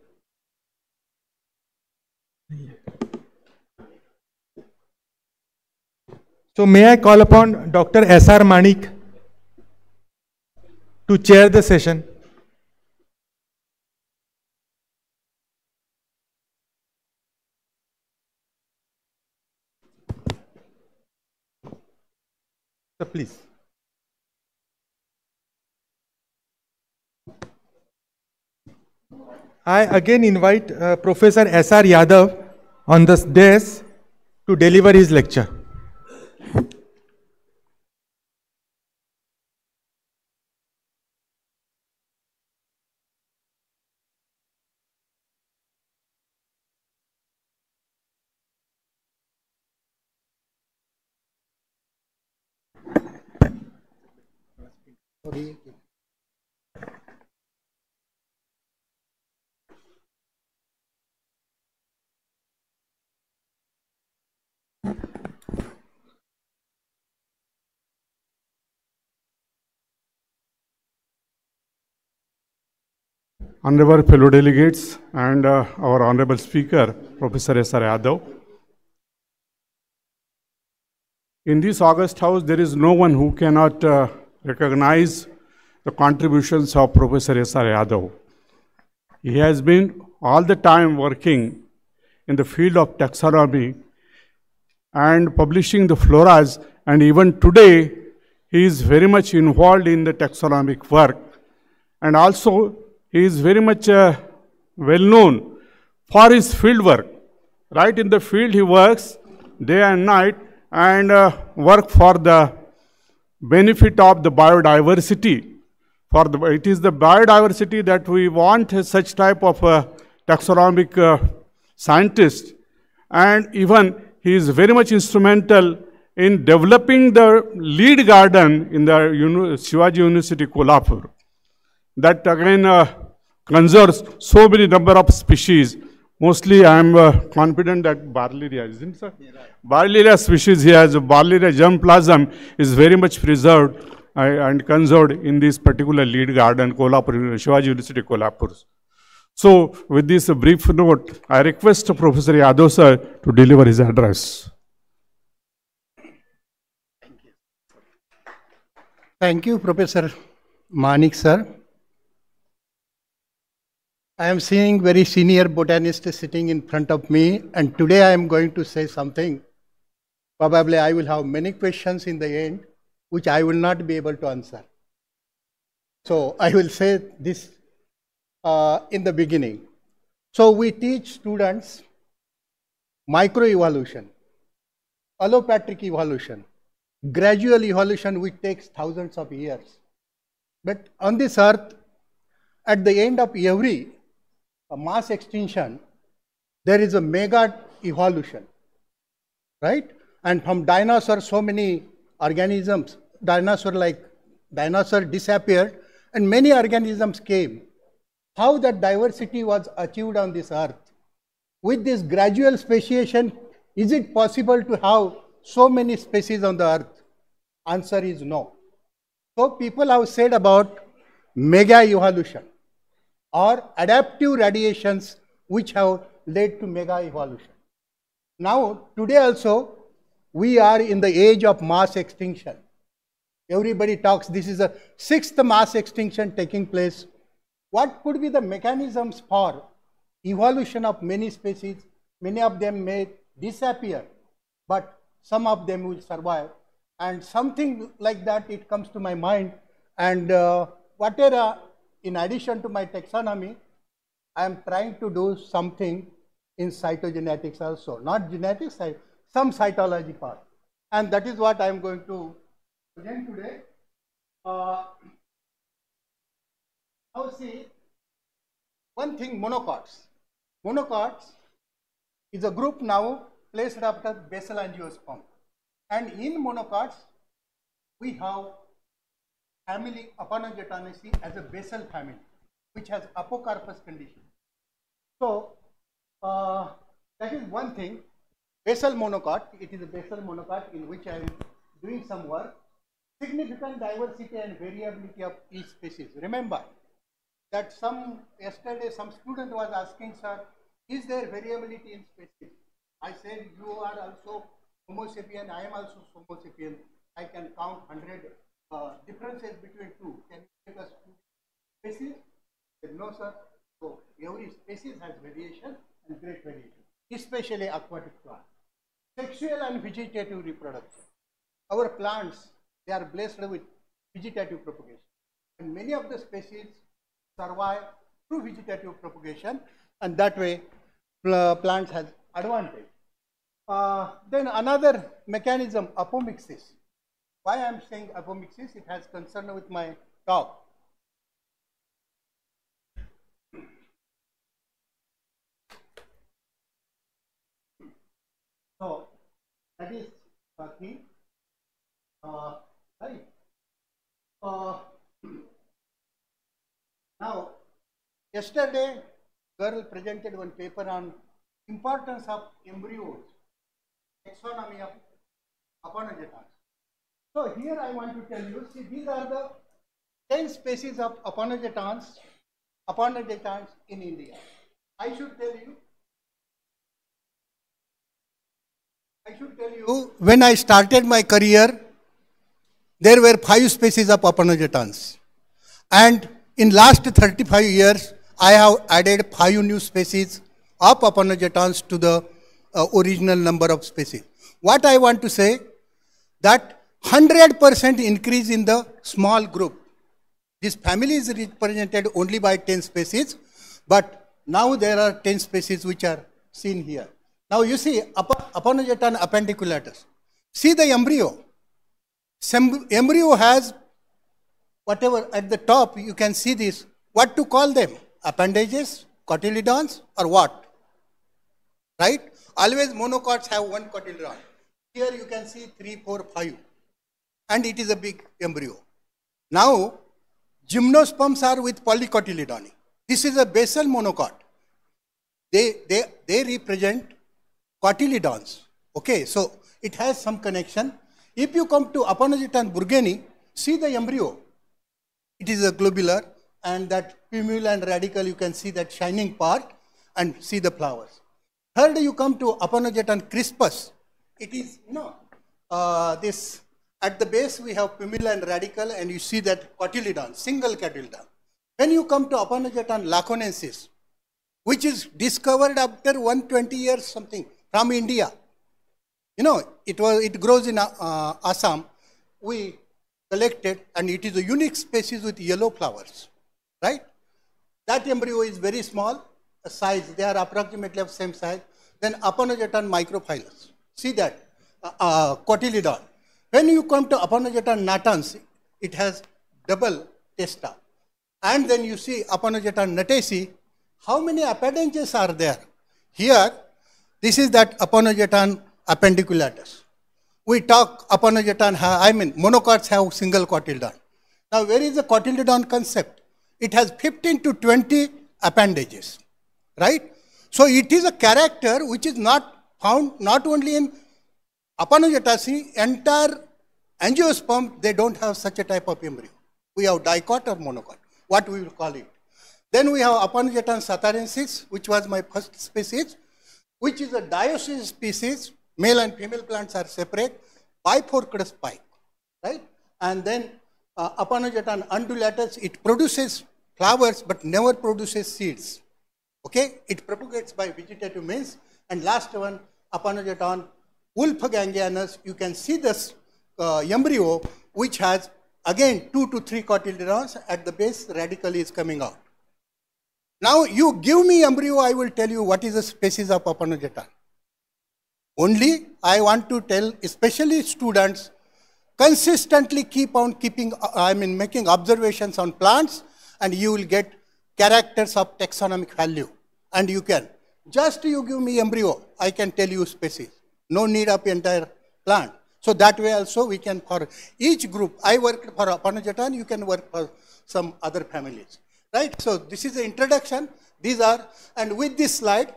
So may I call upon Dr. S.R. Manik to chair the session? So please. I again invite Professor S.R. Yadav on the dais to deliver his lecture. Honorable fellow delegates and our honorable speaker, Professor S.R. Yadav. In this August House, there is no one who cannot recognize the contributions of Professor S.R. Yadav. He has been all the time working in the field of taxonomy and publishing the floras, and even today, he is very much involved in the taxonomic work. And also, he is very much well known for his field work. Right in the field, he works day and night and work for the benefit of the biodiversity. It is the biodiversity that we want such type of taxonomic scientist. And even he is very much instrumental in developing the lead garden in the Shivaji University, Kolhapur. That again conserves so many number of species. Mostly I am confident that Barleria, isn't it, sir? Yeah, right. Barleria species here, Barleria germplasm is very much preserved and conserved in this particular lead garden, Kolhapur, Shivaji University, Kolhapur. So with this brief note, I request Professor Yadav sir to deliver his address. Thank you, Professor Manik sir. I am seeing very senior botanist sitting in front of me, and today I am going to say something. Probably I will have many questions in the end, which I will not be able to answer. So I will say this in the beginning. So we teach students microevolution, allopathic evolution, gradual evolution which takes thousands of years. But on this earth, at the end of every mass extinction, there is a mega evolution, right? And from dinosaurs, so many organisms, dinosaur disappeared and many organisms came. How that diversity was achieved on this earth? With this gradual speciation, is it possible to have so many species on the earth? Answer is no. So people have said about mega evolution or adaptive radiations which have led to mega evolution. Now, today also, we are in the age of mass extinction. Everybody talks, this is the 6th mass extinction taking place. What could be the mechanisms for evolution of many species? Many of them may disappear, but some of them will survive. And something like that, it comes to my mind. And whatever, in addition to my taxonomy, I am trying to do something in cytogenetics also. Not genetics, some cytology part. And that is what I am going to present today. Now see, one thing, monocots. Monocots is a group now placed after basal angiosperm. And in monocots, we have family Apanagiotaceae as a basal family, which has apocarpus condition. So that is one thing. Basal monocot, it is a basal monocot in which I am doing some work. Significant diversity and variability of each species. Remember that yesterday some student was asking, sir, is there variability in species? I said, you are also Homo sapien, I am also Homo sapien. I can count 100 differences between two. Can you take us two species? I said, no, sir. So every species has variation and great variation, especially aquatic plants. Sexual and vegetative reproduction. Our plants, they are blessed with vegetative propagation. And many of the species survive through vegetative propagation, and that way plants have advantage. Then another mechanism, apomixis. Why I am saying apomixis? It has concern with my talk. So that is key. Right. Now, yesterday, girl presented one paper on importance of embryos, taxonomy of Aponogetons. So here I want to tell you, see, these are the 10 species of Aponogetons in India. I should tell you, when I started my career, there were 5 species of Aponogetons. And in last 35 years, I have added 5 new species of Aponogetons to the original number of species. What I want to say, that 100% increase in the small group. This family is represented only by 10 species, but now there are 10 species which are seen here. Now you see Aponogeton appendiculatus. See the embryo. Embryo has whatever at the top, you can see this. What to call them? Appendages, cotyledons, or what? Right? Always monocots have one cotyledon. Here you can see 3, 4, 5. And it is a big embryo. Now, gymnosperms are with polycotyledony. This is a basal monocot. They represent cotyledons. Okay, so it has some connection. If you come to Aponogeton burgeni, see the embryo. It is a globular, and that plumule and radicle, you can see that shining part and see the flowers. Third, you come to Aponogeton crispus. It is, this at the base we have plumule and radicle, and you see that cotyledon, single cotyledon. When you come to Aponogeton laconensis, which is discovered after 120 years something from India. It grows in Assam. We collected, and it is a unique species with yellow flowers, right? That embryo is very small size. They are approximately of same size. Then Aponogeton microphyllus. See that cotyledon. When you come to Aponogeton natans, it has double testa. And then you see Aponogeton natacea. How many appendages are there? Here, this is that Aponogeton appendiculatus. We talk Aponogeton, monocots have single cotyledon. Now, where is the cotyledon concept? It has 15 to 20 appendages, right? So, it is a character which is not found not only in Aponogetaceae, entire angiosperm, they don't have such a type of embryo. We have dicot or monocot, what we will call it. Then we have Aponogeton satarensis, which was my first species, which is a dioecious species. Male and female plants are separate, biforked spike, right? And then Aponogeton undulatus, it produces flowers but never produces seeds. Okay, it propagates by vegetative means. And last one, Aponogeton wolfgangianus, you can see this embryo which has again 2 to 3 cotyledons at the base, radicle is coming out. Now you give me embryo, I will tell you what is the species of Aponogeton. Only I want to tell, especially students, consistently keep on making observations on plants, and you will get characters of taxonomic value. And you can, just you give me embryo, I can tell you species. No need of entire plant. So that way also we can, for each group, I worked for Aponogeton, you can work for some other families. Right? So this is the introduction. These are, and with this slide,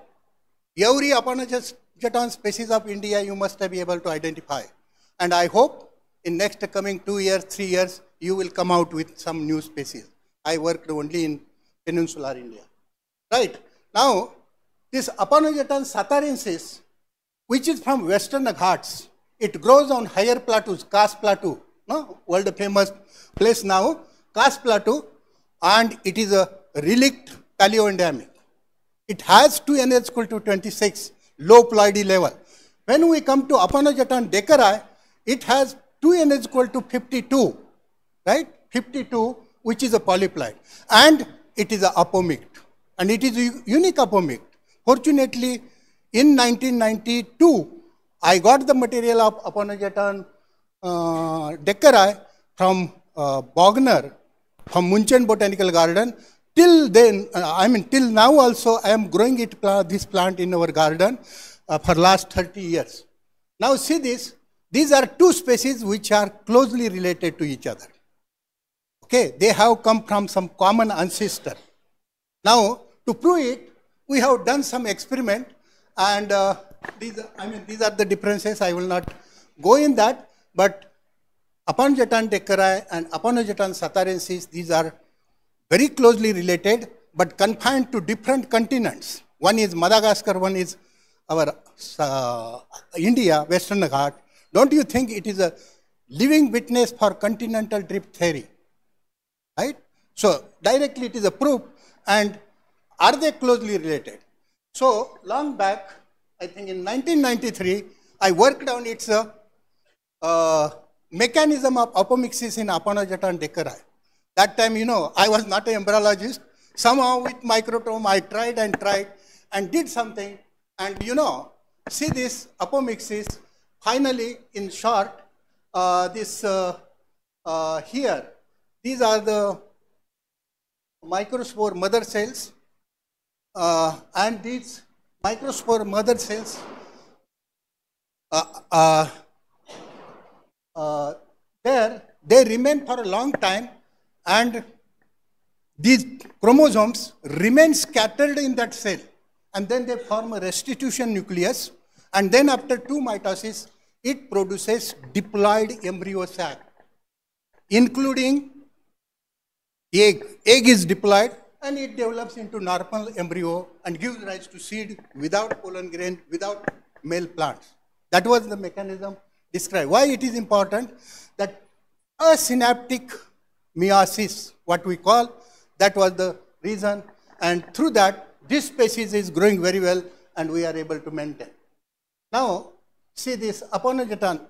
every Aponogeton species of India you must be able to identify. And I hope in next coming 2 years, 3 years, you will come out with some new species. I worked only in peninsular India. Right. Now, this Aponogeton satarensis, which is from Western Ghats, it grows on higher plateaus, Khas Plateau, no? World famous place now, Khas Plateau, and it is a relict paleoendemic. It has 2NH equal to 26, low ploidy level. When we come to Aponogeton deckeri, it has 2NH equal to 52, right? 52, which is a polyploid, and it is a apomict, and it is a unique apomict. Fortunately, in 1992, I got the material of Aponogeton deckeri from Bogner, from Munchen Botanical Garden. Till then, till now also, I am growing it, this plant in our garden for last 30 years. Now see this, these are two species which are closely related to each other. Okay, they have come from some common ancestor. Now, to prove it, we have done some experiment, and these are the differences. I will not go in that, but Aponogeton deckeri and Aponogeton satarensis, these are very closely related, but confined to different continents. One is Madagascar, one is our India, Western Ghat. Don't you think it is a living witness for continental drift theory? Right? So, directly it is a proof, and are they closely related? So, long back, I think in 1993, I worked on its mechanism of apomixis in Aponogeton deckeri. That time, I was not an embryologist. Somehow with microtome, I tried and did something. And see this apomixis, finally, in short, this here, these are the microspore mother cells, and these microspore mother cells, they remain for a long time, and these chromosomes remain scattered in that cell, and then they form a restitution nucleus, and then after 2 mitosis, it produces diploid embryo sac, including egg. Egg is diploid, and it develops into normal embryo and gives rise to seed without pollen grain, without male plants. That was the mechanism described. Why it is important? That a synaptic meiosis, what we call, that was the reason, and through that, this species is growing very well, and we are able to maintain. Now, see this Aponogeton.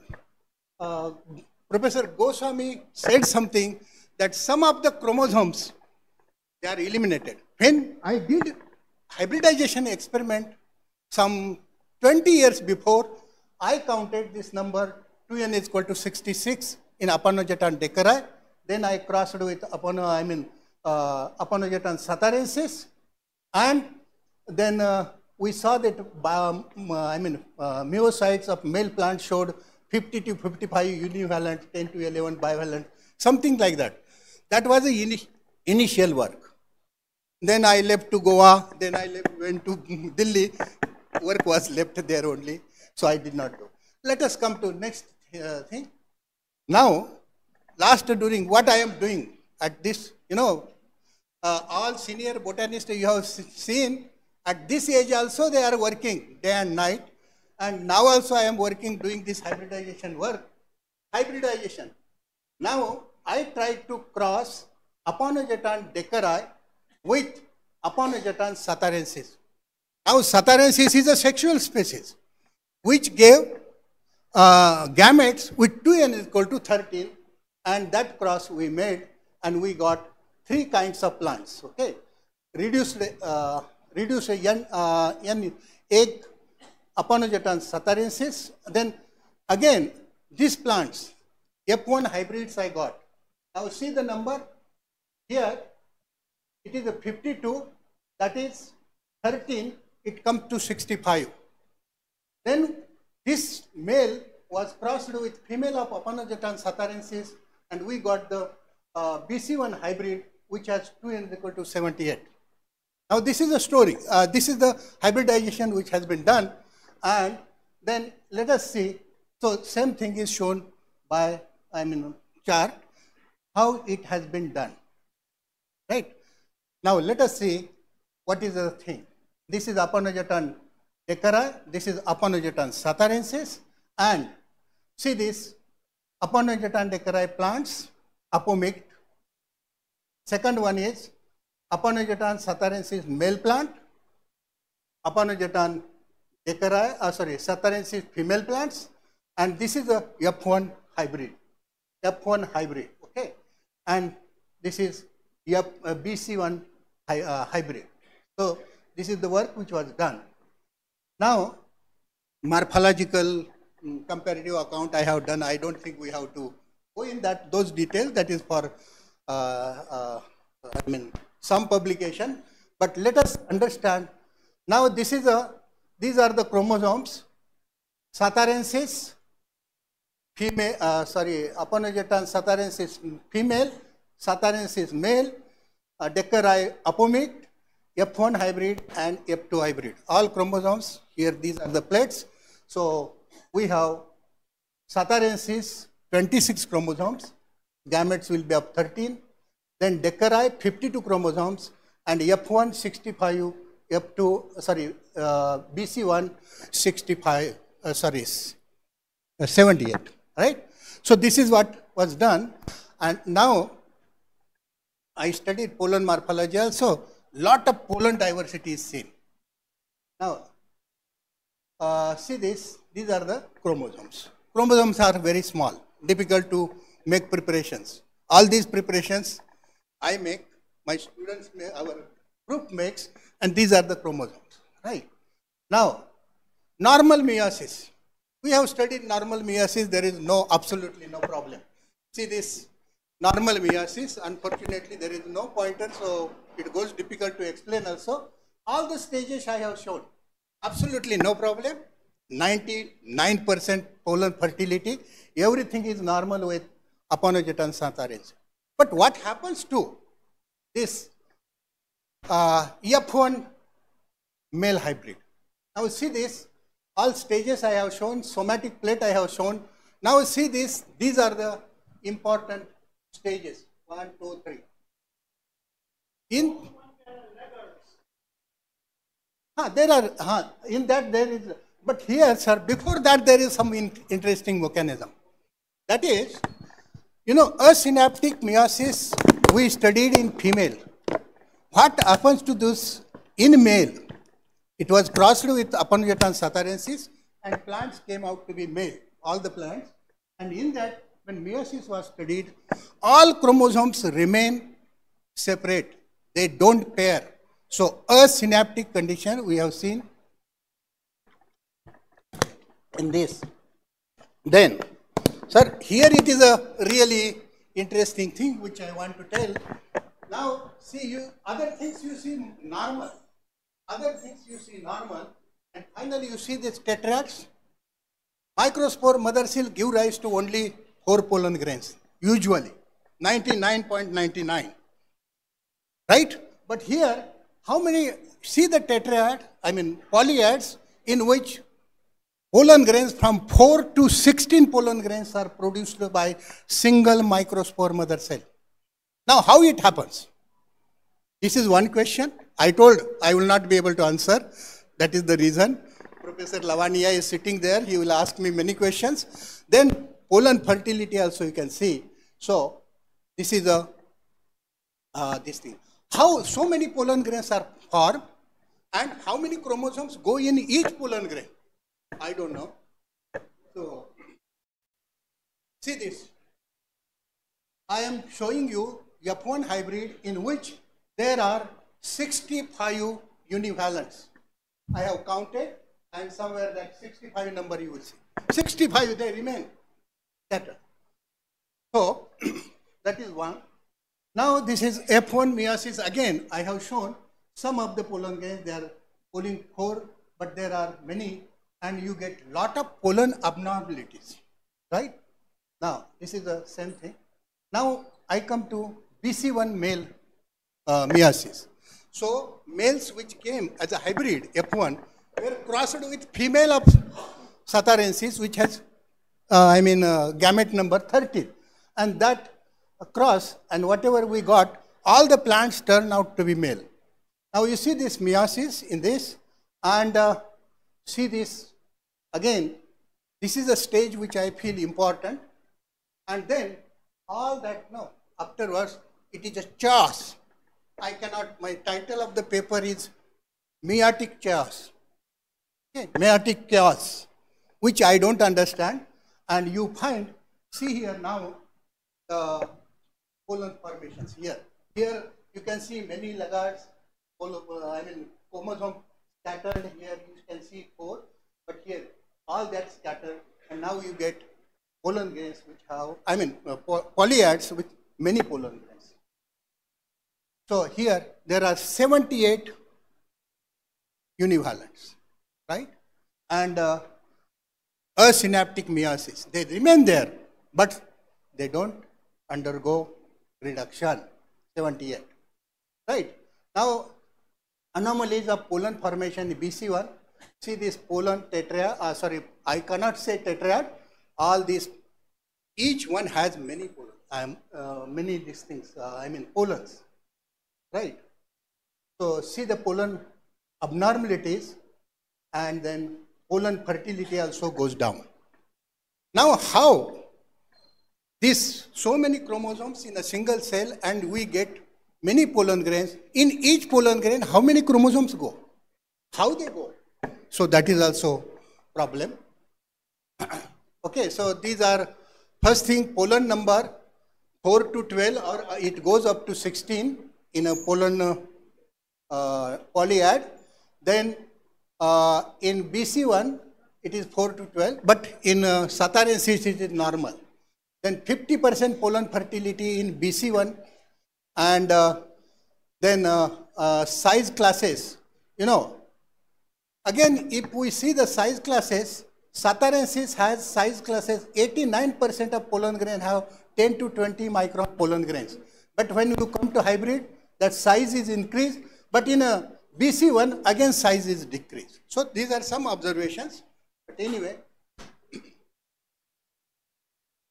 Professor Goswami said something that some of the chromosomes, they are eliminated. When I did hybridization experiment some 20 years before, I counted this number 2n is equal to 66 in Aponogeton deckeri. Then I crossed with Aponogeton satarensis, and then we saw that meiocytes of male plants showed 50 to 55 univalent, 10 to 11 bivalent, something like that. That was the initial work. Then I left to Goa, then I went to Delhi. Work was left there only, so I did not go. Let us come to next thing. Now, during what I am doing at this, all senior botanists you have seen, at this age also they are working day and night, and now also I am working doing this hybridization work. Hybridization. Now, I try to cross Aponogeton deckeri with Aponogeton satarensis. Now, satarensis is a sexual species which gave gametes with 2n is equal to 13, and that cross we made, and we got 3 kinds of plants. Okay, reduced n egg Aponogeton satarensis. Then again, these plants, F1 hybrids I got. Now see the number here. It is a 52. That is 13. It comes to 65. Then this male was crossed with female of Aponogeton satarensis, and we got the BC1 hybrid, which has 2n equal to 78. Now this is a story. This is the hybridization which has been done, and then let us see. So same thing is shown by chart how it has been done. Right. Now let us see what is the thing. This is Aponogeton decari. This is Aponogeton satarensis, and see this Aponogeton decari plants apomicted. Second one is Aponogeton satarensis male plant, Aponogeton decari, satarensis female plants, and this is a F1 hybrid. F1 hybrid, okay, and this is BC1 hybrid. So this is the work which was done. Now morphological comparative account I have done. I don't think we have to go in those details. That is for some publication. But let us understand. Now these are the chromosomes. Satarensis female, Aponogeton satarensis female, satarensis male, decari apomicted, F1 hybrid and F2 hybrid. All chromosomes here. These are the plates. So we have satarensis 26 chromosomes. Gametes will be of 13. Then decari 52 chromosomes and F1 65, F2 BC1 65 78. Right. So this is what was done, and now I studied pollen morphology also. Lot of pollen diversity is seen. Now see this. These are the chromosomes. Chromosomes are very small, difficult to make preparations. All these preparations I make, my students make, our group makes, and these are the chromosomes. Right. Now normal meiosis. We have studied normal meiosis. There is absolutely no problem. See this normal meiosis. Unfortunately, there is no pointer, so it goes difficult to explain also. All the stages I have shown. Absolutely no problem. 99% pollen fertility. Everything is normal with Aponogeton satarensis. But what happens to this F1 male hybrid? Now see this. All stages I have shown, somatic plate I have shown. Now see this, these are the important stages, 1, 2, 3. In that there is, but here sir, before that there is some interesting mechanism. That is, asynaptic meiosis we studied in female. What happens to this in male? It was crossed with Aponogeton satarensis and plants came out to be male, all the plants. And in that, when meiosis was studied, all chromosomes remain separate. They don't pair. So, asynaptic condition we have seen in this. Then, sir, here it is a really interesting thing which I want to tell. Now, see, other things you see normal. Other things you see normal, and finally you see these tetrads. Microspore mother seal give rise to only 4 pollen grains, usually 99.99, right? But here, how many, see the tetrad, polyads, in which pollen grains from 4 to 16 pollen grains are produced by single microspore mother cell. Now, how it happens? This is one question. I told I will not be able to answer. That is the reason. Professor Lavania is sitting there. He will ask me many questions. Then pollen fertility also you can see. So this is this thing. How so many pollen grains are formed and how many chromosomes go in each pollen grain? I don't know. So see this. I am showing you F1 hybrid in which there are 65 univalents. I have counted and somewhere that 65 number you will see. 65 they remain scattered. So that is one. Now this is F1 meiosis again. I have shown some of the pollen grains, they are polling 4, but there are many and you get lot of pollen abnormalities, right? Now this is the same thing. Now I come to BC1 male meiosis. So males which came as a hybrid F1 were crossed with female of Satarensis, which has, gamete number 30. And that cross and whatever we got, all the plants turn out to be male. Now you see this meiosis in this, and see this again. This is a stage which I feel important. And then all that now, afterwards, it is a chaos. I cannot, my title of the paper is Meiotic Chaos. Okay, meiotic chaos, which I don't understand. And you find, see here now, the pollen formations here. Here you can see many laggards, chromosome scattered. Here you can see 4, but here all that scattered, and now you get pollen grains which have, polyads with many pollen grains. So here there are 78 univalents, right? And asynaptic meiosis. They remain there, but they don't undergo reduction. 78, right? Now anomalies of pollen formation in BC1. See this pollen tetrad, I cannot say tetrad. All these, each one has many pollen, many these things, pollens, right? So see the pollen abnormalities, and then pollen fertility also goes down. Now how this, so many chromosomes in a single cell, and we get many pollen grains. In each pollen grain, how many chromosomes go? How they go? So that is also problem. Okay, so these are, first thing, pollen number 4 to 12, or it goes up to 16 in a pollen polyad. Then in BC1, it is 4 to 12, but in Satarensis it is normal. Then 50% pollen fertility in BC1, and then size classes, again, if we see the size classes, Satarensis has size classes, 89% of pollen grain have 10 to 20 micron pollen grains. But when you come to hybrid, that size is increased, but in a BC1, again size is decreased. So these are some observations, but anyway,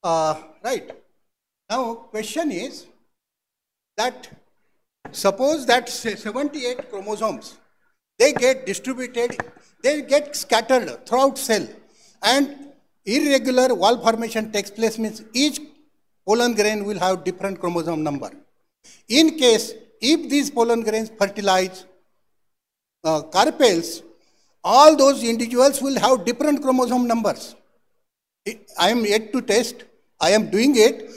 right. Now question is that suppose that 78 chromosomes, they get distributed, they get scattered throughout cell, and irregular wall formation takes place, means each pollen grain will have different chromosome number. In case, if these pollen grains fertilize carpels, all those individuals will have different chromosome numbers. I am yet to test. I am doing it.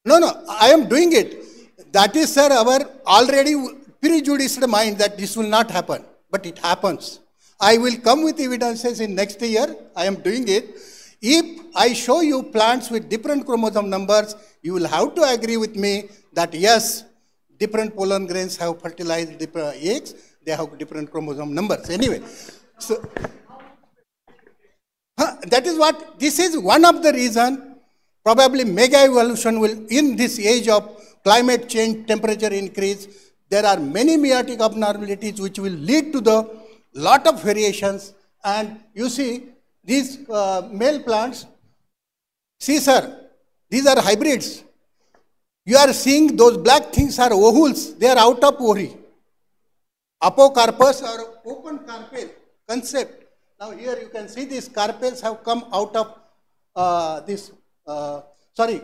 No, I am doing it. That is, sir, our already prejudiced mind that this will not happen, but it happens. I will come with evidences in next year. I am doing it. If I show you plants with different chromosome numbers, you will have to agree with me that yes, different pollen grains have fertilized different eggs. They have different chromosome numbers. Anyway, so that is what, this is one of the reason probably mega evolution will, in this age of climate change, temperature increase, there are many meiotic abnormalities which will lead to the lot of variations. And you see these male plants, see sir, these are hybrids. You are seeing those black things are ovules, they are out of ovary. Apocarpus or open carpel concept. Now here you can see these carpels have come out of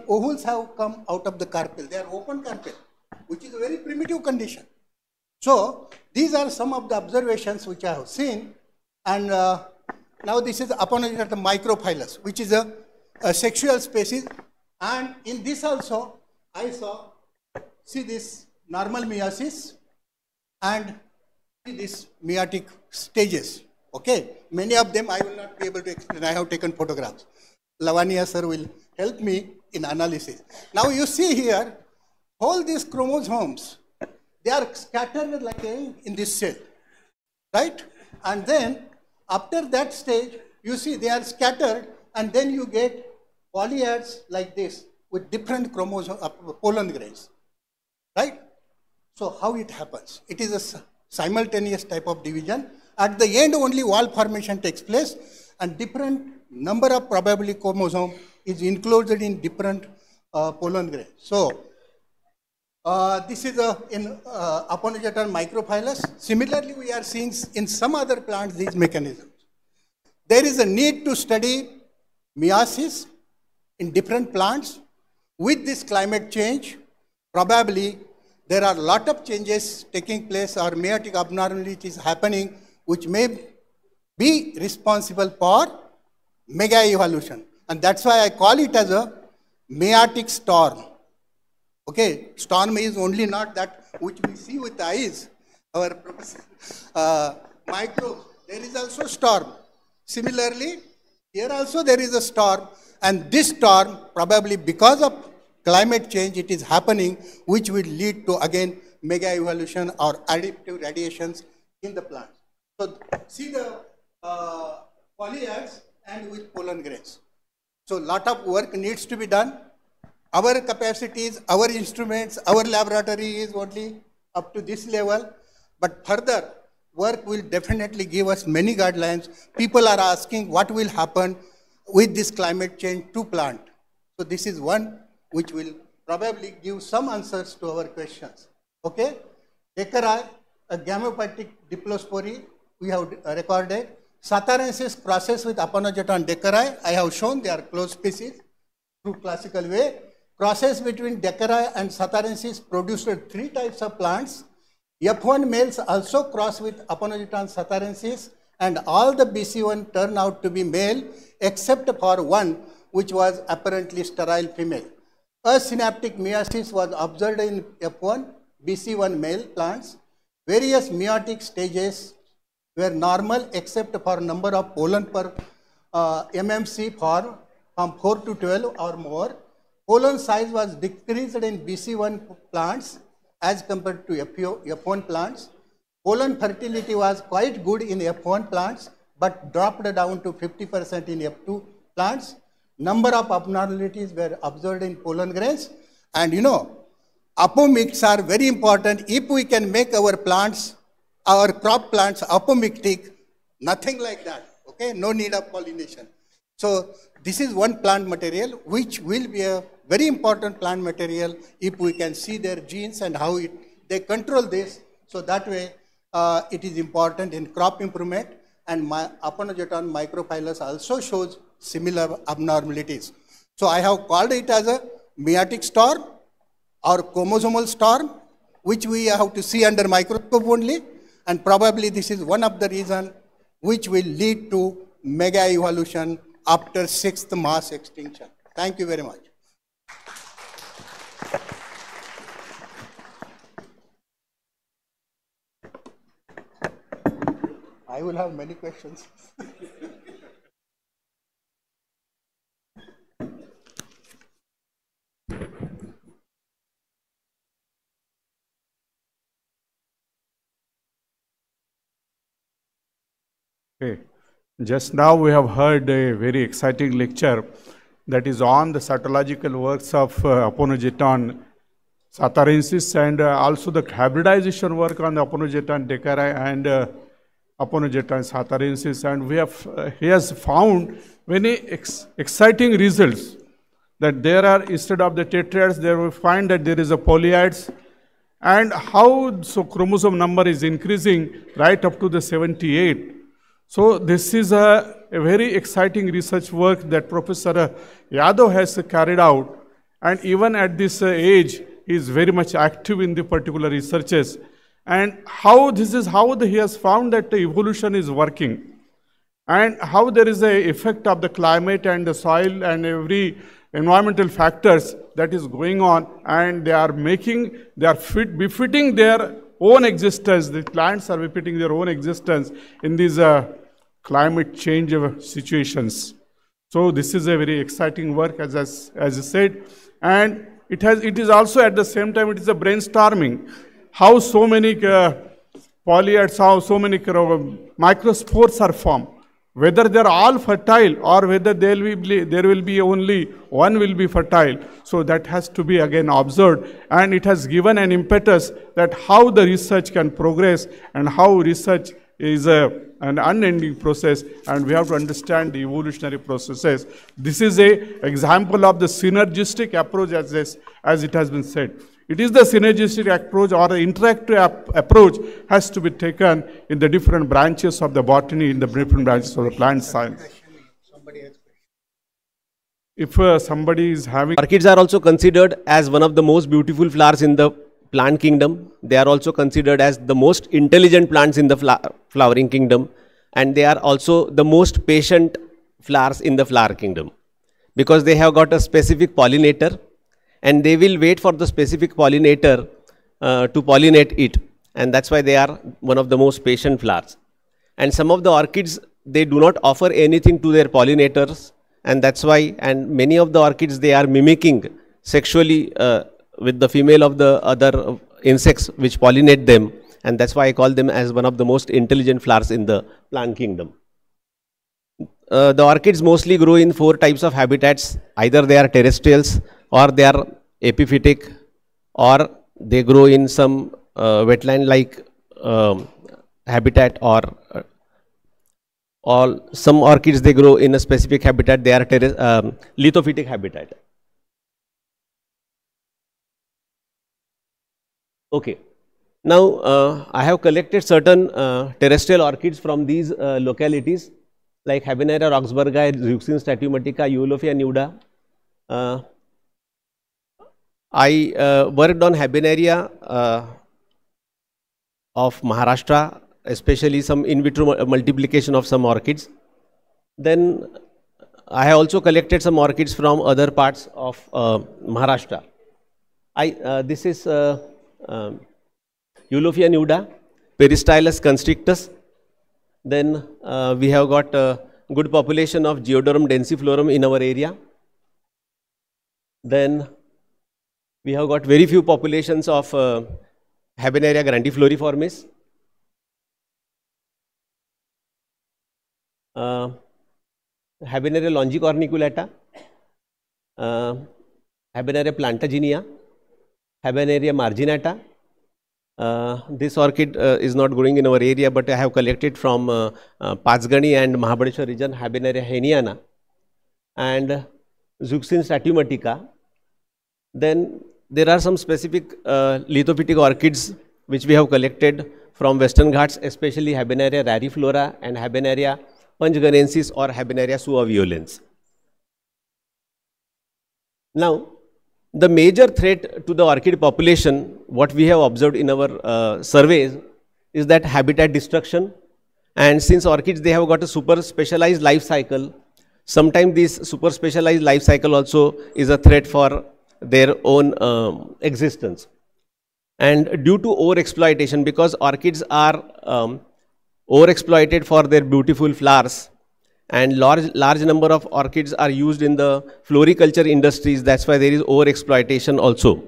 ovules have come out of the carpel. They are open carpel, which is a very primitive condition. So these are some of the observations which I have seen. And now this is Aponogenesis of the microphilus, which is a sexual species. And in this also, I saw, see this normal meiosis and see this meiotic stages. Okay, many of them I will not be able to explain. I have taken photographs. Lavanya sir will help me in analysis. Now you see here, all these chromosomes, they are scattered like in this cell, right? And then after that stage, you see they are scattered, and then you get polyads like this with different chromosome pollen grains, right? So how it happens? It is a simultaneous type of division. At the end, only wall formation takes place, and different number of probably chromosome is included in different pollen grains. So this is in Aponogeton microphilus. Similarly, we are seeing in some other plants these mechanisms. There is a need to study meiosis in different plants. With this climate change, probably there are a lot of changes taking place or meiotic abnormalities happening which may be responsible for mega evolution. And that's why I call it as a meiotic storm. Okay, storm is only not that which we see with the eyes. Our microbes, there is also storm. Similarly, here also there is a storm, and this storm probably because of climate change it is happening, which will lead to again mega evolution or adaptive radiations in the plants. So see the foliates and with pollen grains. So lot of work needs to be done. Our capacities, our instruments, our laboratory is only up to this level, but further work will definitely give us many guidelines. People are asking what will happen with this climate change to plant. So this is one which will probably give some answers to our questions. Okay? Deckeri, a gametophytic diplospore, we have recorded. Satarensis process with Aponogeton deckeri, I have shown they are close species through classical way. Process between deckeri and Satarensis produced 3 types of plants. F1 males also cross with Aponogeton Satarensis, and all the BC1 turn out to be male except for one which was apparently sterile female. A synaptic meiosis was observed in F1 BC1 male plants. Various meiotic stages were normal except for number of pollen per MMC from 4 to 12 or more. Pollen size was decreased in BC1 plants as compared to F1 plants. Pollen fertility was quite good in F1 plants, but dropped down to 50% in F2 plants. Number of abnormalities were observed in pollen grains. And you know, apomicts are very important. If we can make our plants, our crop plants apomictic, nothing like that, okay? No need of pollination. So this is one plant material which will be a very important plant material if we can see their genes and how they control this. So that way it is important in crop improvement, and my Aponogeton microphilus also shows similar abnormalities. So I have called it as a meiotic storm or chromosomal storm, which we have to see under microscope only, and probably this is one of the reasons which will lead to mega evolution after 6th mass extinction. Thank you very much. I will have many questions. Okay. Just now we have heard a very exciting lecture that is on the cytological works of Aponogeton Satarensis, and also the hybridization work on the Aponogeton deckeri and Aponogeton Satarensis, and we have he has found many exciting results, that there are, instead of the tetrads, there we find that there is a polyids, and how so chromosome number is increasing right up to the 78. So this is a very exciting research work that Professor Yadav has carried out, and even at this age he is very much active in the particular researches, and how this is how he has found that the evolution is working, and how there is a effect of the climate and the soil and every environmental factors that is going on, and they are befitting their own existence. The plants are befitting their own existence in these climate change situations. So this is a very exciting work, as I said, and it is also at the same time it is a brainstorming how so many polyids, how so many microspores are formed. whether they're all fertile or whether there will be only one will be fertile. So that has to be again observed, and it has given an impetus that how the research can progress and how research is an unending process, and we have to understand the evolutionary processes. This is an example of the synergistic approach as it has been said. It is the synergistic approach or the interactive approach has to be taken in the different branches of the botany, in the different branches of the plant science. If somebody is having... Orchids are also considered as one of the most beautiful flowers in the plant kingdom. They are also considered as the most intelligent plants in the flowering kingdom. And they are also the most patient flowers in the flower kingdom. Because they have got a specific pollinator, and they will wait for the specific pollinator to pollinate it. And that's why they are one of the most patient flowers. And some of the orchids, they do not offer anything to their pollinators. And that's why, and many of the orchids, they are mimicking sexually with the female of the other insects which pollinate them. And that's why I call them as one of the most intelligent flowers in the plant kingdom. The orchids mostly grow in 4 types of habitats. Either they are terrestrials, or they are epiphytic, or they grow in some wetland-like habitat, or some orchids they grow in a specific habitat. They are lithophytic habitat. Okay. Now I have collected certain terrestrial orchids from these localities, like Habenaria roxburghi, Zeuxine statumatica, Eulophia nuda. I worked on Habenaria of Maharashtra, especially some in vitro multiplication of some orchids. Then I have also collected some orchids from other parts of Maharashtra. This is Eulophia nuda, Peristylus constrictus. Then we have got a good population of Geodorum densiflorum in our area. Then we have got very few populations of Habenaria grandifloriformis. Habenaria longicorniculata, Habenaria plantaginea, Habenaria marginata. This orchid is not growing in our area, but I have collected from Pachgani and Mahabadeshwar region, Habenaria heniana and Zeuxine statumatica. Then there are some specific lithophytic orchids which we have collected from Western Ghats, especially Habenaria rariflora and Habenaria punchganensis or Habenaria suaviolens. Now, the major threat to the orchid population, what we have observed in our surveys, is that habitat destruction. And since orchids, they have got a super specialized life cycle, sometimes this super specialized life cycle also is a threat for their own existence. And due to overexploitation, because orchids are overexploited for their beautiful flowers, and large number of orchids are used in the floriculture industries, that's why there is overexploitation also.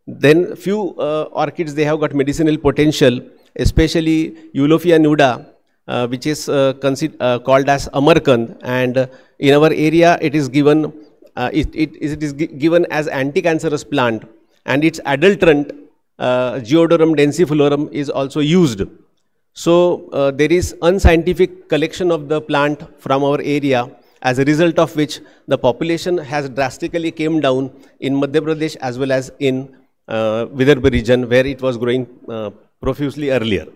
Then few orchids, they have got medicinal potential, especially Eulophia nuda, which is called as Amarkand, and in our area it is given it is given as anti-cancerous plant, and its adulterant Geodorum densiflorum is also used. So there is unscientific collection of the plant from our area, as a result of which the population has drastically came down in Madhya Pradesh as well as in Vidarbha region, where it was growing profusely earlier.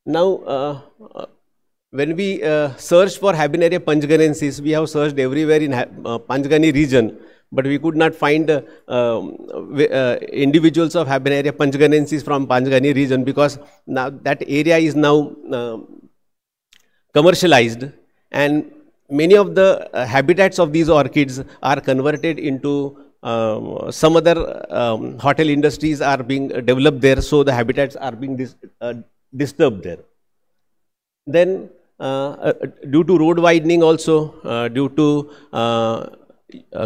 Now when we searched for Habenaria punchganensis, we have searched everywhere in Panchgani region, but we could not find individuals of Habenaria punchganensis from Panchgani region, because now that area is now commercialized, and many of the habitats of these orchids are converted into some other hotel industries are being developed there, so the habitats are being disturbed there. Then due to road widening also, due to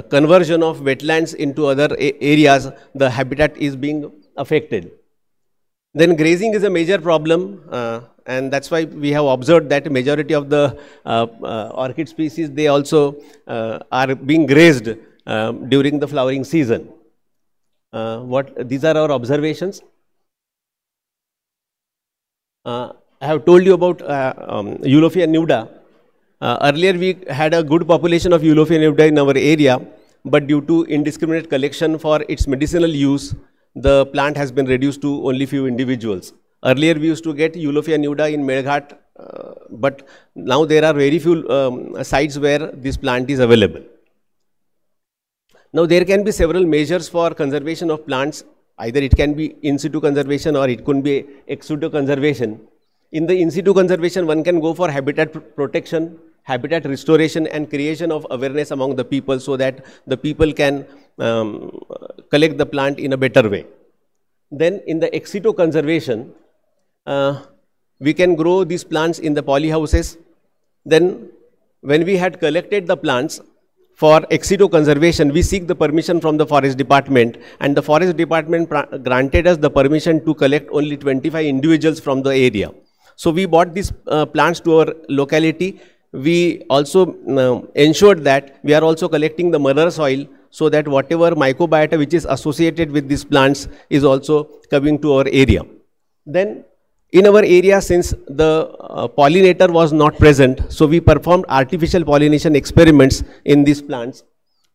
conversion of wetlands into other areas, the habitat is being affected. Then grazing is a major problem, and that's why we have observed that majority of the orchid species, they also are being grazed during the flowering season. These are our observations. I have told you about Eulofia nuda. Earlier we had a good population of Eulofia nuda in our area, but due to indiscriminate collection for its medicinal use, the plant has been reduced to only few individuals. Earlier we used to get Eulofia nuda in Medghat, but now there are very few sites where this plant is available. Now there can be several measures for conservation of plants. Either it can be in situ conservation or it could be ex situ conservation. In the in situ conservation, one can go for habitat protection, habitat restoration and creation of awareness among the people so that the people can collect the plant in a better way. Then in the ex situ conservation, we can grow these plants in the polyhouses. Then when we had collected the plants for ex situ conservation, we seek the permission from the forest department, and the forest department granted us the permission to collect only 25 individuals from the area. So we brought these plants to our locality. We also ensured that we are also collecting the mother soil so that whatever microbiota which is associated with these plants is also coming to our area. Then in our area, since the pollinator was not present, so we performed artificial pollination experiments in these plants.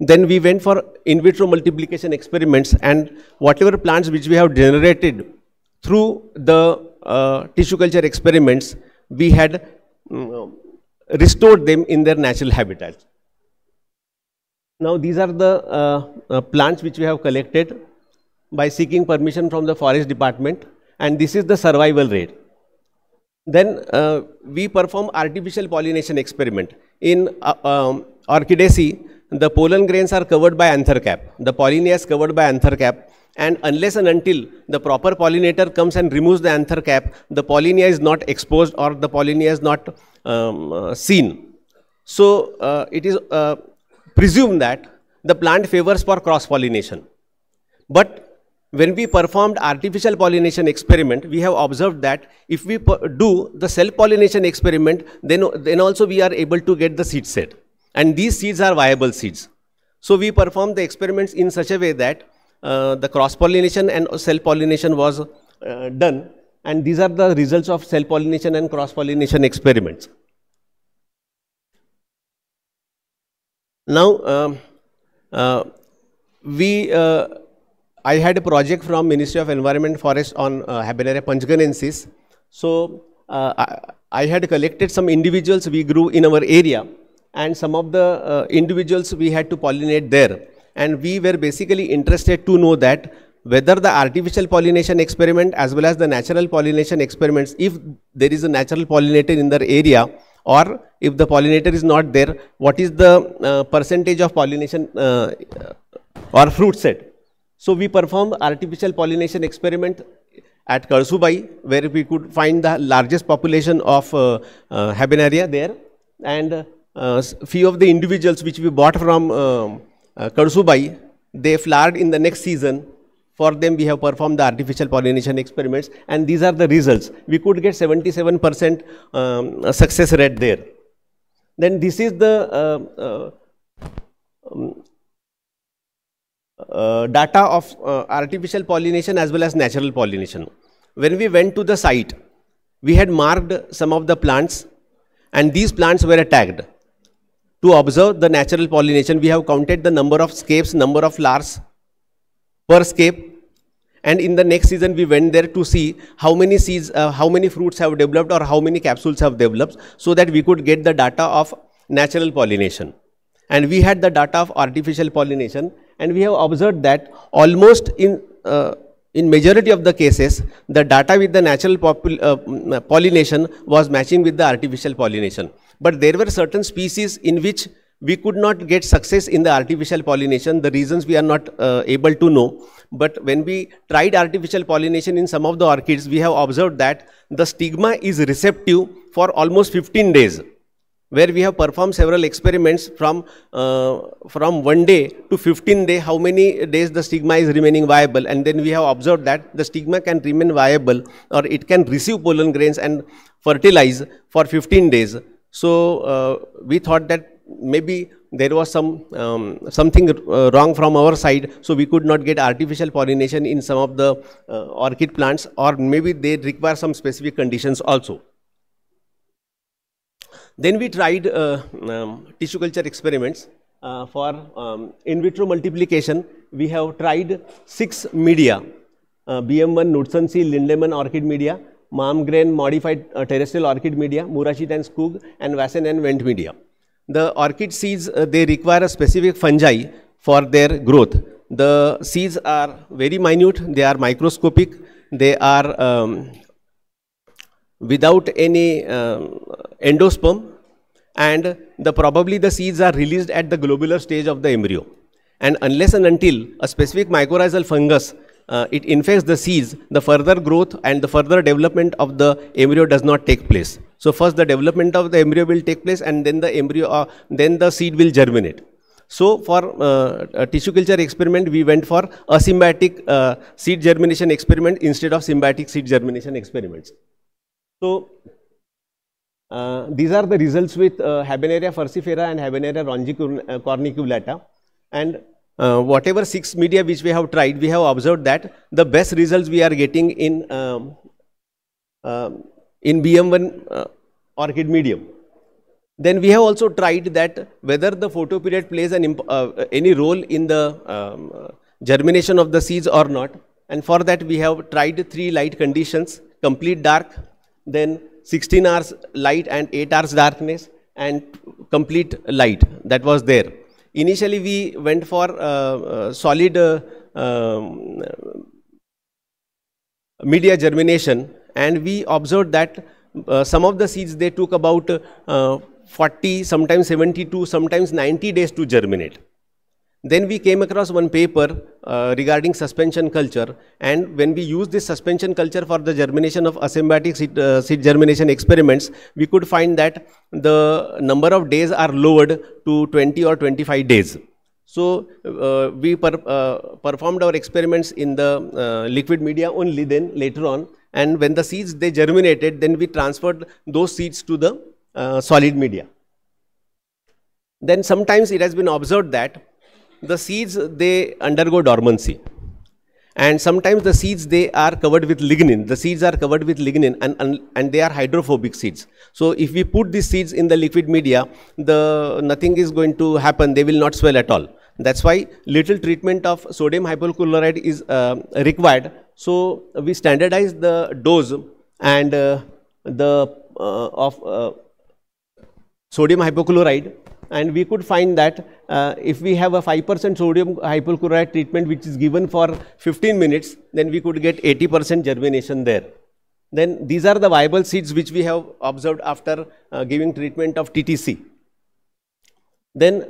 Then we went for in vitro multiplication experiments, and whatever plants which we have generated through the tissue culture experiments, we had restored them in their natural habitats. Now these are the plants which we have collected by seeking permission from the forest department, and this is the survival rate. Then we perform artificial pollination experiment. In Orchidaceae, the pollen grains are covered by anther cap, the pollinia is covered by anther cap, and unless and until the proper pollinator comes and removes the anther cap, the pollinia is not exposed or the pollinia is not seen. So it is presumed that the plant favors for cross pollination. But when we performed artificial pollination experiment, we have observed that if we do the self pollination experiment, then also we are able to get the seed set, and these seeds are viable seeds. So we performed the experiments in such a way that the cross pollination and self pollination was done, and these are the results of self pollination and cross pollination experiments. Now I had a project from Ministry of Environment Forest on Habenaria panchganensis. So I had collected some individuals we grew in our area, and some of the individuals we had to pollinate there. And we were basically interested to know that whether the artificial pollination experiment as well as the natural pollination experiments, if there is a natural pollinator in the area, or if the pollinator is not there, what is the percentage of pollination or fruit set. So we performed artificial pollination experiment at Karsubai, where we could find the largest population of Habenaria there, and few of the individuals which we bought from Karsubai, they flowered in the next season. For them we have performed the artificial pollination experiments, and these are the results. We could get 77% success rate there. Then this is the data of artificial pollination as well as natural pollination. When we went to the site, we had marked some of the plants, and these plants were tagged. To observe the natural pollination, we have counted the number of scapes, number of flowers per scape, and in the next season we went there to see how many seeds, how many fruits have developed or how many capsules have developed, so that we could get the data of natural pollination. And we had the data of artificial pollination, and we have observed that almost in majority of the cases, the data with the natural pollination was matching with the artificial pollination. But there were certain species in which we could not get success in the artificial pollination. The reasons we are not able to know. But when we tried artificial pollination in some of the orchids, we have observed that the stigma is receptive for almost 15 days. where we have performed several experiments from 1 day to 15 days, how many days the stigma is remaining viable, and then we have observed that the stigma can remain viable, or it can receive pollen grains and fertilize for 15 days. So we thought that maybe there was something wrong from our side, so we could not get artificial pollination in some of the orchid plants, or maybe they require some specific conditions also. Then we tried tissue culture experiments for in vitro multiplication. We have tried 6 media, BM1 Knudsen C Lindemann orchid media, Malmgren modified terrestrial orchid media, Murashid and Skog, and Vassen and Wendt media. The orchid seeds, they require a specific fungi for their growth. The seeds are very minute, they are microscopic, they are without any endosperm, and probably the seeds are released at the globular stage of the embryo. And unless and until a specific mycorrhizal fungus it infects the seeds, the further growth and the further development of the embryo does not take place. So first the development of the embryo will take place, and then the embryo, then the seed will germinate. So for a tissue culture experiment, we went for asymbiotic seed germination experiment instead of symbiotic seed germination experiments. So these are the results with Habenaria furcifera and Habenaria corniculata, and whatever 6 media which we have tried, we have observed that the best results we are getting in BM1 orchid medium. Then we have also tried that whether the photoperiod plays any role in the germination of the seeds or not. And for that we have tried 3 light conditions: complete dark, then 16 hours light and 8 hours darkness, and complete light that was there. Initially we went for solid media germination, and we observed that some of the seeds, they took about 40, sometimes 72, sometimes 90 days to germinate. Then we came across one paper regarding suspension culture, and when we used this suspension culture for the germination of asymbiotic seed germination experiments, we could find that the number of days are lowered to 20 or 25 days. So we performed our experiments in the liquid media only then later on, and when the seeds, they germinated, then we transferred those seeds to the solid media. Then sometimes it has been observed that the seeds, they undergo dormancy, and sometimes the seeds, they are covered with lignin. The seeds are covered with lignin, and they are hydrophobic seeds. So if we put these seeds in the liquid media, nothing is going to happen, they will not swell at all. That's why little treatment of sodium hypochlorite is required. So we standardize the dose and of sodium hypochlorite, and we could find that if we have a 5% sodium hypochlorite treatment which is given for 15 minutes, then we could get 80% germination there. Then these are the viable seeds which we have observed after giving treatment of TTC. Then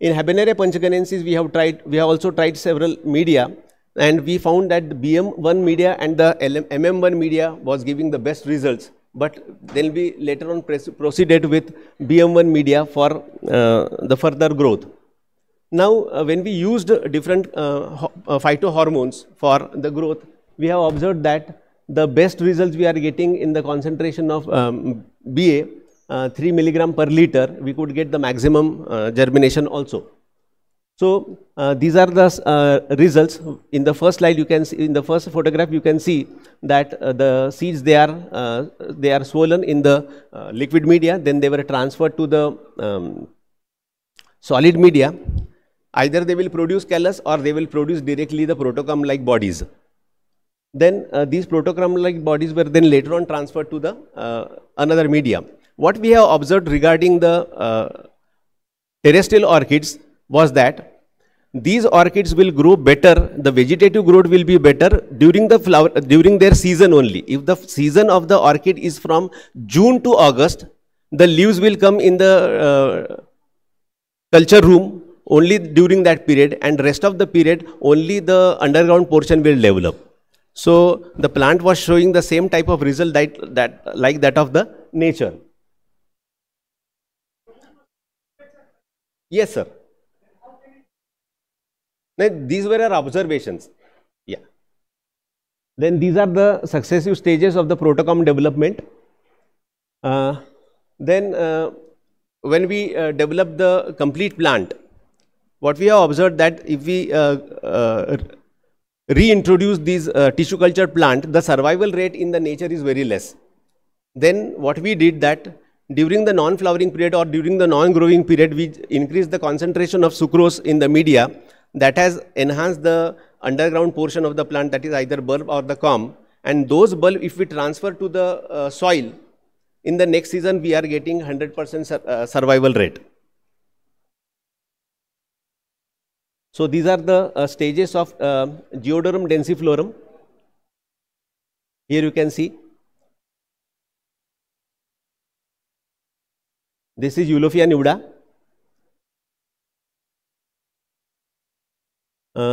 in Habenaria panchaganensis we have also tried several media, and we found that the BM1 media and the MM1 media was giving the best results. But then we later on proceeded with BM1 media for the further growth. Now when we used different phytohormones for the growth, we have observed that the best results we are getting in the concentration of BA 3 milligram per liter, we could get the maximum germination also. So these are the results. In the first slide you can see, in the first photograph you can see that the seeds, they are swollen in the liquid media, then they were transferred to the solid media. Either they will produce callus or they will produce directly the protocum like bodies. Then these protocum like bodies were then later on transferred to the another media. What we have observed regarding the terrestrial orchids was that these orchids will grow better, the vegetative growth will be better during the flower, during their season only. If the season of the orchid is from June to August, the leaves will come in the culture room only during that period, and rest of the period only the underground portion will develop. So the plant was showing the same type of result like that of the nature. Yes, sir. Now, these were our observations. Yeah. Then these are the successive stages of the protocom development. When we develop the complete plant, what we have observed that if we reintroduce these tissue culture plant, the survival rate in the nature is very less. Then what we did that during the non-flowering period or during the non-growing period, we increased the concentration of sucrose in the media. That has enhanced the underground portion of the plant, that is either bulb or the corm. And those bulb, if we transfer to the soil, in the next season we are getting 100% survival rate. So these are the stages of Geodorum densiflorum. Here you can see. This is Eulophia nuda.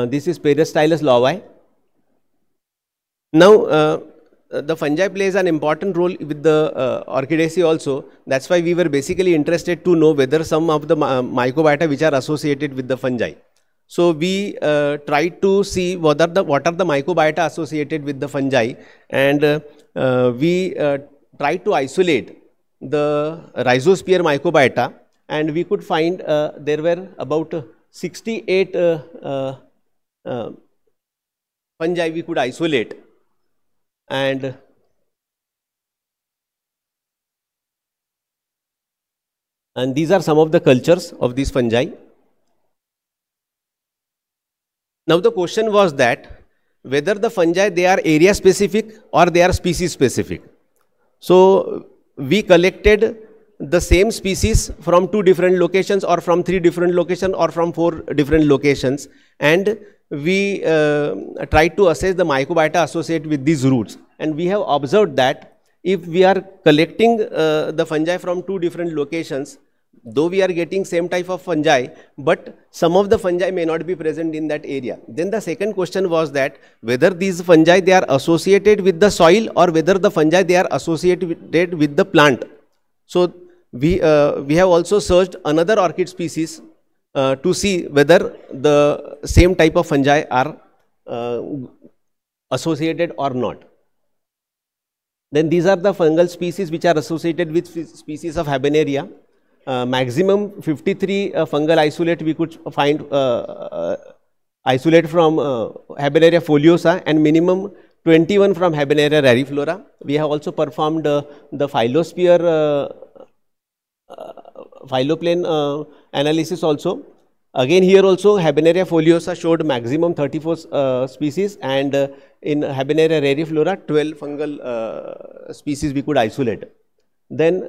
This is Peristylus lovi. Now, the fungi plays an important role with the Orchidaceae also. That's why we were basically interested to know whether some of the mycobiota which are associated with the fungi. So we tried to see what are the mycobiota associated with the fungi, and we tried to isolate the rhizosphere mycobiota, and we could find there were about 68 fungi we could isolate, and these are some of the cultures of these fungi. Now the question was that whether the fungi, they are area specific or they are species specific. So we collected the same species from 2 different locations or from 3 different locations or from 4 different locations, and we tried to assess the mycobiota associated with these roots. And we have observed that if we are collecting the fungi from 2 different locations, though we are getting same type of fungi, but some of the fungi may not be present in that area. Then the second question was that whether these fungi, they are associated with the soil or whether the fungi, they are associated with the plant. So we have also searched another orchid species to see whether the same type of fungi are associated or not. Then these are the fungal species which are associated with species of Habenaria. Maximum 53 fungal isolate we could find isolate from Habenaria foliosa, and minimum 21 from Habenaria rariflora. We have also performed the phylosphere phyloplane analysis also. Again here also Habenaria foliosa showed maximum 34 species, and in Habenaria rariflora 12 fungal species we could isolate. Then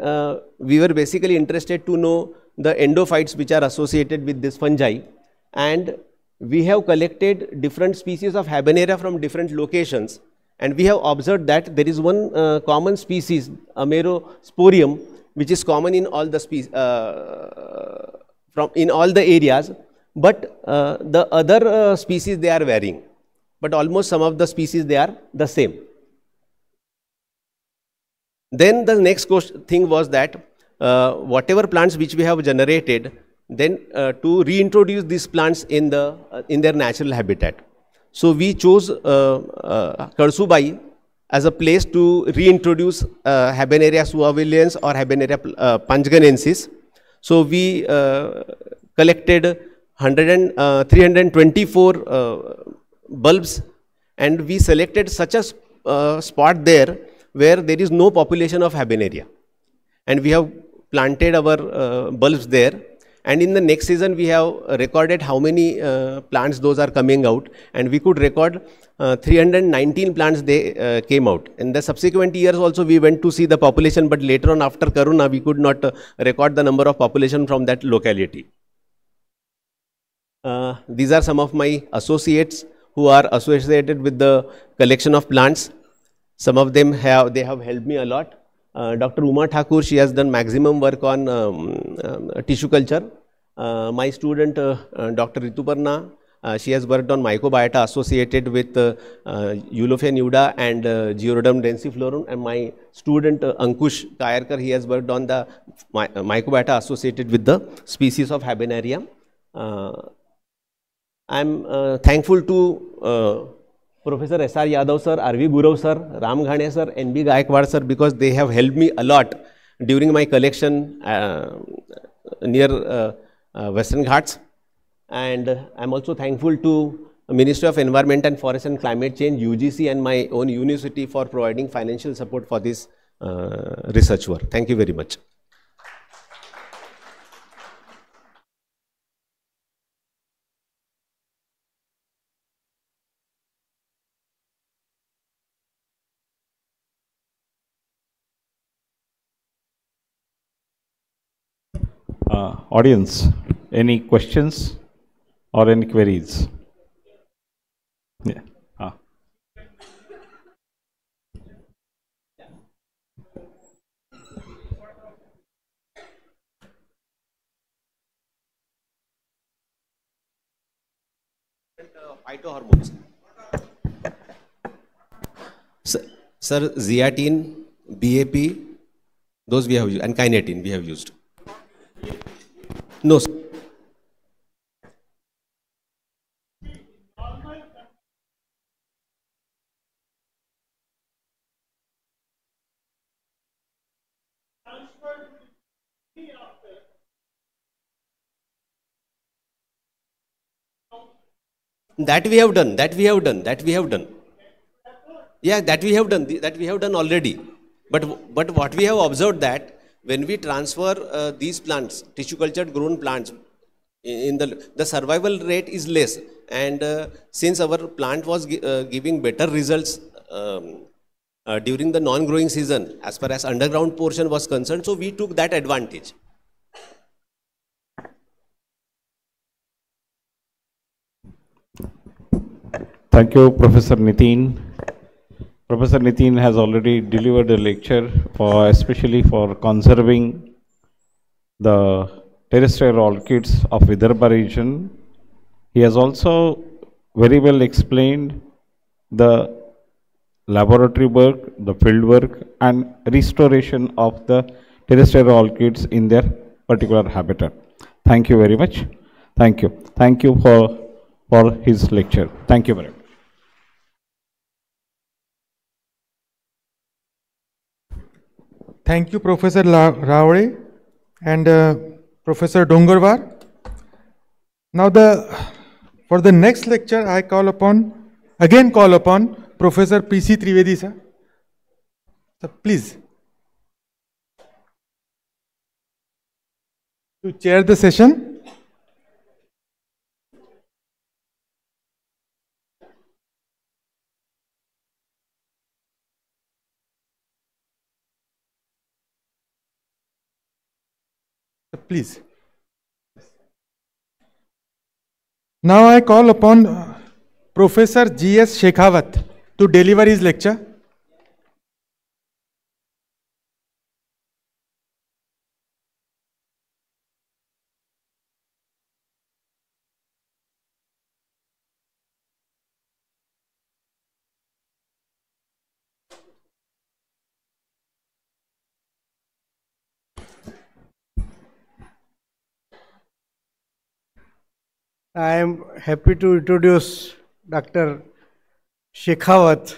we were basically interested to know the endophytes which are associated with this fungi, and we have collected different species of Habenaria from different locations, and we have observed that there is one common species, Amerosporium, which is common in all the species in all the areas, but the other species, they are varying, but almost some of the species, they are the same. Then the next thing was that whatever plants which we have generated, then to reintroduce these plants in their natural habitat. So we chose Karsubai as a place to reintroduce Habenaria suaviolens or Habenaria punchganensis. So we collected 324 bulbs, and we selected such a spot there where there is no population of Habenaria, and we have planted our bulbs there, and in the next season we have recorded how many plants those are coming out, and we could record 319 plants they came out. In the subsequent years also we went to see the population, but later on after Corona we could not record the number of population from that locality. These are some of my associates who are associated with the collection of plants. Some of them have helped me a lot. Dr. Uma Thakur, she has done maximum work on tissue culture. My student Dr. Rituparna, She has worked on mycobiota associated with Eulophae nuda and Georodon densiflorum. And my student Ankush Kayarkar, he has worked on the mycobiota associated with the species of Habenaria. I am thankful to Professor S.R. Yadav sir, R.V. Gurav sir, Ram Ghane sir, N.B. Gaikwad sir, because they have helped me a lot during my collection near Western Ghats. And I am also thankful to Ministry of Environment and Forest and Climate Change, UGC, and my own university for providing financial support for this research work. Thank you very much. Audience, any questions or any queries? Yeah. Phytohormones. Sir, zeatin, BAP, those we have used, and kinetin we have used. No, sir. That we have done, that we have done, that we have done. Yeah, that we have done, that we have done already. But what we have observed that when we transfer these plants, tissue cultured grown plants, in the survival rate is less. And since our plant was giving better results during the non-growing season, as far as underground portion was concerned, so we took that advantage. Thank you, Professor Nitin. Professor Nitin has already delivered a lecture especially for conserving the terrestrial orchids of Vidarbha region. He has also very well explained the laboratory work, the field work, and restoration of the terrestrial orchids in their particular habitat. Thank you very much. Thank you. Thank you for his lecture. Thank you very much. Thank you, Professor Rawade and Professor Dongarwar. Now for the next lecture, I call upon Professor P.C. Trivedi, sir. So please, to chair the session. Please. Now I call upon Professor G.S. Shekhawat to deliver his lecture. I am happy to introduce Dr. Shekhawat.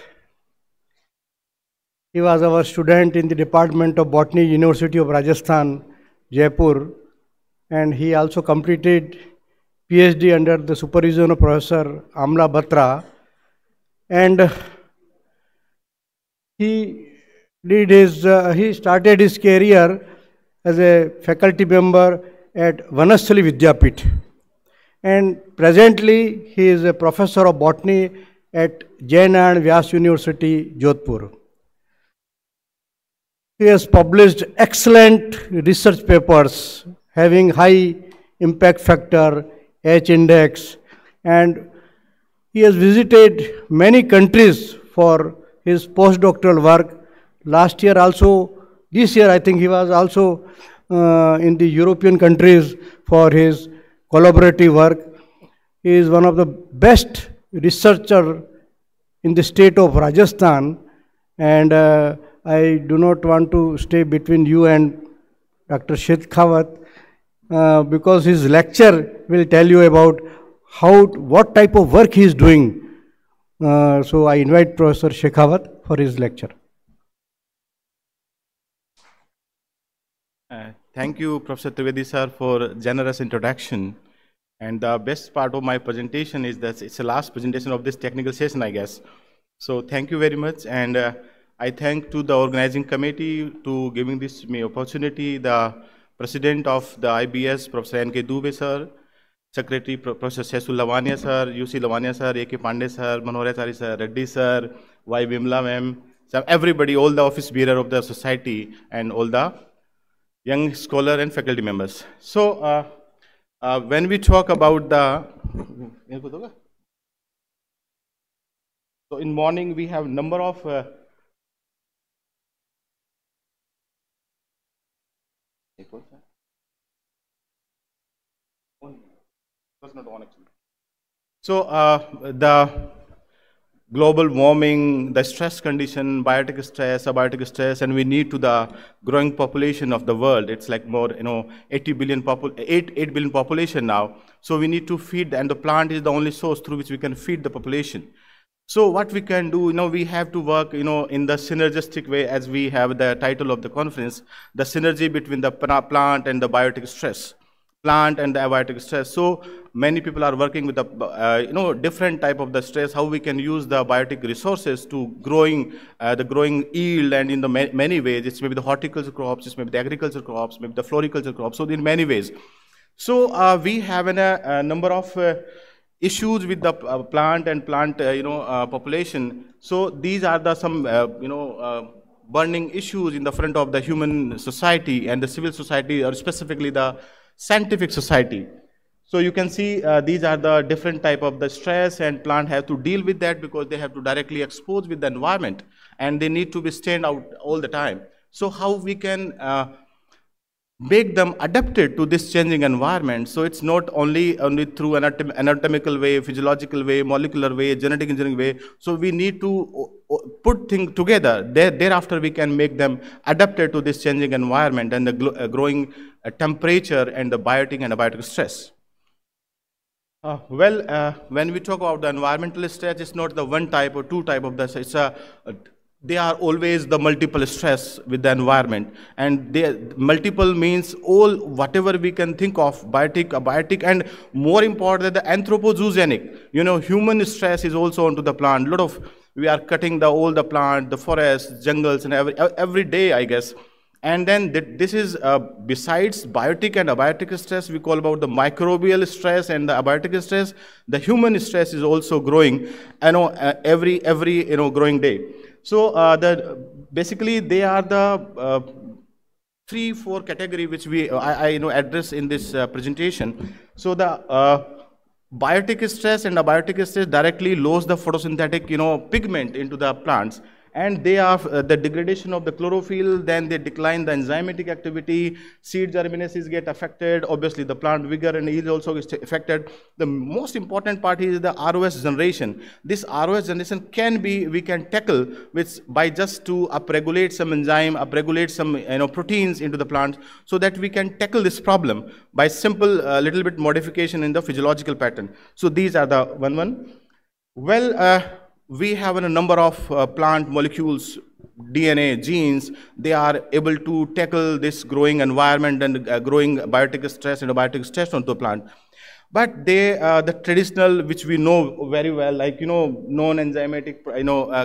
He was our student in the Department of Botany, University of Rajasthan, Jaipur, and he also completed PhD under the supervision of Professor Amla Batra, and he started his career as a faculty member at Vanasthali Vidyapith. And presently, he is a professor of botany at Jain and Vyas University, Jodhpur. He has published excellent research papers having high impact factor, H index, and he has visited many countries for his postdoctoral work. Last year also, this year I think he was also in the European countries for his collaborative work. He is one of the best researcher in the state of Rajasthan, and I do not want to stay between you and Dr. Shekhawat because his lecture will tell you about what type of work he is doing. So I invite Professor Shekhawat for his lecture. Thank you, Professor Trivedi sir, for generous introduction. And the best part of my presentation is that it's the last presentation of this technical session, I guess. So thank you very much. And I thank to the organizing committee to giving this me opportunity, the president of the IBS, Professor N.K. Dubey sir, Secretary Professor Sesu Lavania sir, UC Lavania sir, A.K. Pandey sir, Manorachari sir, Reddy sir, Y. Vimla ma'am, so everybody, all the office bearer of the society, and all the young scholar and faculty members. So when we talk about the, so in morning we have number of so the global warming, the stress condition, biotic stress, abiotic stress, and we need to the growing population of the world. It's like more, 8 billion population now. So we need to feed, and the plant is the only source through which we can feed the population. So what we can do, we have to work, in the synergistic way, as we have the title of the conference, the synergy between the plant and the biotic stress. Plant and the abiotic stress. So many people are working with the different type of the stress, how we can use the biotic resources to the growing yield, and in the many ways, it's maybe the horticulture crops, it's maybe the agriculture crops, maybe the floriculture crops, so in many ways. So we have a number of issues with the plant and plant population. So these are the some burning issues in the front of the human society and the civil society, or specifically the scientific society. So you can see these are the different type of the stress, and plant have to deal with that because they have to directly expose with the environment, and they need to be stand out all the time. So how we can make them adapted to this changing environment? So it's not only through anatomical way, physiological way, molecular way, genetic engineering way. So we need to put things together. Thereafter we can make them adapted to this changing environment and the growing temperature and the biotic and abiotic stress. When we talk about the environmental stress, it's not the one type or two type of this. It's they are always the multiple stress with the environment, and multiple means all whatever we can think of, biotic, abiotic, and more important, the anthropogenic. Human stress is also onto the plant. We are cutting all the plant, the forests, jungles, and every day, I guess. And then this is besides biotic and abiotic stress, we call about the microbial stress and the abiotic stress. The human stress is also growing, every growing day. So basically they are the 3-4 category which I address in this presentation. So the biotic stress and abiotic stress directly lose the photosynthetic pigment into the plants, and they are the degradation of the chlorophyll, then they decline the enzymatic activity, seed germinations get affected, obviously the plant vigor and yield also is affected. The most important part is the ROS generation. This ROS generation we can tackle by just to upregulate some enzyme, upregulate some proteins into the plant, so that we can tackle this problem by simple little bit modification in the physiological pattern. So these are the one. We have a number of plant molecules, DNA, genes. They are able to tackle this growing environment and growing biotic stress and abiotic stress onto the plant. But the traditional, which we know very well, like non-enzymatic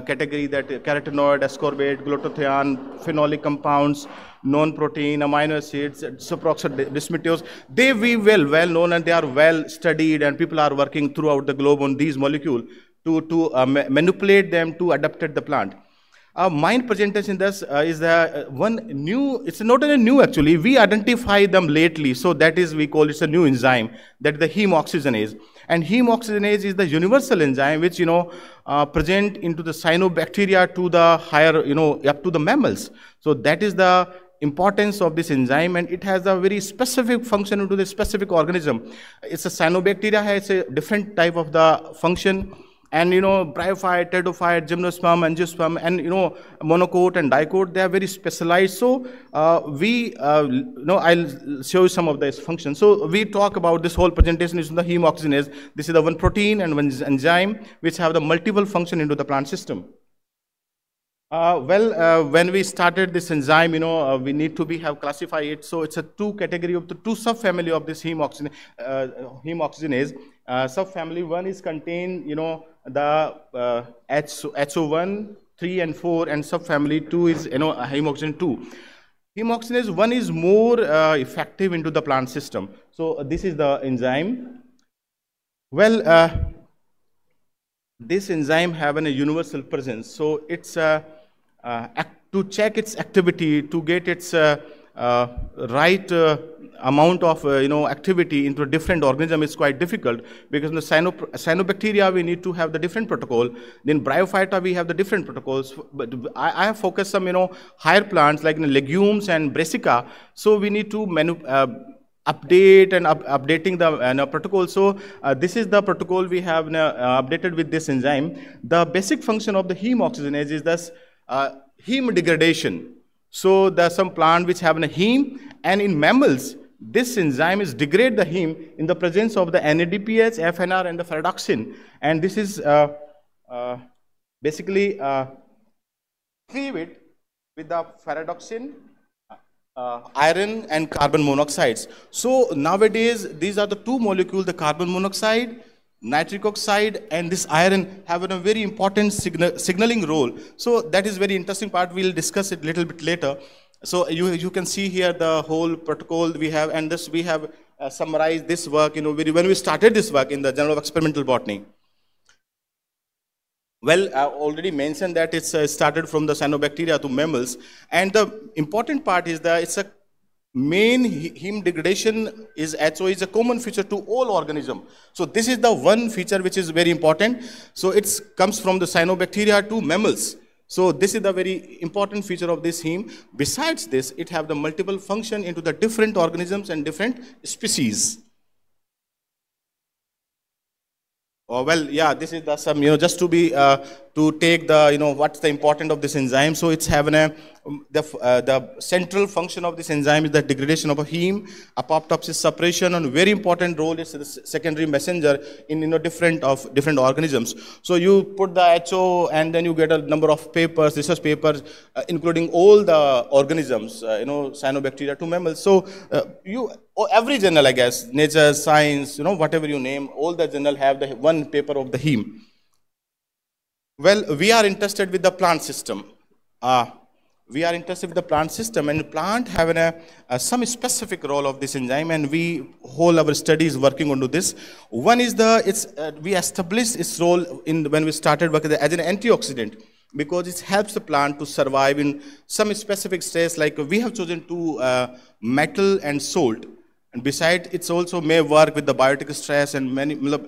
category, that carotenoid, ascorbate, glutathione, phenolic compounds, non-protein, amino acids, superoxide dismutase, they be well known, and they are well studied, and people are working throughout the globe on these molecules to manipulate them to adapt the plant. My presentation thus is one new, it's not a new actually, we identify them lately, so that is, we call it a new enzyme, that is the heme oxygenase. And heme oxygenase is the universal enzyme which present into the cyanobacteria to the higher, up to the mammals. So that is the importance of this enzyme, and it has a very specific function into the specific organism. It's a cyanobacteria, has a different type of the function, and bryophyte, pteridophyte, gymnosperm, angiosperm, and monocote and dicote, they are very specialized. So I'll show you some of these functions. So we talk about this whole presentation is the heme oxygenase. This is the one protein and one enzyme which have the multiple function into the plant system. When we started this enzyme, we need to have classify it. So it's a two category of the two subfamily of this heme oxygenase. Subfamily 1 is contain, the HO1, 3 and 4, and subfamily 2 is, heme oxygen 2. Heme oxygenase 1 is more effective into the plant system. So this is the enzyme. This enzyme have a universal presence. So it's to check its activity, to get its right amount of activity into a different organism is quite difficult, because in the cyanobacteria we need to have the different protocol. Then bryophyta we have the different protocols. But I have focused some higher plants like legumes and brassica. So we need to update and updating the protocol. So this is the protocol we have updated with this enzyme. The basic function of the heme oxygenase is thus heme degradation. So there are some plants which have a heme, and in mammals this enzyme is degrade the heme in the presence of the NADPH, FNR, and the ferredoxin. And this is basically cleave it with the ferredoxin, iron, and carbon monoxides. So nowadays these are the two molecules, the carbon monoxide, nitric oxide, and this iron have a very important signaling role. So that is very interesting part. We'll discuss it a little bit later. So you can see here the whole protocol we have, and this we have summarized this work when we started this work in the Journal of Experimental Botany. Well, I already mentioned that it's started from the cyanobacteria to mammals, and the important part is that it's a main heme degradation is HO is a common feature to all organisms. So this is the one feature which is very important. So it comes from the cyanobacteria to mammals. So this is the very important feature of this heme. Besides this, it have the multiple function into the different organisms and different species. Oh, well, yeah, this is the some, just to be, to take the, what's the importance of this enzyme. So it's having the central function of this enzyme is the degradation of a heme, apoptosis suppression, and very important role is the secondary messenger in, different organisms. So you put the HO and then you get a number of papers, research papers, including all the organisms, cyanobacteria to mammals. So every journal, I guess, Nature, Science, whatever you name, all the journal have the one paper of the heme. Well, we are interested with the plant system. We are interested with the plant system, and plant have some specific role of this enzyme, and whole our study is working on this. One is we established its role when we started working as an antioxidant, because it helps the plant to survive in some specific stress, like we have chosen metal and salt. And besides, it's also may work with the biotic stress, and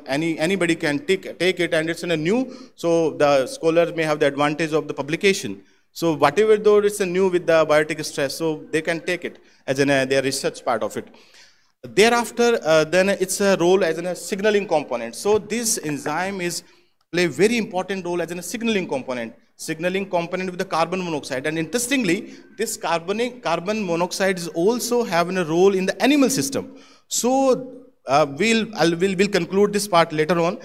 anybody can take it, and it's in a new, so the scholars may have the advantage of the publication. So whatever though it's a new with the biotic stress, so they can take it as their research part of it. Thereafter, then it's a role as a signaling component. So this enzyme play a very important role as a signaling component with the carbon monoxide. And interestingly, this carbon monoxide is also having a role in the animal system. So we'll conclude this part later on.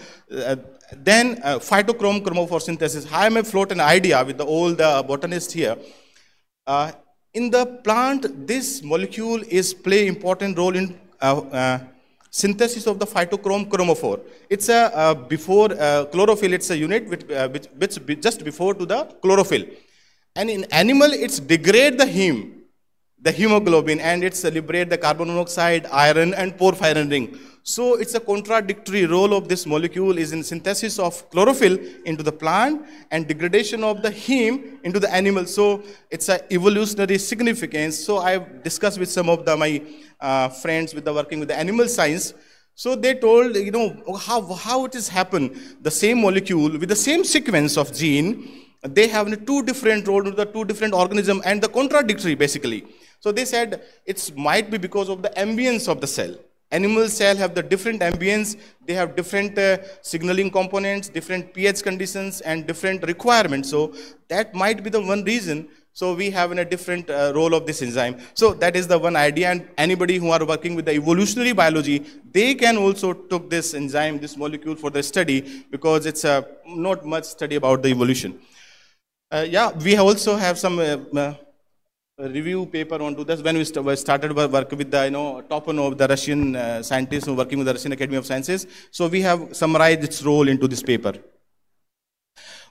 Then phytochrome chromophore synthesis. I may float an idea with all the botanists here. In the plant, this molecule play important role in synthesis of the phytochrome chromophore. It's before chlorophyll. It's a unit which just before to the chlorophyll. And in animal, it's degrade the hemoglobin, and it's liberate the carbon monoxide, iron, and porphyrin ring. So it's a contradictory role of this molecule is in synthesis of chlorophyll into the plant and degradation of the heme into the animal. So it's an evolutionary significance. So I've discussed with some of my friends working with the animal science. So they told, how it has happened. The same molecule with the same sequence of gene they have two different roles, the two different organisms, and the contradictory basically. So they said it might be because of the ambience of the cell. Animal cell have the different ambience, they have different signaling components, different pH conditions, and different requirements. So that might be the one reason. So we have a different role of this enzyme. So that is the one idea, and anybody who are working with the evolutionary biology, they can also took this enzyme, this molecule for the study, because it's not much study about the evolution. Yeah, we also have some review paper onto this when we started work with the top one of the Russian scientists who working with the Russian Academy of Sciences. So we have summarized its role into this paper.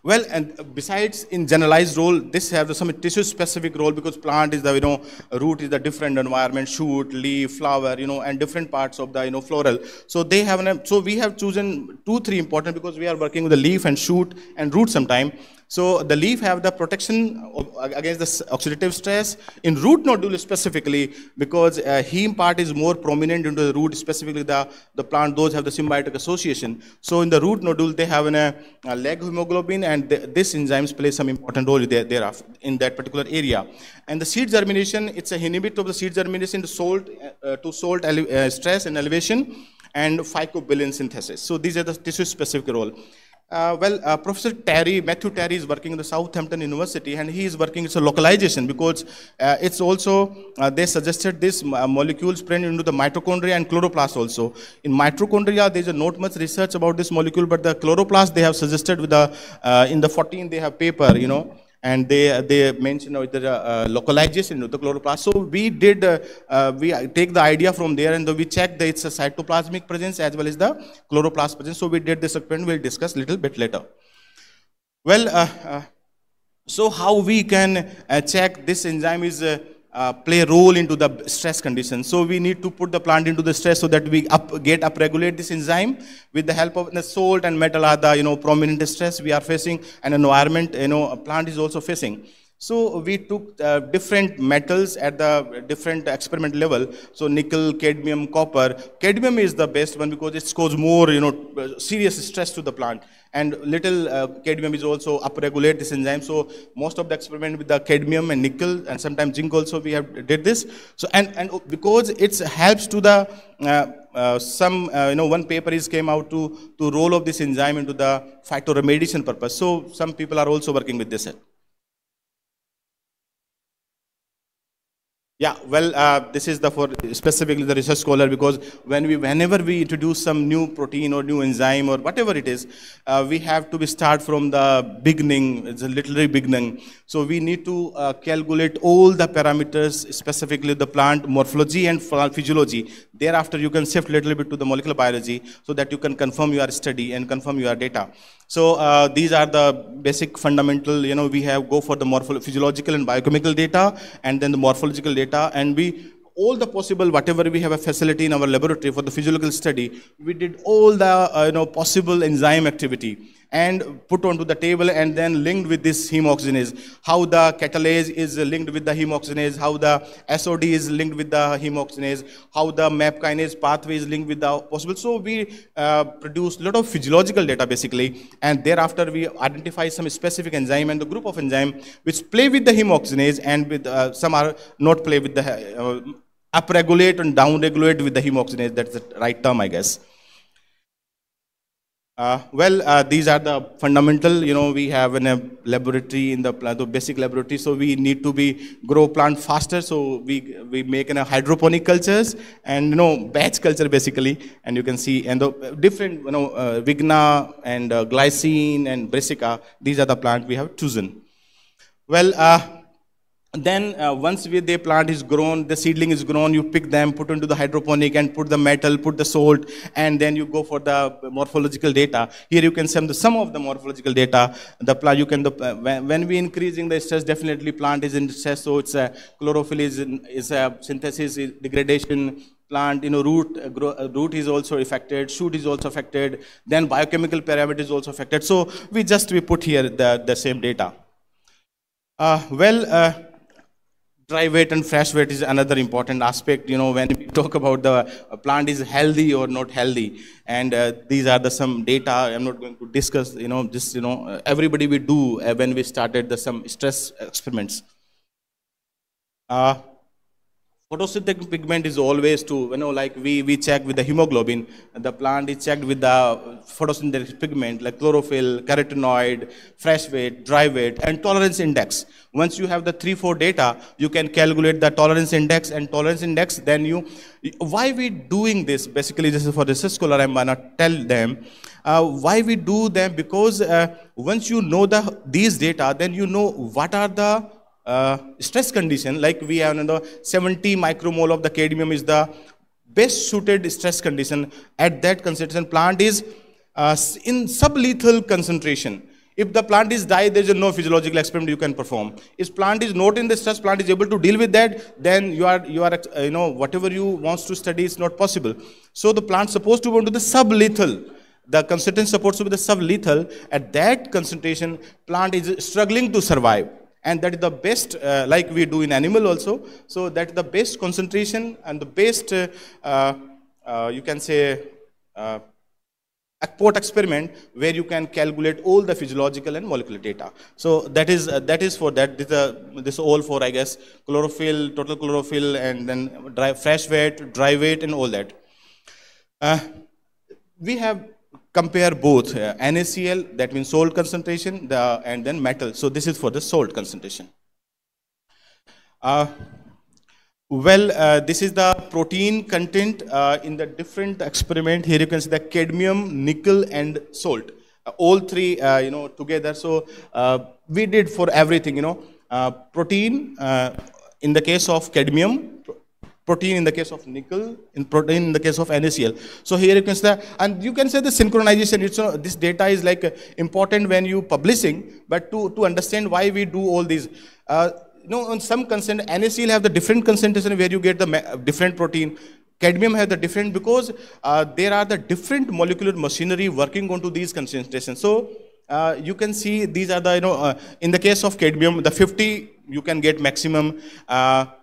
Well, and besides in generalized role, this has some tissue specific role, because plant is the root is the different environment, shoot, leaf, flower, and different parts of the floral. So they have so we have chosen 2-3 important, because we are working with the leaf and shoot and root sometime. So the leaf have the protection against the oxidative stress. In root nodule specifically, because heme part is more prominent into the root, specifically the plant, those have the symbiotic association. So in the root nodule, they have a leg hemoglobin, and this enzymes play some important role there in that particular area. And the seed germination, it's a inhibit of the seed germination to salt stress and elevation, and phycobilin synthesis. So these are the tissue specific role. Professor Matthew Terry is working in the Southampton University, and he is working, it's a localization, because it's also, they suggested this molecule spread into the mitochondria and chloroplast also. In mitochondria, there's not much research about this molecule, but the chloroplast they have suggested with the, in the 14 they have paper, and they mention the localization of the chloroplast. So we did, we take the idea from there, and we check that it's a cytoplasmic presence as well as the chloroplast presence. So we did this experiment, we'll discuss a little bit later. Well, so how we can check this enzyme is play a role into the stress conditions. So we need to put the plant into the stress so that we get upregulate this enzyme with the help of the salt and metal are the prominent stress we are facing, and environment a plant is also facing. So we took different metals at the different experiment level. So nickel, cadmium, copper. Cadmium is the best one because it causes more serious stress to the plant. And little cadmium is also upregulate this enzyme. So most of the experiment with the cadmium and nickel and sometimes zinc also we have did this. So and because it helps to the one paper is came out to roll of this enzyme into the phytoremediation purpose. So some people are also working with this. Yeah, well, this is for specifically the research scholar, because whenever we introduce some new protein or new enzyme or whatever it is, we have to start from the beginning. It's a literally beginning. So we need to calculate all the parameters, specifically the plant morphology and physiology. Thereafter, you can shift a little bit to the molecular biology so that you can confirm your study and confirm your data. So these are the basic fundamental, we have go for the physiological and biochemical data, and then the morphological data, and all the possible, whatever we have a facility in our laboratory for the physiological study, we did all the possible enzyme activity and put onto the table, and then linked with this heme oxygenase, how the catalase is linked with the heme oxygenase, how the SOD is linked with the heme oxygenase, how the MAP kinase pathway is linked with the possible. So we produced a lot of physiological data basically, and thereafter we identify some specific enzyme and the group of enzyme which play with the heme oxygenase, and with some are not play with the upregulate and downregulate with the heme oxygenase. That's the right term, I guess. These are the fundamental, we have in a laboratory, in the basic laboratory, so we need to grow plant faster, so we make in a hydroponic cultures and, batch culture basically, and you can see, and the different, Vigna and glycine and brassica, these are the plant we have chosen. Then once the plant is grown, the seedling is grown, you pick them, put into the hydroponic and put the metal, put the salt, and then you go for the morphological data. Here you can sum the sum of the morphological data. The plant, you can, when we increasing the stress, definitely plant is in stress, so it's a chlorophyll is a synthesis, is degradation. Plant, root is also affected, shoot is also affected, then biochemical parameter is also affected. So we put here the same data. Dry weight and fresh weight is another important aspect, when we talk about the plant is healthy or not healthy. And these are some data I'm not going to discuss, just, everybody we do when we started some stress experiments. Photosynthetic pigment is always like we check with the hemoglobin, the plant is checked with the photosynthetic pigment like chlorophyll, carotenoid, fresh weight, dry weight, and tolerance index. Once you have the 3-4 data, you can calculate the tolerance index and tolerance index. Then why we doing this? Basically, this is for the research scholar. I'm gonna tell them why we do them, because once you know these data, then you know what are the stress condition. Like we have 70 micromole of the cadmium is the best suited stress condition. At that concentration, plant is in sublethal concentration. If the plant is die, there is no physiological experiment you can perform. If plant is not in the stress, plant is able to deal with that, then you are whatever you wants to study is not possible. So the plant supposed to go into the sublethal. The concentration supposed to be the sublethal. At that concentration, plant is struggling to survive. And that is the best, like we do in animal also. So that is the best concentration and the best, you can say, export experiment where you can calculate all the physiological and molecular data. So that is for that. This all for, I guess, chlorophyll, total chlorophyll, and then fresh weight, dry weight, and all that. We have compare both NaCl, that means salt concentration, and then metal. So this is for the salt concentration. This is the protein content in the different experiment. Here you can see the cadmium, nickel, and salt. All three, together. So we did for everything, protein in the case of cadmium, protein in the case of nickel, and protein in the case of NaCl. So here you can see, and you can say the synchronization. This data is like important when you publishing, but to understand why we do all these. On some concent, NaCl have the different concentration where you get the different protein. Cadmium have the different because there are the different molecular machinery working onto these concentrations. So you can see these are the in the case of cadmium, the 50 you can get maximum.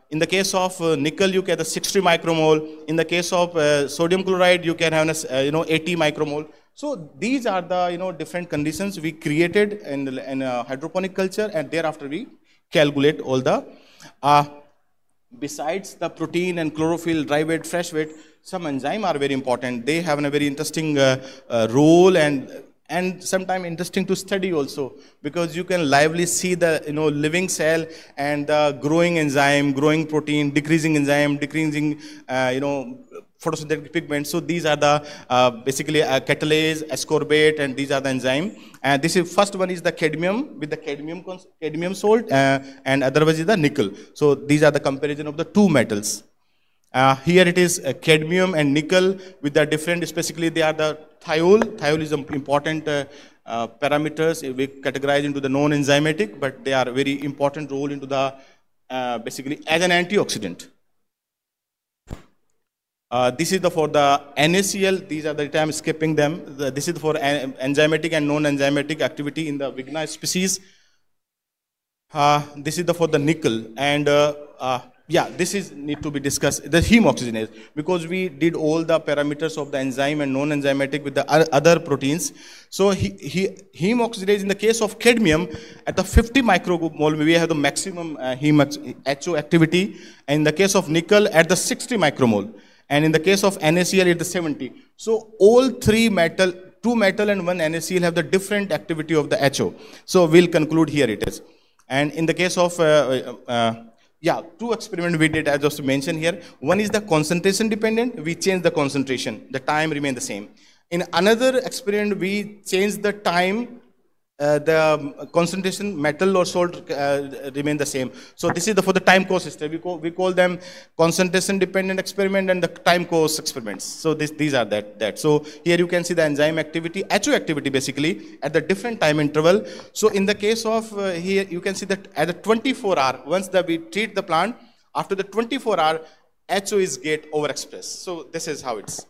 In the case of nickel, you get the 60 micromole. In the case of sodium chloride, you can have 80 micromole. So these are the different conditions we created in hydroponic culture, and thereafter we calculate all the. Besides the protein and chlorophyll, dry weight, fresh weight, some enzymes are very important. They have a very interesting role and sometimes interesting to study also, because you can lively see the living cell and the growing enzyme, growing protein, decreasing enzyme, decreasing photosynthetic pigment. So these are the basically catalase, ascorbate, and these are the enzyme. And this is first one is the cadmium with the cadmium salt, and otherwise is the nickel. So these are the comparison of the two metals. Here it is cadmium and nickel with the different, specifically they are the thiol. Thiol is an important parameters. We categorize into the non-enzymatic, but they are very important role into the basically as an antioxidant. This is for the NaCl. These are the data I'm skipping them. This is for enzymatic and non-enzymatic activity in the Vigna species. This is for the nickel, and this is need to be discussed. The heme oxygenase, because we did all the parameters of the enzyme and non-enzymatic with the other proteins. So heme oxidase in the case of cadmium at the 50 micromole we have the maximum heme HO activity, and in the case of nickel at the 60 micromole, and in the case of NaCl at the 70. So all three metal, two metal and one NaCl have the different activity of the HO. So we'll conclude here it is. And in the case of two experiments we did, as just mentioned here. One is the concentration dependent. We change the concentration. The time remain the same. In another experiment, we change the time. The concentration, metal or salt remain the same. So this is for the time course system. We call them concentration dependent experiment and the time course experiments. So these are that. So here you can see the enzyme activity, HO activity basically at the different time interval. So in the case of here you can see that at the 24-hour, once we treat the plant, after the 24-hour, HO is get overexpressed. So this is how it's.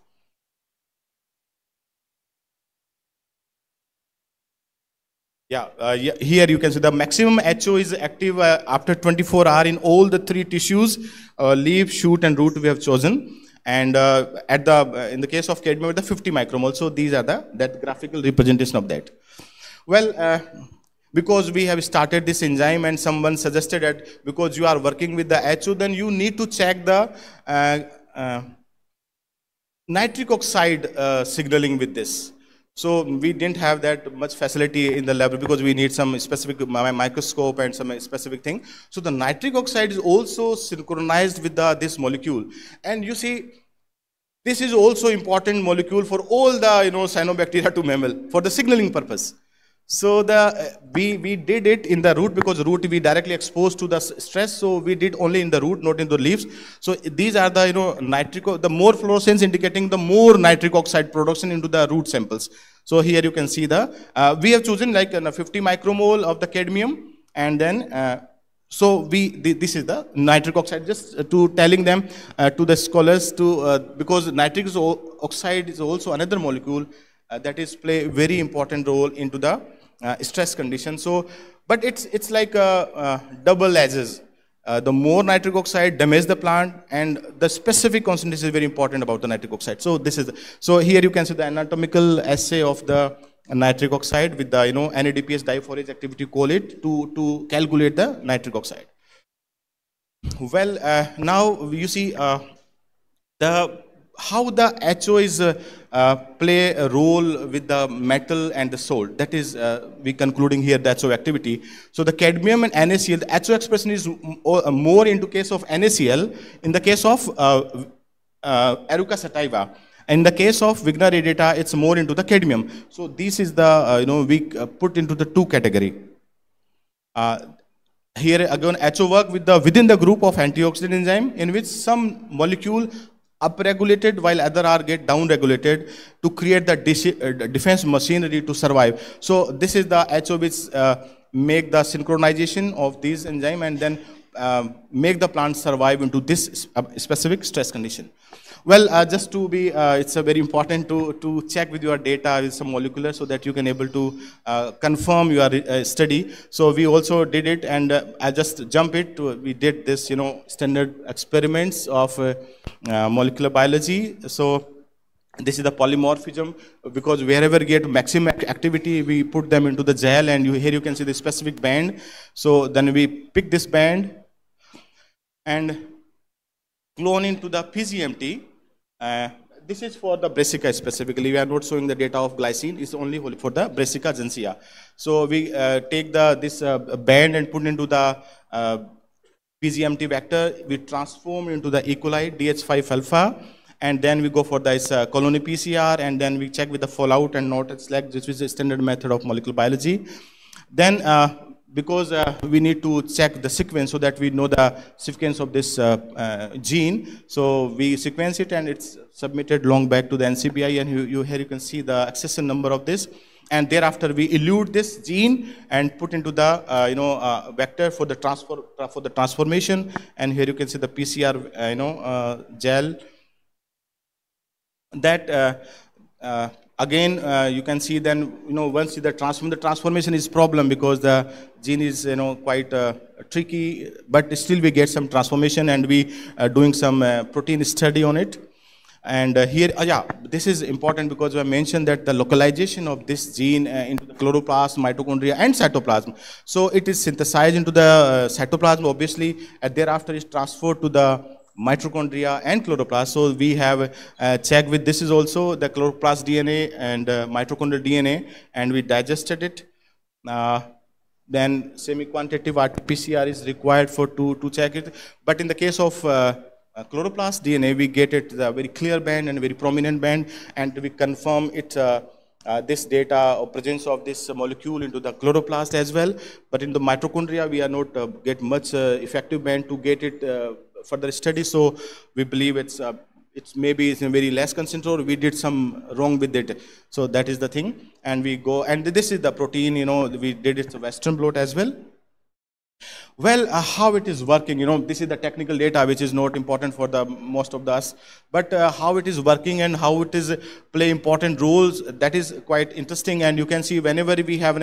Here you can see the maximum HO is active after 24 hours in all the 3 tissues, leaf, shoot and root we have chosen. And in the case of cadmium, with the 50 micromole. So these are that graphical representation of that. Well, because we have started this enzyme and someone suggested that because you are working with the HO, then you need to check the nitric oxide signaling with this. So we didn't have that much facility in the lab because we need some specific microscope and some specific thing. So the nitric oxide is also synchronized with this molecule. And you see, this is also important molecule for all the cyanobacteria to mammal for the signaling purpose. So we did it in the root because root we directly exposed to the stress. So we did only in the root, not in the leaves. So these are the the more fluorescence indicating the more nitric oxide production into the root samples. So here you can see we have chosen like 50 micromole of the cadmium, and then so this is the nitric oxide. Just to telling them to the scholars because nitric oxide is also another molecule that is play very important role into the stress condition. So, but it's like double edges. The more nitric oxide damage the plant, and the specific concentration is very important about the nitric oxide. So this is so here you can see the anatomical assay of the nitric oxide with the NADPS diphorase activity collate to calculate the nitric oxide. Well, now you see how the HO is play a role with the metal and the salt. That is, we concluding here the HO activity. So the cadmium and NaCl, the HO expression is more into case of NaCl. In the case of Eruca sativa, in the case of Vigna radiata, it's more into the cadmium. So this is the we put into the 2 category. Here again, HO work with within the group of antioxidant enzyme, in which some molecule upregulated while other are get downregulated to create the defense machinery to survive. So this is the HO which make the synchronization of these enzyme and then make the plant survive into this specific stress condition. Well, just to be, it's very important to check with your data with some molecular so that you can able to confirm your study. So we also did it, and I just jump it to, we did this, standard experiments of molecular biology. So this is the polymorphism, because wherever get maximum activity, we put them into the gel, and here you can see the specific band. So then we pick this band and clone into the PGMT. This is for the brassica specifically. We are not showing the data of glycine. It's only for the brassica gensea. So we take this band and put into the PGMT vector. We transform into the E. coli DH5 alpha, and then we go for this colony PCR, and then we check with the fallout and not slag. This is a standard method of molecular biology. Then because we need to check the sequence so that we know the sequence of this gene. So we sequence it, and it's submitted long back to the NCBI, and here you can see the accession number of this. And thereafter we elute this gene and put into the vector for the transformation. And here you can see the PCR gel. That again, you can see then, once the transformation is problem because the gene is, quite tricky, but still we get some transformation, and we are doing some protein study on it. And here, this is important because I mentioned that the localization of this gene into the chloroplast, mitochondria, and cytoplasm. So it is synthesized into the cytoplasm, obviously, and thereafter is transferred to the mitochondria and chloroplast. So we have checked with this is also the chloroplast DNA and mitochondrial DNA, and we digested it. Then semi-quantitative RT-PCR is required to check it. But in the case of chloroplast DNA, we get it the very clear band and very prominent band, and we confirm it this data or presence of this molecule into the chloroplast as well. But in the mitochondria, we are not get much effective band to get it further study. So we believe it's maybe it's a very less concentrated. We did some wrong with it. So that is the thing. And we go, and this is the protein. We did it Western blot as well. Well, how it is working, this is the technical data which is not important for the most of us, but how it is working and how it is play important roles, that is quite interesting. And you can see whenever we have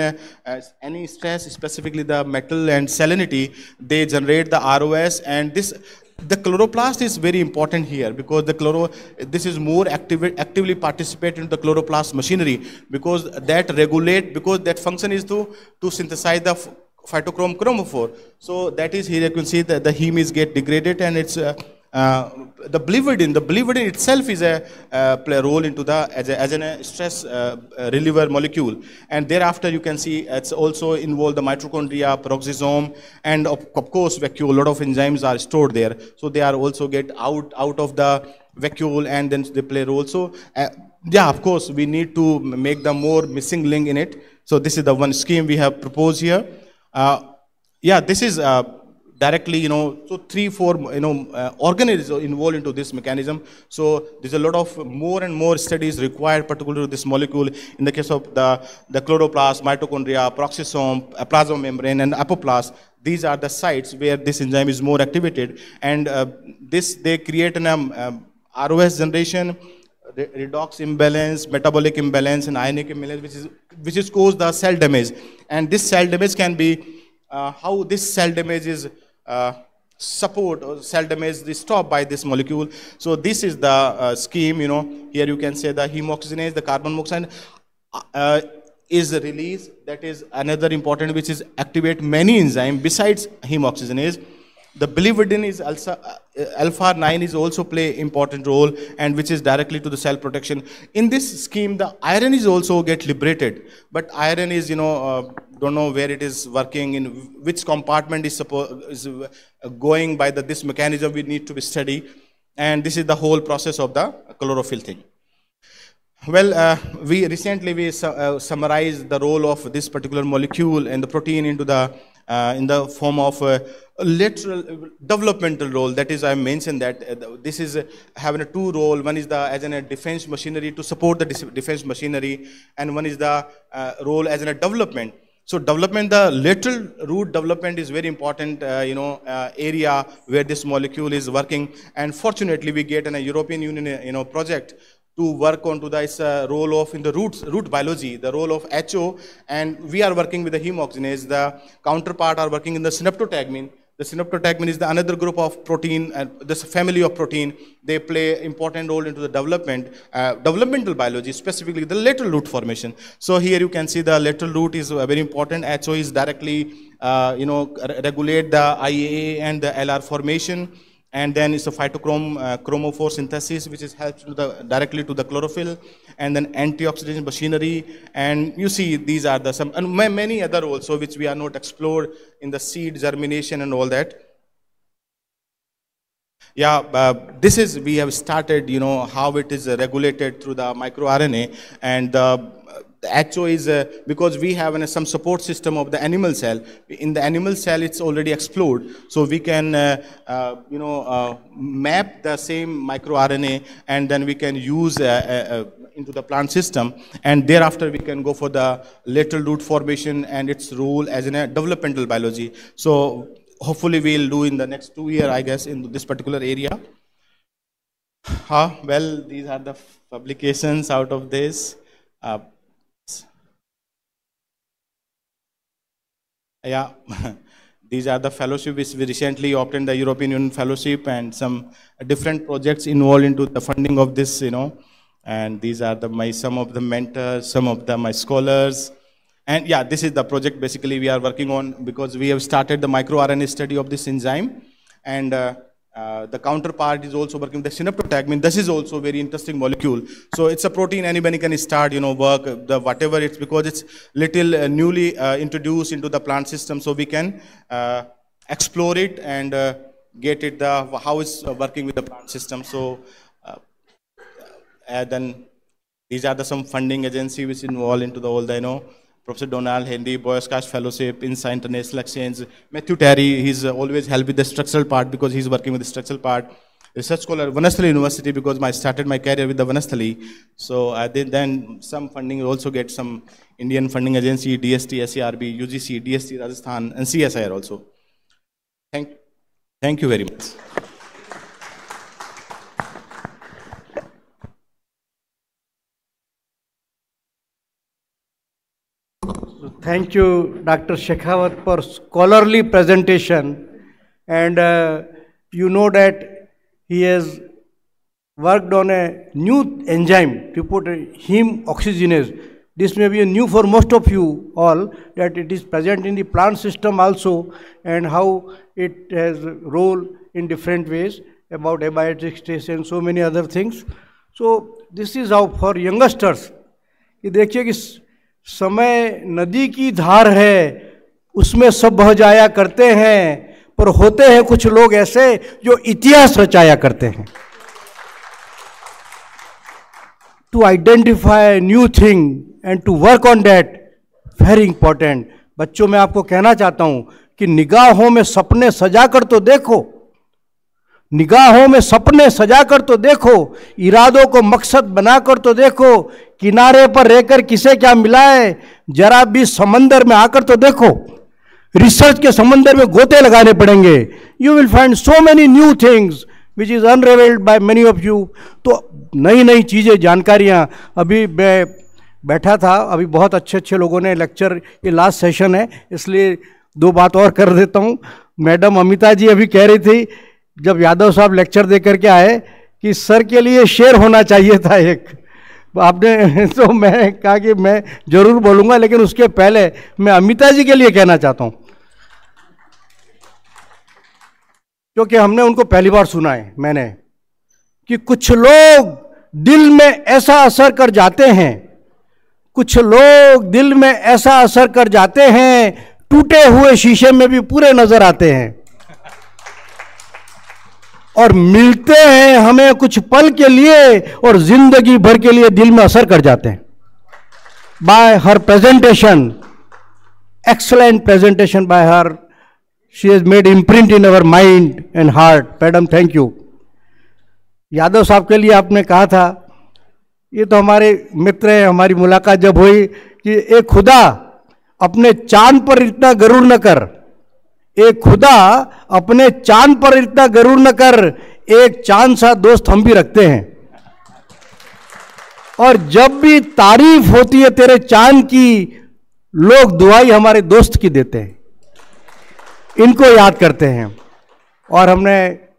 any stress, specifically the metal and salinity, they generate the ROS, and the chloroplast is very important here, because this is more actively participate in the chloroplast machinery, because that function is to synthesize the phytochrome chromophore. So that is, here you can see that the heme is get degraded, and it's the biliverdin itself is play a role into as a stress reliever molecule. And thereafter you can see it's also involved the mitochondria, peroxisome, and of course vacuole. A lot of enzymes are stored there, so they are also get out of the vacuole, and then they play a role. So yeah, of course we need to make the more missing link in it. So this is the one scheme we have proposed here. Yeah, this is directly, so 3-4, organoids are involved into this mechanism. So there's a lot of more and more studies required, particularly to this molecule. In the case of the chloroplast, mitochondria, peroxisome, plasma membrane, and apoplast, these are the sites where this enzyme is more activated, and they create an ROS generation, redox imbalance, metabolic imbalance, and ionic imbalance, which is cause the cell damage. And this cell damage can be how this cell damage is support, or cell damage is stopped by this molecule. So this is the scheme. Here you can say the hemoxygenase, the carbon monoxide is released. That is another important, which is activate many enzymes besides hemoxygenase. The biliverdin is also alpha-9 is also play important role, and which is directly to the cell protection. In this scheme, the iron is also get liberated, but iron is don't know where it is working, in which compartment is going by this mechanism. We need to be study, and this is the whole process of the chlorophyll thing. Well, we recently summarized the role of this particular molecule and the protein into the in the form of lateral developmental role. That is, I mentioned that this is having a two role. One is as a defense machinery to support the defense machinery, and one is the role as a development. So development, the lateral root development is very important, area where this molecule is working. And fortunately, we get in a European Union, project to work on to the role of in the root biology, the role of HO, and we are working with the hemoxygenase. The counterpart are working in the synaptotagmin. The synaptotagmin is the another group of protein, this family of protein. They play important role into the developmental biology, specifically the lateral root formation. So here you can see the lateral root is very important. HO is directly, regulate the IAA and the LR formation. And then it's a chromophore synthesis, which is helps to directly to the chlorophyll, and then antioxidant machinery. And you see these are some and many other also, which we are not explored in the seed germination and all that. Yeah, this is, we have started, how it is regulated through the microRNA, and the HO is because we have some support system of the animal cell. In the animal cell, it's already explored, so we can map the same microRNA, and then we can use into the plant system, and thereafter we can go for the lateral root formation and its role as in a developmental biology. So hopefully we'll do in the next 2 years, I guess, in this particular area. Well, these are the publications out of this. Yeah, these are the fellowship which we recently obtained the European Union fellowship, and some different projects involved into the funding of this, and these are some of the mentors, some of my scholars. And yeah, this is the project basically we are working on, because we have started the microRNA study of this enzyme, and the counterpart is also working with the synaptotagmin. This is also a very interesting molecule. So it's a protein anybody can start, work, whatever it's, because it's little newly introduced into the plant system. So we can explore it and get it, how it's working with the plant system. So then these are some funding agency which involved into all the, Professor Donald Henry, Boyce-Cash Fellowship, INSA International Exchange. Matthew Terry, he's always helped with the structural part, because he's working with the structural part. Research scholar, Vanastali University, because I started my career with the Vanastali. So I did then some funding, also get some Indian funding agency, DST, SARB, UGC, DST, Rajasthan, and CSIR also. Thank you very much. Thank you, Dr. Shekhawat, for scholarly presentation. And you know that he has worked on a new enzyme to put heme oxygenase. This may be new for most of you all, that it is present in the plant system also, and how it has a role in different ways about abiotic stress and so many other things. So this is how for youngsters, कि देखिए कि समय नदी की धार है, उसमें सब बह जाया करते हैं, पर होते हैं कुछ लोग ऐसे जो इतिहास रचाया करते हैं. To identify new thing and to work on that, very important. बच्चों मैं आपको कहना चाहता हूं कि निगाहों में सपने सजा कर तो देखो, निगाहों में सपने सजा कर तो देखो, इरादों को मकसद बनाकर तो देखो, किनारे पर रहकर किसे क्या मिला है, जरा भी समंदर में आकर तो देखो. रिसर्च के समंदर में गोते लगाने पड़ेंगे. You will find so many new things which is unrevealed by many of you. तो नई नई चीजें, जानकारियां. अभी मैं बैठा था, अभी बहुत अच्छे अच्छे लोगों ने लेक्चर, ये लास्ट सेशन है इसलिए दो बात और कर देता हूं. मैडम अमिता जी अभी कह रही थी जब यादव साहब लेक्चर दे करके आए कि सर के लिए शेर होना चाहिए था एक, आपने, तो मैं कहा कि मैं जरूर बोलूंगा, लेकिन उसके पहले मैं अमिता जी के लिए कहना चाहता हूं, क्योंकि हमने उनको पहली बार सुना है मैंने, कि कुछ लोग दिल में ऐसा असर कर जाते हैं, कुछ लोग दिल में ऐसा असर कर जाते हैं, टूटे हुए शीशे में भी पूरे नजर आते हैं, और मिलते हैं हमें कुछ पल के लिए और जिंदगी भर के लिए दिल में असर कर जाते हैं. Bye her presentation, excellent presentation by her, she has made imprint in our mind and heart. Madam thank you. Yadav साहब के लिए आपने कहा था, ये तो हमारे मित्र हैं, हमारी मुलाकात जब हुई कि एक खुदा अपने चांद पर इतना गरूर न कर, एक खुदा अपने चांद पर इतना गरूर न कर, एक चांद सा दोस्त हम भी रखते हैं, और जब भी तारीफ होती है तेरे चांद की, लोग दुआई हमारे दोस्त की देते हैं, इनको याद करते हैं. और हमने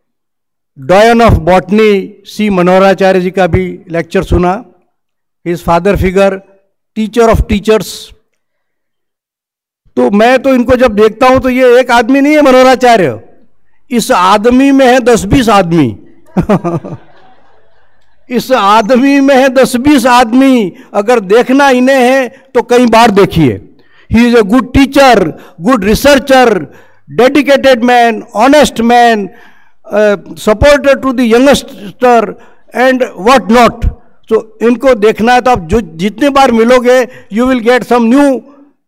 डॉयन ऑफ बॉटनी सी मनोहराचार्य जी का भी लेक्चर सुना. His father figure, teacher of teachers. तो मैं तो इनको जब देखता हूं तो ये एक आदमी नहीं है मनोहराचार्य, इस आदमी में है 10-20 आदमी. इस आदमी में है 10-20 आदमी. अगर देखना इन्हें है तो कई बार देखिए. He is a good teacher, good researcher, dedicated man, honest man, supporter to the youngster and what not. तो इनको देखना है तो आप जो जितने बार मिलोगे you will get some new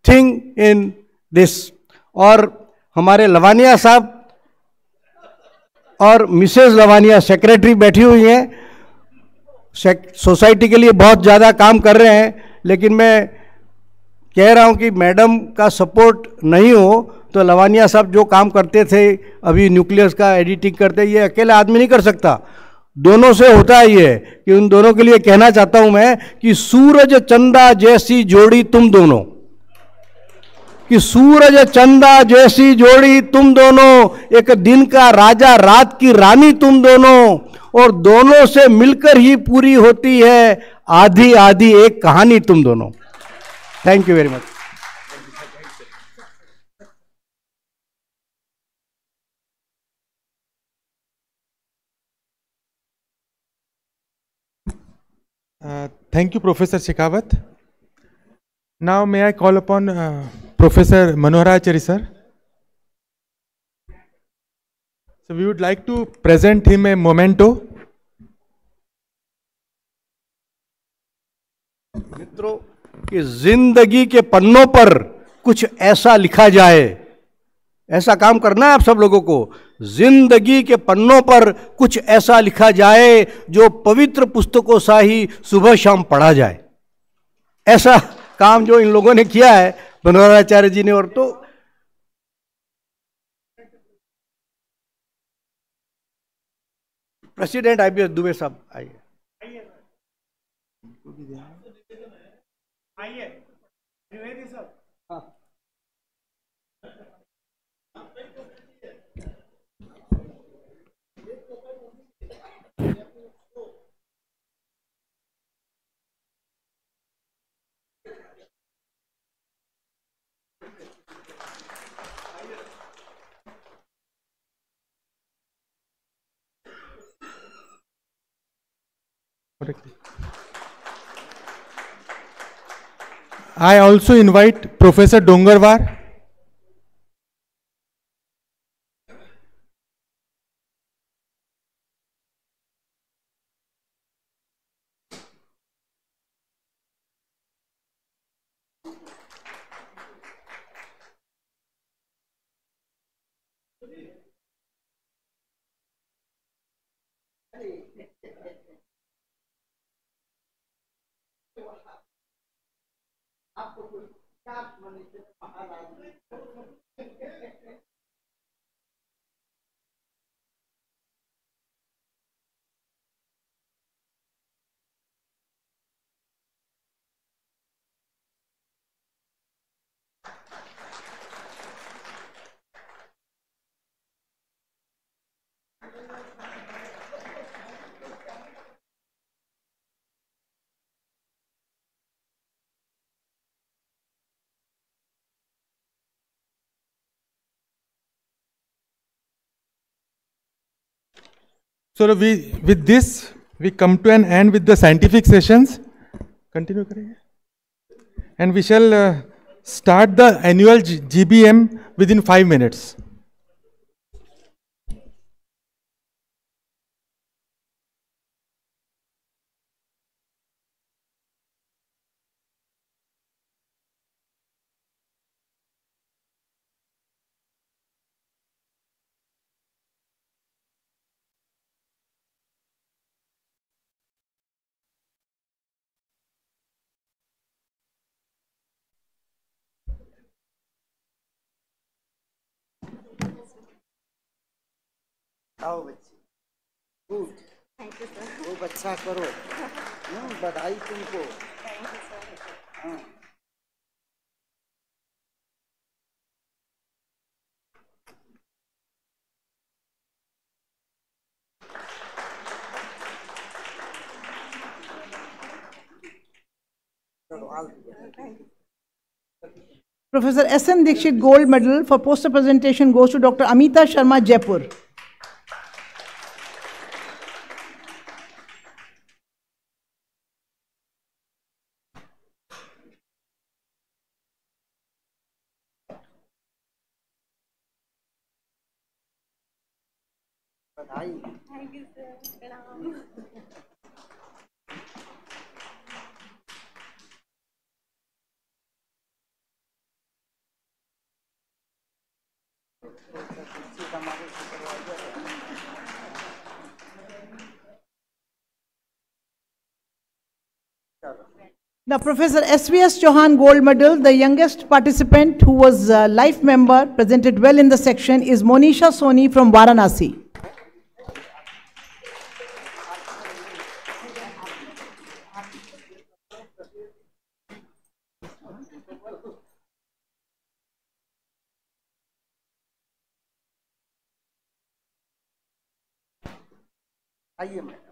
thing in this. और हमारे लवानिया साहब और मिसेज लवानिया सेक्रेटरी बैठी हुई हैं, सोसाइटी के लिए बहुत ज़्यादा काम कर रहे हैं, लेकिन मैं कह रहा हूं कि मैडम का सपोर्ट नहीं हो तो लवानिया साहब जो काम करते थे, अभी न्यूक्लियस का एडिटिंग करते, ये अकेला आदमी नहीं कर सकता, दोनों से होता है. ये कि उन दोनों के लिए कहना चाहता हूं मैं कि सूरज चंदा जैसी जोड़ी तुम दोनों, कि सूरज चंदा जैसी जोड़ी तुम दोनों, एक दिन का राजा रात की रानी तुम दोनों, और दोनों से मिलकर ही पूरी होती है आधी आधी एक कहानी तुम दोनों. Thank you very much. Thank you, Professor Shekhawat. Now may I call upon Professor Manoharacharya sir. So we would like to present him a memento. मित्रों, कि जिंदगी के पन्नों पर कुछ ऐसा लिखा जाए, ऐसा काम करना है आप सब लोगों को. जिंदगी के पन्नों पर कुछ ऐसा लिखा जाए जो पवित्र पुस्तकों सा ही सुबह शाम पढ़ा जाए. ऐसा काम जो इन लोगों ने किया है, मनोहराचार्य जी ने. और तो President IBS Dubey Sahab, आइए. I also invite Professor Dongarwar. So with this, we come to an end with the scientific sessions. Continue करेंगे. And we shall start the annual GBM within 5 minutes. आओ बच्चे, good, thank you sir, खूब अच्छा करो, बधाई तुमको, thank you sir. हाँ. Professor S.N. Dikshit Gold Medal for poster presentation goes to Dr. Amita Sharma, Jaipur. Thank you, sir. Pranam. Now, Professor S.V.S. Chauhan Gold Medal, the youngest participant who was a life member, presented well in the section, is Monisha Soni from Varanasi. आइए madam.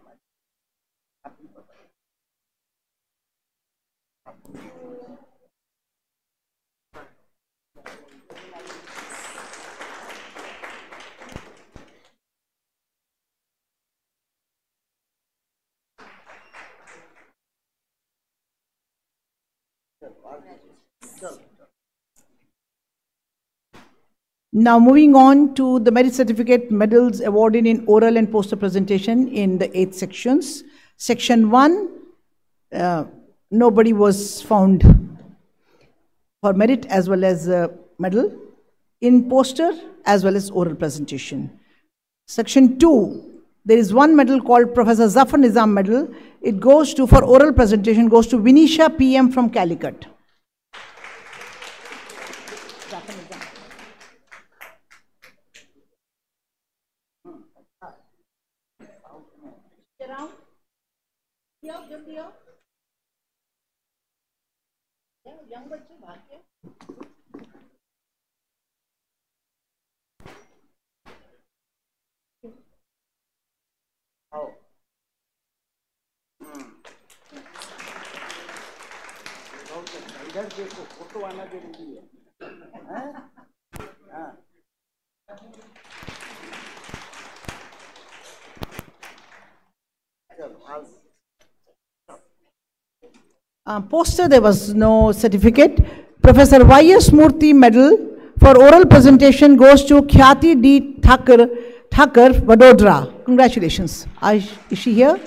Now moving on to the merit certificate medals awarded in oral and poster presentation in the 8 sections. Section 1, nobody was found for merit as well as medal in poster as well as oral presentation. Section 2, there is one medal called Professor Zafar Nizam Medal. It goes to, for oral presentation, goes to Vinisha PM from Calicut. around? Here, just here. Yeah, young बच्चे भाग के. आओ. इधर देखो, photo आना जरूरी है. हाँ. Poster, there was no certificate. Professor Y.S. Murthy Medal for oral presentation goes to Khyati D. Thakur, Vadodara. Congratulations. Is she here?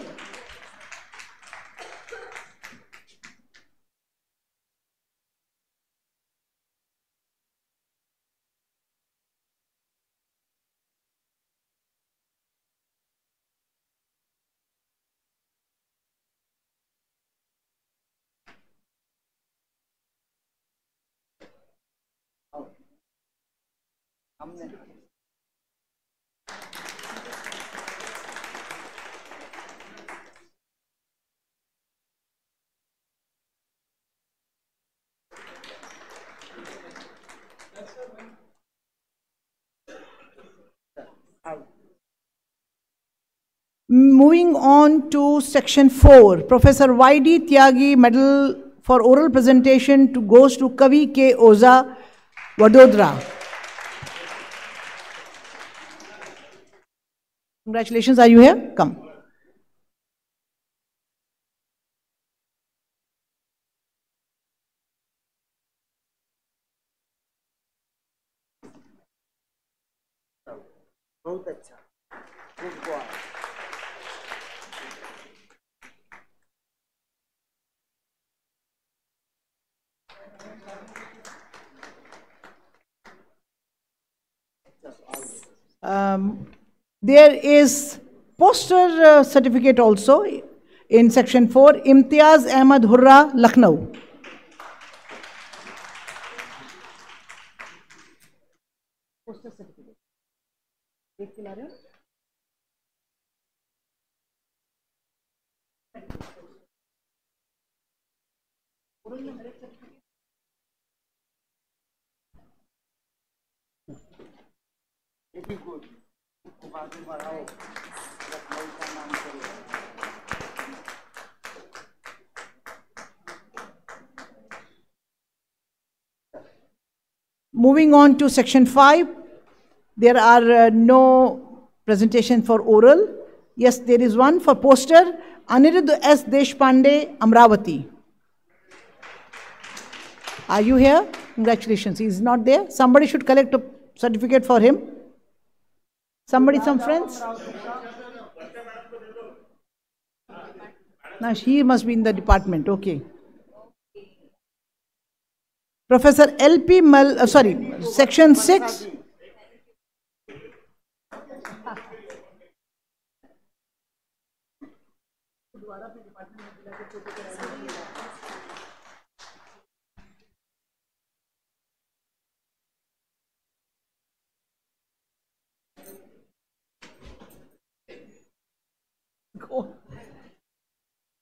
Moving on to section 4, Professor Y.D. Tyagi Medal for oral presentation goes to Kavi K. Oza, Vadodara. Congratulations. Are you here? Come. बहुत अच्छा. Good boy. There is poster certificate also in section 4, Imtiaz Ahmad Hurra, Lucknow. Poster certificate. Very good. आगे बढ़ाओ. लखनऊ का नाम करो. Moving on to section 5, there are no presentation for oral. Yes, there is one for poster, Aniruddha S. Deshpande, Amravati. Are you here? Congratulations. He is not there. Somebody should collect a certificate for him. Somebody, some friends? Now, he must be in the department. Okay. Professor L.P. section 6. Go.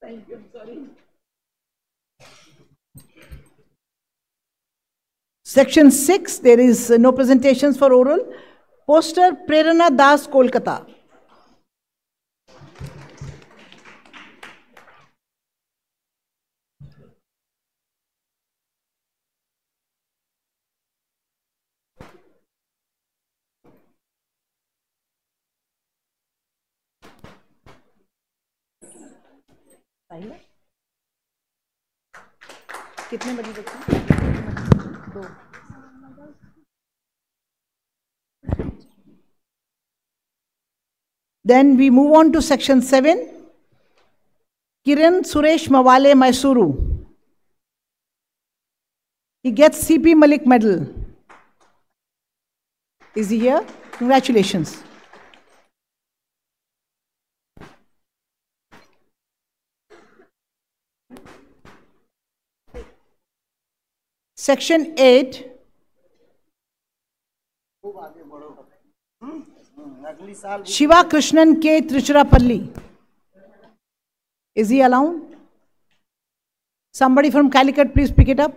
Thank you, sorry. Section 6, there is no presentations for oral. Poster, Prerana Das, Kolkata. कितने बजे बच्चे? 2. Then we move on to section 7. Kiran Suresh Mawale, Mysuru. He gets C.P. Malik Medal. Is he here? Congratulations. Section 8. Shiva Krishnan K. Trichurapalli. Is he alone? Somebody from Calicut, please pick it up.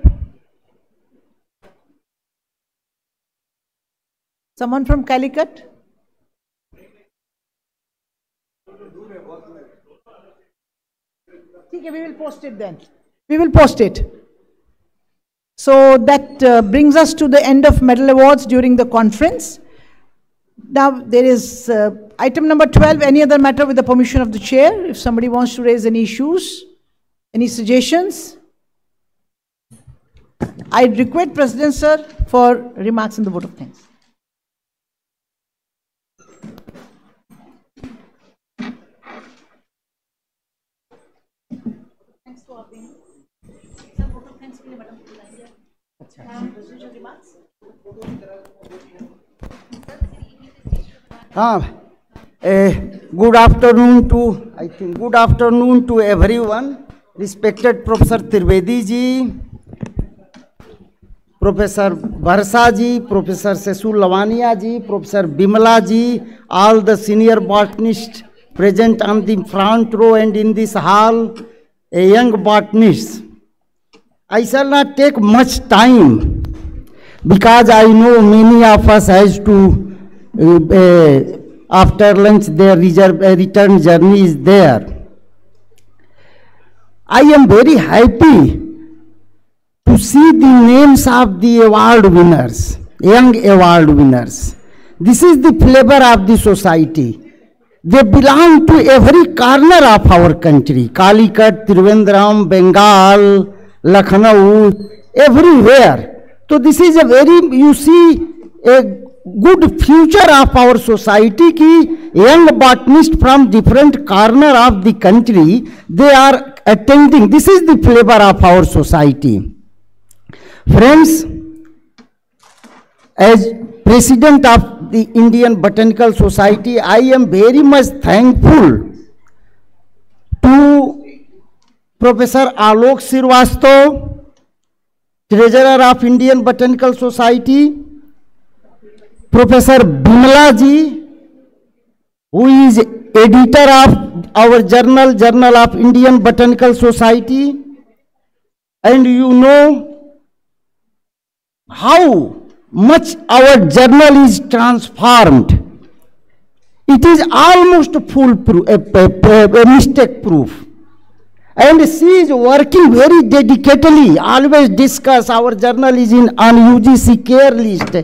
Someone from Calicut? Okay, we will post it then. We will post it. So that brings us to the end of medal awards during the conference. Now there is item number 12, any other matter with the permission of the chair. If somebody wants to raise any issues, any suggestions. I request President Sir for remarks in the vote of thanks. Good afternoon to everyone. Respected Professor Trivedi ji, Professor Barsa ji, Professor Sesu Lavania ji, Professor Bimala ji, all the senior botanists present on the front row and in this hall, a young botanist. I shall not take much time because I know many of us has to after lunch their return journey is there. I am very happy to see the names of the award winners, young award winners. This is the flavor of the society. They belong to every corner of our country. Calicut, Trivandrum, Bengal, Lucknow, everywhere. So this is a very, you see, a good future of our society ki young botanists from different corner of the country, they are attending. This is the flavor of our society. Friends, as President of the Indian Botanical Society, I am very much thankful to Professor Alok Srivastava, Treasurer of Indian Botanical Society, Professor Bimala ji, who is editor of our journal, Journal of Indian Botanical Society, and you know how much our journal is transformed. It is almost foolproof, a mistake proof. And she is working very dedicatedly, always discuss, our journal is on UGC care list.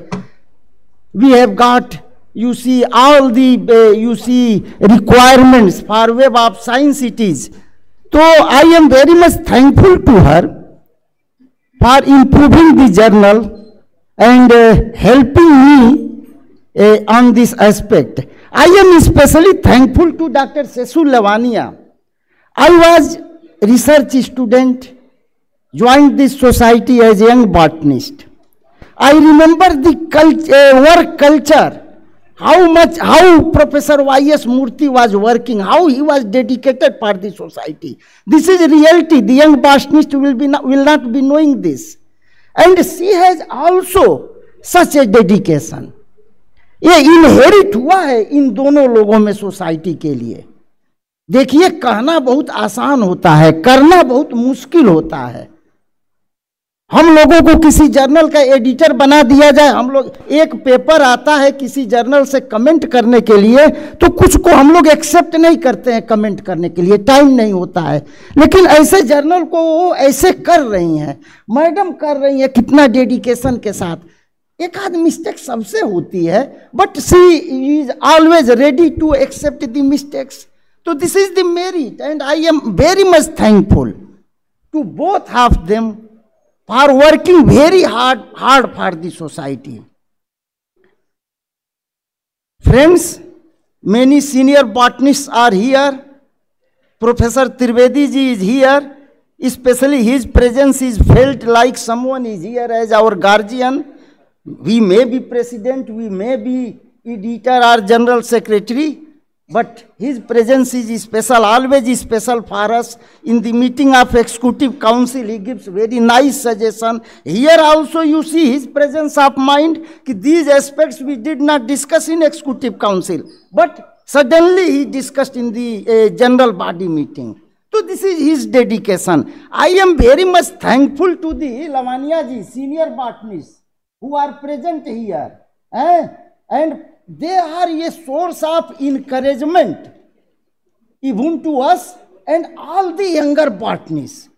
We have got, you see, all the, you see, requirements for Web of Science it is. So I am very much thankful to her for improving the journal and helping me on this aspect. I am especially thankful to Dr. Sesu Lavania. I was research student, joined this society as a young botanist. I remember the work culture, how Professor Y.S. Murthy was working, how he was dedicated for the society. This is reality. The young botanist will not be knowing this. And she has also such a dedication. ये inherit हुआ है इन दोनों लोगों में society के लिए. देखिए, कहना बहुत आसान होता है, करना बहुत मुश्किल होता है. हम लोगों को किसी जर्नल का एडिटर बना दिया जाए, हम लोग एक पेपर आता है किसी जर्नल से कमेंट करने के लिए, तो कुछ को हम लोग एक्सेप्ट नहीं करते हैं कमेंट करने के लिए, टाइम नहीं होता है. लेकिन ऐसे जर्नल को वो ऐसे कर रही हैं, मैडम कर रही हैं कितना डेडिकेशन के साथ. एक आध मिस्टेक सबसे होती है, but she is always ready to accept the mistakes. तो this is the merit and I am very much thankful to both of them for working very hard for the society. Friends, many senior botanists are here. Professor Trivedi ji is here. Especially his presence is felt like someone is here as our guardian. We may be president, we may be editor or general secretary, but his presence is special, always special for us. In the meeting of executive council, he gives very nice suggestion. Here also you see his presence of mind. These aspects we did not discuss in executive council, but suddenly he discussed in the general body meeting. So Also, this is his dedication. I am very much thankful to the Lavania ji, senior botanists, who are present here. And they are a source of encouragement, even to us and all the younger botanists.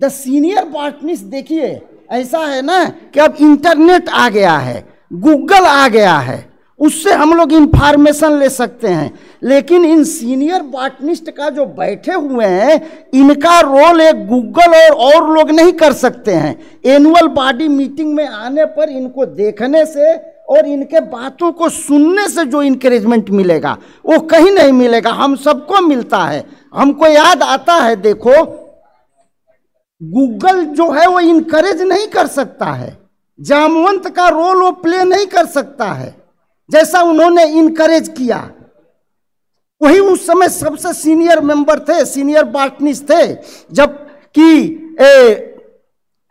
The senior botanists, देखिए ऐसा है ना कि अब internet आ गया है, Google आ गया है, उससे हम लोग इंफॉर्मेशन ले सकते हैं, लेकिन इन सीनियर बॉटनिस्ट का जो बैठे हुए हैं, इनका रोल एक गूगल और लोग नहीं कर सकते हैं। एनुअल बॉडी मीटिंग में आने पर इनको देखने से और इनके बातों को सुनने से जो इंकरेजमेंट मिलेगा वो कहीं नहीं मिलेगा, हम सबको मिलता है। हमको याद आता है, देखो गूगल जो है वो इनकरेज नहीं कर सकता है, जामवंत का रोल वो प्ले नहीं कर सकता है जैसा उन्होंने इनकरेज किया। वही उस समय सबसे सीनियर मेंबर थे, सीनियर बॉटनिस्ट थे। जब कि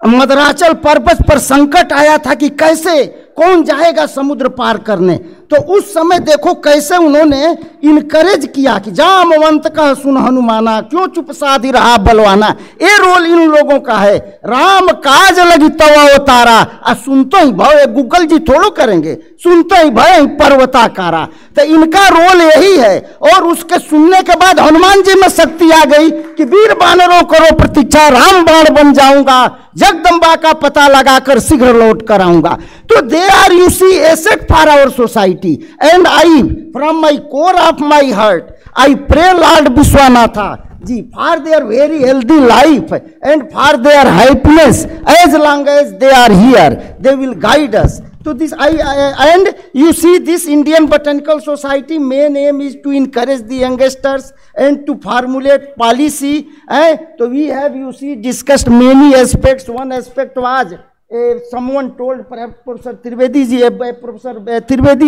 मदराचल पर्वत पर संकट आया था कि कैसे कौन जाएगा समुद्र पार करने, तो उस समय देखो कैसे उन्होंने इनकरेज किया कि जामवंत कह सुन हनुमाना, क्यों चुप साधी रहा बलवाना। ये रोल इन लोगों का है। राम काज लगी तवा उतारा, सुनते ही भय, गूगल जी थोड़ो करेंगे, सुनते ही भय पर्वताकारा। तो इनका रोल यही है। और उसके सुनने के बाद हनुमान जी में शक्ति आ गई कि वीर बानरों करो प्रतीक्षा, राम बाण बन जाऊंगा, जगदम्बा का पता लगाकर शीघ्र लौट कर आऊंगा। तो they are you see asset for our society, and I from my core of my heart I pray lord Vishwanatha ji for their very healthy life and for their happiness, as long as they are here they will guide us. So this and you see this Indian Botanical Society main aim is to encourage the youngsters and to formulate policy. So we have, you see, discussed many aspects. One aspect was someone told, perhaps Professor Trivedi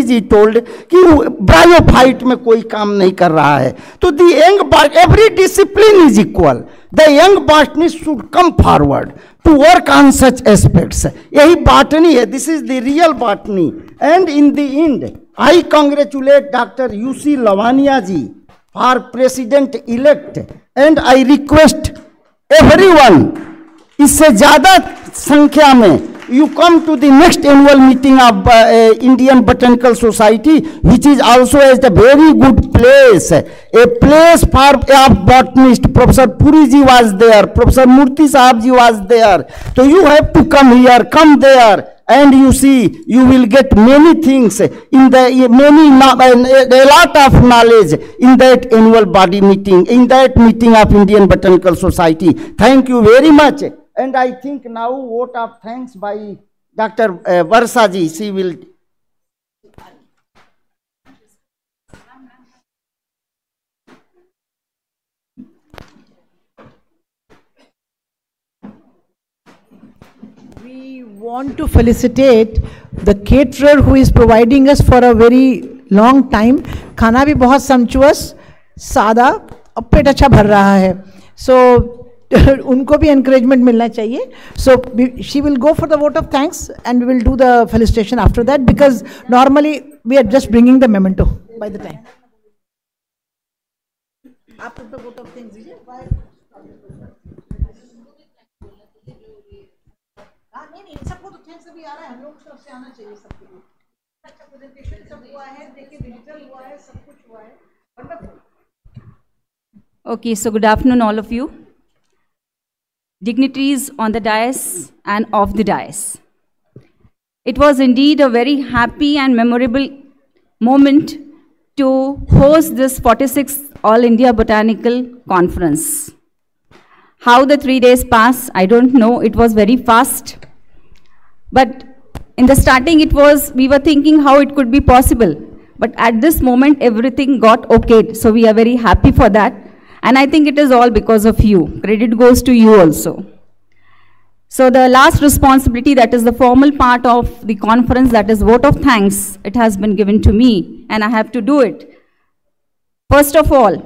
ji told कि bryophyte में कोई काम नहीं कर रहा है। तो the young, every discipline is equal. The young botanist should come forward to work on such aspects. यही botany है, this is the real botany. And in the end, I congratulate Dr. U.C. Lavania ji for President elect, and I request everyone, इससे ज़्यादा संख्या में you come to the next annual meeting of Indian Botanical Society, which is also as a very good place, a place for a botanist. Professor Puri ji was there, Professor Murthy Sahab ji was there. So you have to come here, come there, and you see, you will get many things in the a lot of knowledge in that annual body meeting, in that meeting of Indian Botanical Society. Thank you very much. And I think now vote of thanks by Dr. Varsa ji. She will. We want to felicitate the caterer who is providing us for a very long time. खाना भी बहुत sumptuous, सादा, अब पेट अच्छा भर रहा है. So उनको भी encouragement मिलना चाहिए. So she will go for the vote of thanks and we will do the felicitation after that, because normally we are just bringing the memento by the time. आप तो vote of thanks दीजिए. नहीं, सबको तो thanks अभी आ रहा है, हम लोग की तरफ से आना चाहिए सबके लिए. अच्छा presentation सब हुआ है, देखिए digital हुआ है, सब कुछ हुआ है. Wonderful. Okay, so good afternoon all of you. Dignitaries on the dais and off the dais. It was indeed a very happy and memorable moment to host this 46th All India Botanical Conference. How the 3 days passed, I don't know. It was very fast. But in the starting, we were thinking how it could be possible. But at this moment, everything got okayed. So we are very happy for that. And I think it is all because of you. Credit goes to you also. So the last responsibility, that is the formal part of the conference, that is vote of thanks, it has been given to me and I have to do it. First of all,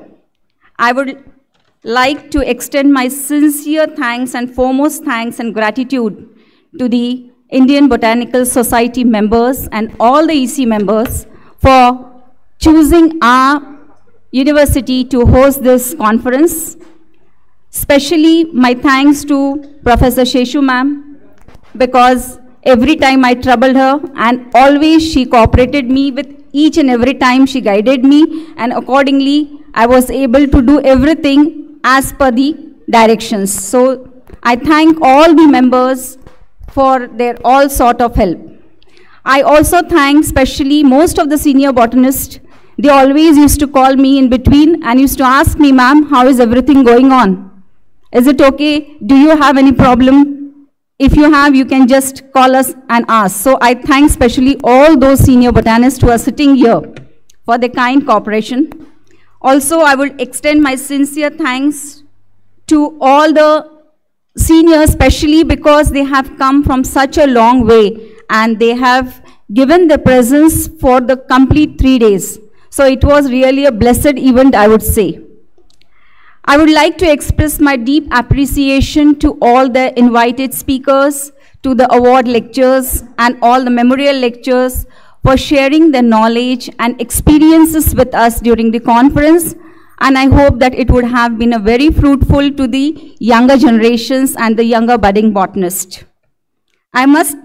I would like to extend my sincere thanks and foremost thanks and gratitude to the Indian Botanical Society members and all the EC members for choosing our university to host this conference. Especially my thanks to Professor Sheshu ma'am, because every time I troubled her and always she cooperated me with each and every time she guided me, and accordingly I was able to do everything as per the directions. So I thank all the members for their all sort of help. I also thank specially most of the senior botanists. They always used to call me in between and used to ask me, ma'am, how is everything going on? Is it okay? Do you have any problem? If you have, you can just call us and ask. So I thank specially all those senior botanists who are sitting here for their kind cooperation. Also, I would extend my sincere thanks to all the seniors, especially because they have come from such a long way and they have given their presence for the complete 3 days. So it was really a blessed event, I would say. I would like to express my deep appreciation to all the invited speakers, to the award lectures and all the memorial lectures for sharing their knowledge and experiences with us during the conference. And I hope that it would have been a very fruitful to the younger generations and the younger budding botanists. I must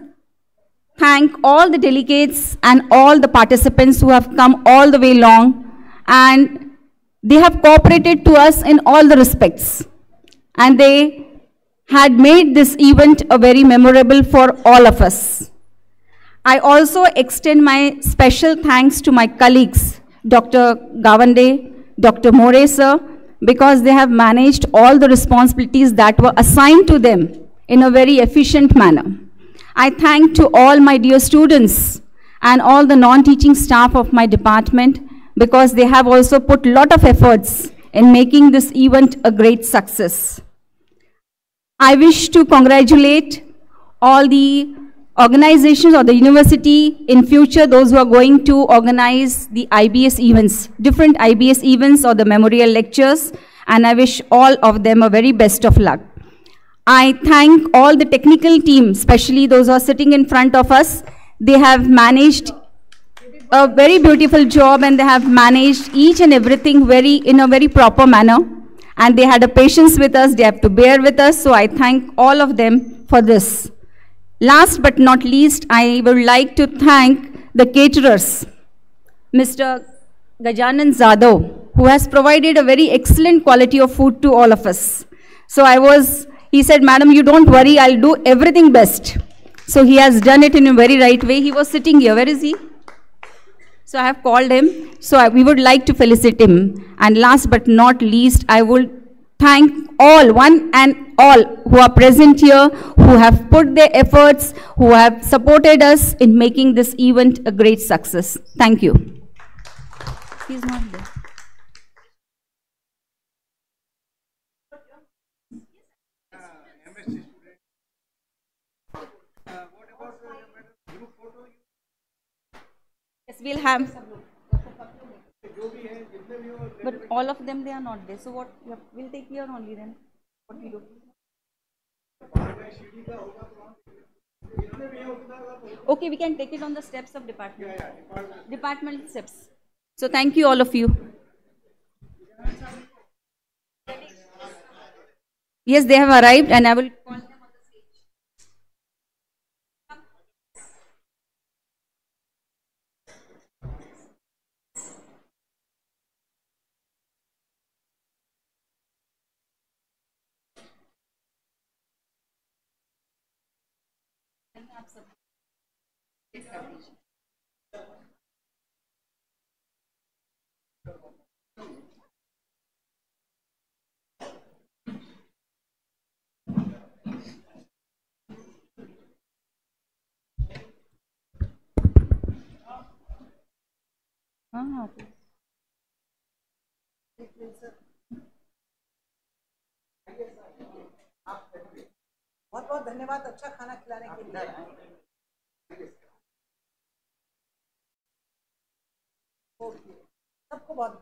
thank all the delegates and all the participants who have come all the way long, and they have cooperated to us in all the respects. And they had made this event a very memorable for all of us. I also extend my special thanks to my colleagues, Dr. Gawande, Dr. More sir, because they have managed all the responsibilities that were assigned to them in a very efficient manner. I thank to all my dear students and all the non-teaching staff of my department, because they have also put a lot of efforts in making this event a great success. I wish to congratulate all the organizations or the university in future, those who are going to organize the IBS events, different IBS events or the memorial lectures, and I wish all of them a very best of luck. I thank all the technical team, especially those who are sitting in front of us. They have managed a very beautiful job and they have managed each and everything in a very proper manner. And they had a patience with us, they have to bear with us, so I thank all of them for this. Last but not least, I would like to thank the caterers, Mr. Gajanan Zadav, who has provided a very excellent quality of food to all of us. So he said, madam, you don't worry, I'll do everything best. So he has done it in a very right way. He was sitting here, where is he? So I have called him. So we would like to felicitate him. And last but not least, I would thank all, one and all who are present here, who have put their efforts, who have supported us in making this event a great success. Thank you. He's not there. Yes, we'll have. But all of them, they are not there. So what? We'll take here only then. What we do? Okay, we can take it on the steps of department. Department steps. So thank you all of you. Yes, they have arrived and I will call them on the stage. बहुत बहुत धन्यवाद अच्छा खाना खिलाने के लिए सबको बहुत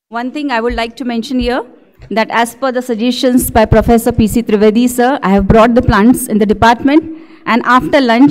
One thing I would like to mention here, that as per the suggestions by Professor P.C. Trivedi sir, I have brought the plants in the department, and after lunch